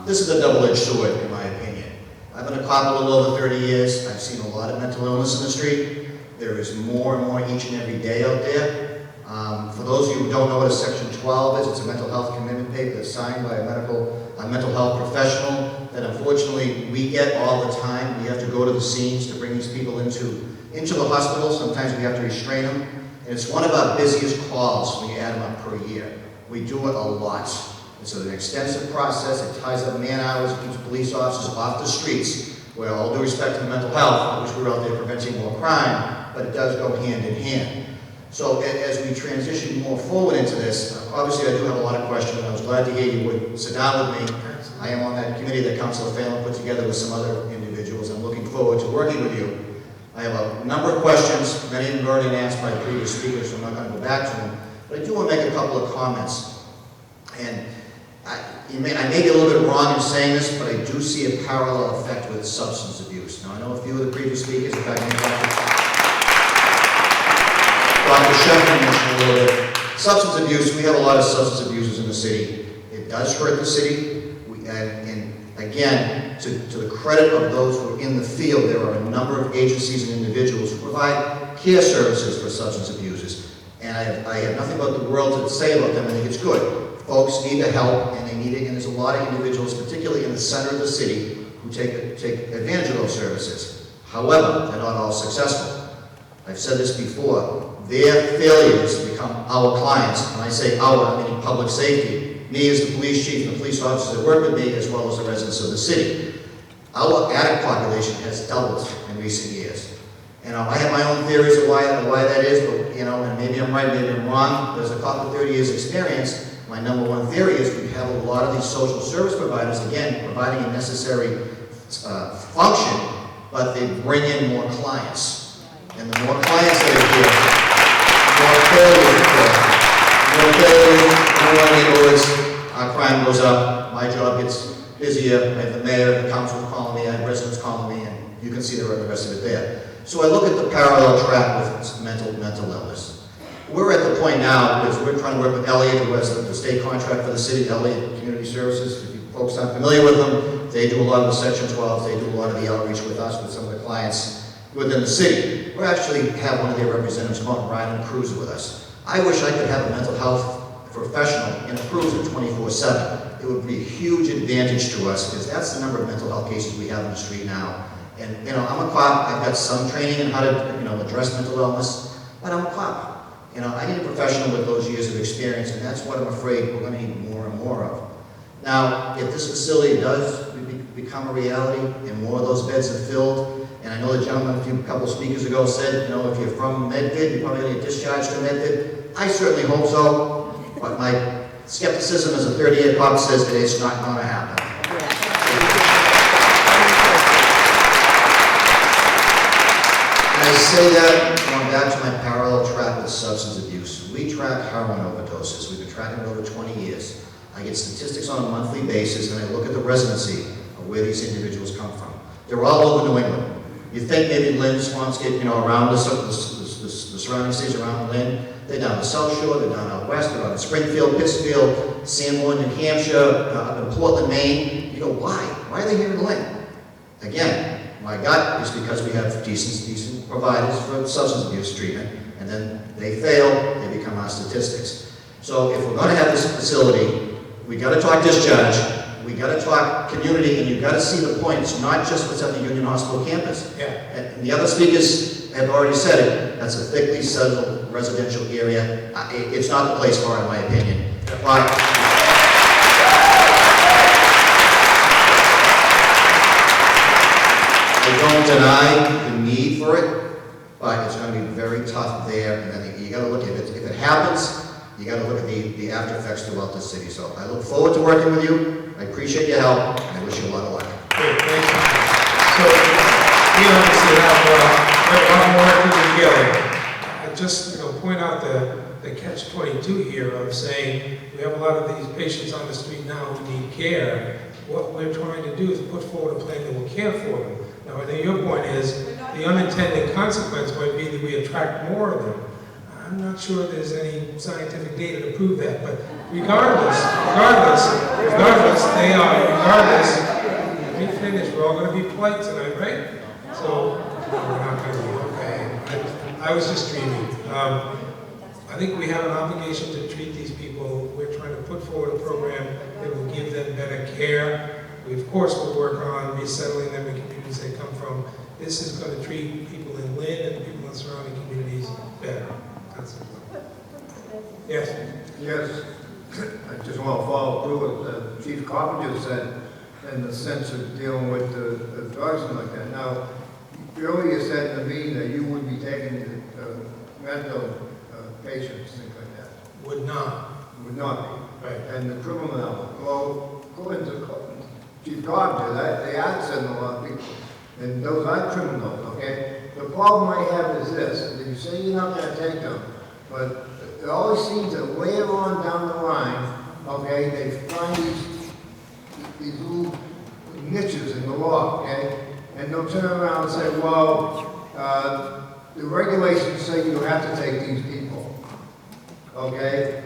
Speaker 6: This is a double-edged sword, in my opinion. I've been a cop a little over 30 years. I've seen a lot of mental illness in the street. There is more and more each and every day out there. For those of you who don't know what a Section 12 is, it's a mental health commitment paper that's signed by a mental health professional that unfortunately we get all the time. We have to go to the scenes to bring these people into the hospital. Sometimes we have to restrain them. And it's one of our busiest calls when you add them up per year. We do it a lot. It's an extensive process. It ties up man hours. It keeps police officers off the streets. Where all due respect to mental health, I wish we were out there preventing more crime, but it does go hand in hand. So as we transition more forward into this, obviously I do have a lot of questions. I was glad to hear you would sit down with me. I am on that committee that Councilor Phelan put together with some other individuals. I'm looking forward to working with you. I have a number of questions. Many of them have already been asked by previous speakers, so I'm not going to go back to them. But I do want to make a couple of comments. And I may be a little bit wrong in saying this, but I do see a parallel effect with substance abuse. Now, I know a few of the previous speakers, in fact, Dr. Sheffield mentioned a little bit. Substance abuse, we have a lot of substance abusers in the city. It does hurt the city. And again, to the credit of those who are in the field, there are a number of agencies and individuals who provide care services for substance abusers. And I have nothing but the world to say about them. I think it's good. Folks need the help, and they need it. And there's a lot of individuals, particularly in the center of the city, who take advantage of those services. However, they're not all successful. I've said this before. Their failures become our clients. When I say our, I mean public safety. Me as the police chief and the police officers that work with me, as well as the residents of the city. Our addict population has doubled in recent years. I have my own theories of why that is, but and maybe I'm right, maybe I'm wrong. There's a couple of 30 years experience. My number one theory is we have a lot of these social service providers, again, providing a necessary function, but they bring in more clients. And the more clients that are here, more neighborhoods, our crime goes up, my job gets busier, I have the mayor, the council calling me, I have residents calling me, and you can see the rest of it there. So I look at the parallel track with mental illness. We're at the point now, because we're trying to work with Elliott, who has the state contract for the city, Elliott Community Services. If you folks aren't familiar with them, they do a lot of the Section 12s, they do a lot of the outreach with us, with some of the clients within the city. We actually have one of their representatives come up, Ryan, and cruise with us. I wish I could have a mental health professional in a cruiser 24/7. It would be a huge advantage to us, because that's the number of mental health cases we have on the street now. And I'm a cop. I've got some training in how to address mental illness, but I'm a cop. I need a professional with those years of experience, and that's what I'm afraid we're going to need more and more of. Now, if this facility does become a reality and more of those beds are filled, and I know the gentleman a couple speakers ago said, if you're from Medford, you're probably going to get discharged from Medford. I certainly hope so, but my skepticism as a 30-year cop says that it's not going to happen. And I say that going back to my parallel track with substance abuse. We track heroin overdoses. We've been tracking it over 20 years. I get statistics on a monthly basis, and I look at the residency of where these individuals come from. They're all over New England. You think maybe Lynn, Swampscott, around the surrounding cities around Lynn. They're down the South Shore, they're down out west, they're out in Springfield, Pittsfield, Sanborn, New Hampshire, up in Portland, Maine. You go, why? Why are they here in Lynn? Again, my gut is because we have decent providers for substance abuse treatment, and then they fail, they become our statistics. So if we're going to have this facility, we got to talk discharge, we got to talk community, and you've got to see the point. It's not just what's at the Union Hospital campus. Yeah. And the other speakers have already said it. That's a thickly settled residential area. It's not the place for it, in my opinion. But don't deny the need for it, but it's going to be very tough there. And then you got to look at it. If it happens, you got to look at the after effects throughout the city. So I look forward to working with you. I appreciate your help, and I wish you a lot of luck.
Speaker 4: Great, thanks. So, we obviously have a lot more work to do together. I just point out the catch-22 here of saying we have a lot of these patients on the street now who need care. What we're trying to do is put forward a plan that will care for them. Now, I know your point is the unintended consequence might be that we attract more of them. I'm not sure there's any scientific data to prove that, but regardless, let me finish, we're all going to be polite tonight, right? So, we're not going to be, okay. I was just dreaming. I think we have an obligation to treat these people. We're trying to put forward a program that will give them better care. We, of course, will work on resettling them in communities they come from. This is going to treat people in Lynn and people in surrounding communities better. Yes.
Speaker 7: Yes. I just want to follow through what Chief Carpenter said in the sense of dealing with the drugs and like that. Now, earlier you said to me that you would be taking mental patients, things like that.
Speaker 4: Would not.
Speaker 7: Would not be.
Speaker 4: Right.
Speaker 7: And the criminal element. Well, according to Chief Carpenter, they are sending a lot of people. And those are criminals, okay? The problem I have is this, that you say you're not going to take them, but it always seems that later on down the line, okay, they find these little niches in the law, okay? And they'll turn around and say, well, the regulations say you have to take these people, okay?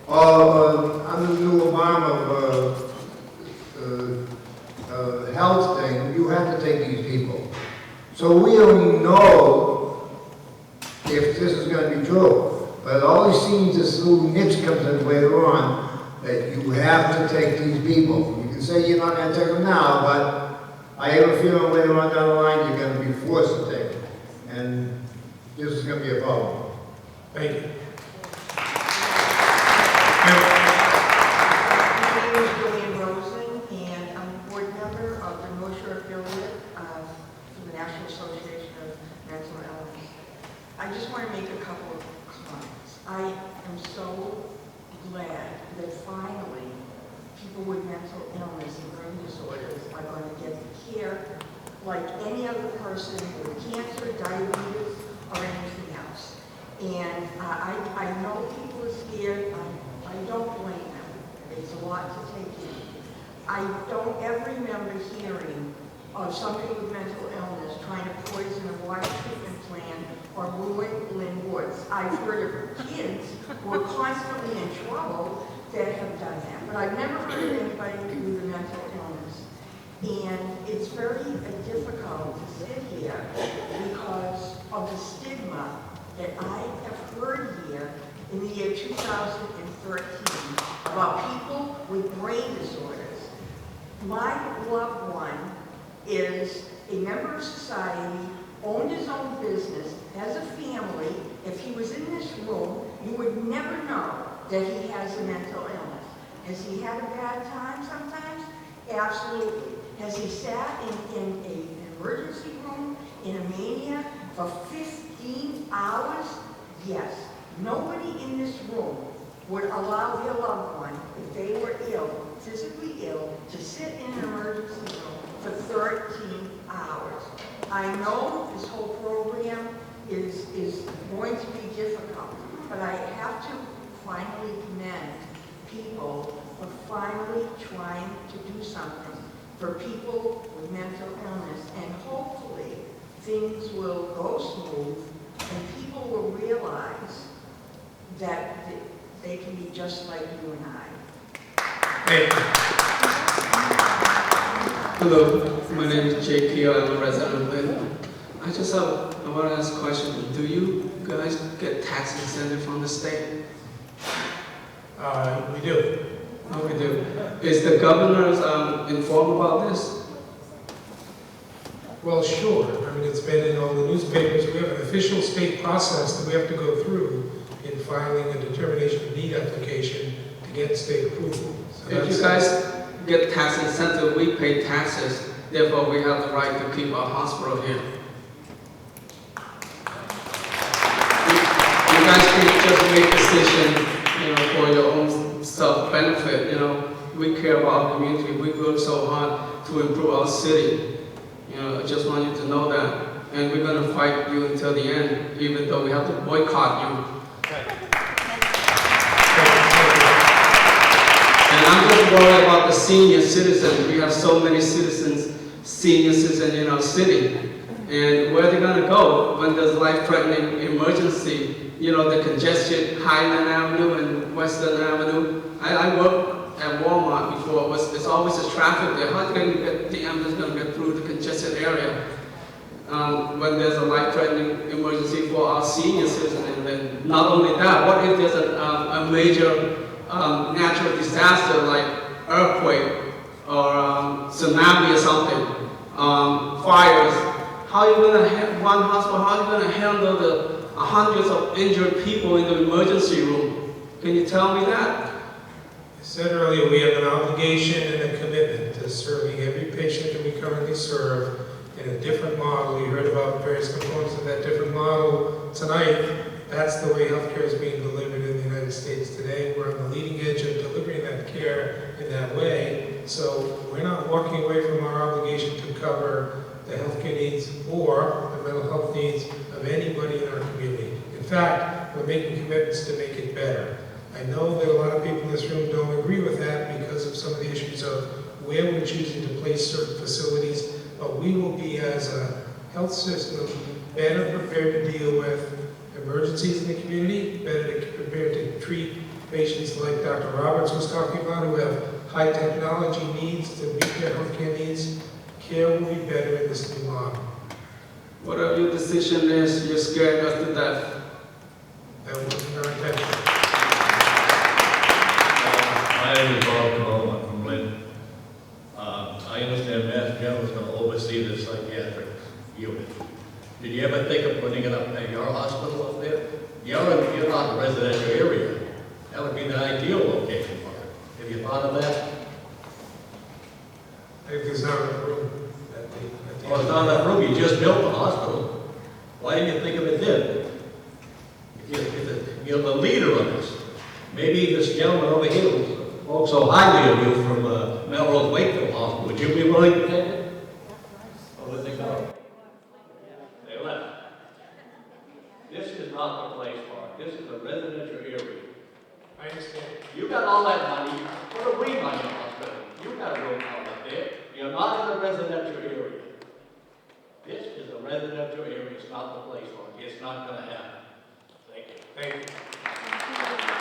Speaker 7: Or under the new Obama health thing, you have to take these people. So we don't know if this is going to be true. But it always seems this little niche comes in later on that you have to take these people. You can say you're not going to take them now, but I have a feeling later on down the line you're going to be forced to take them. And this is going to be a problem.
Speaker 4: Thank you.
Speaker 8: My name is Julian Rosen, and I'm a board member of the North Shore affiliate for the National Association of Mental Illness. I just want to make a couple of comments. I am so glad that finally people with mental illness and brain disorders are going to get the care like any other person with cancer, diabetes, or anything else. And I know people are scared. I don't blame them. It's a lot to take in. I don't ever remember hearing of somebody with mental illness trying to poison a water treatment plant or ruin Lynn Woods. I've heard of kids who are constantly in trouble that have done that, but I've never heard of anybody with a mental illness. And it's very difficult to sit here because of the stigma that I have heard here in the year 2013 about people with brain disorders. My loved one is a member of society, owned his own business, has a family. If he was in this room, you would never know that he has a mental illness. Has he had a bad time sometimes? Absolutely. Has he sat in an emergency room in a mania for 15 hours? Yes. Nobody in this room would allow their loved one, if they were ill, physically ill, to sit in an emergency room for 13 hours. I know this whole program is going to be difficult, but I have to finally commend people for finally trying to do something for people with mental illness, and hopefully things will go smooth and people will realize that they can be just like you and I.
Speaker 10: Hello, my name is JP. I'm a resident of Lynn. I want to ask a question. Do you guys get tax incentive from the state?
Speaker 4: We do.
Speaker 10: Oh, we do. Is the governor informed about this?
Speaker 4: Well, sure. I mean, it's been in all the newspapers. We have an official state process that we have to go through in filing a determination of need application to get state approval. So
Speaker 10: if you guys get tax incentive, we pay taxes. Therefore, we have the right to keep our hospital here. You guys can just make decisions, for your own self-benefit. We care about our community. We work so hard to improve our city. I just want you to know that. And we're going to fight you until the end, even though we have to boycott you. And I'm just worried about the senior citizens. We have so many senior citizens in our city. And where are they going to go when there's life-threatening emergency? The congested Highland Avenue and Western Avenue. I worked at Walmart before. It's always a traffic there. How can the ambulance going to get through the congested area when there's a life-threatening emergency for our senior citizens? And then not only that, what if there's a major natural disaster like earthquake or tsunami or something, fires? How are you going to one hospital? How are you going to handle the hundreds of injured people in the emergency room? Can you tell me that?
Speaker 4: I said earlier, we have an obligation and a commitment to serving every patient that we currently serve in a different model. You heard about various components of that different model tonight. That's the way healthcare is being delivered in the United States today. We're on the leading edge of delivering that care in that way. So we're not walking away from our obligation to cover the healthcare needs or the mental health needs of anybody in our community. In fact, we're making commitments to make it better. I know that a lot of people in this room don't agree with that because of some of the issues of where we're choosing to place certain facilities, but we will be, as a health system, better prepared to deal with emergencies in the community, better prepared to treat patients like Dr. Roberts was talking about, who have high technology needs to meet their healthcare needs. Care will be better in this new model.
Speaker 10: Whatever your decision is, you're scared us to death.
Speaker 4: That wasn't our intention.
Speaker 11: My name is Bob Cole. I'm from Lynn. I understand Mass General is going to oversee the psychiatric unit. Did you ever think of putting it up at your hospital up there? You're not a residential area. That would be the ideal location for it. Have you thought of that?
Speaker 4: I think there's not enough room.
Speaker 11: Well, it's not enough room. You just built the hospital. Why didn't you think of it then? If you're the leader of this. Maybe this gentleman over here who spoke so highly of you from Melrose Wakefield Hospital. Would you be willing to take it? Or would they go? They left. This is not the place for it. This is a residential area.
Speaker 4: I understand.
Speaker 11: You got all that money. Put a wing on your hospital. You got a room out up there. You're not in a residential area. This is a residential area. It's not the place for it. It's not going to happen. Thank you.
Speaker 4: Thank you.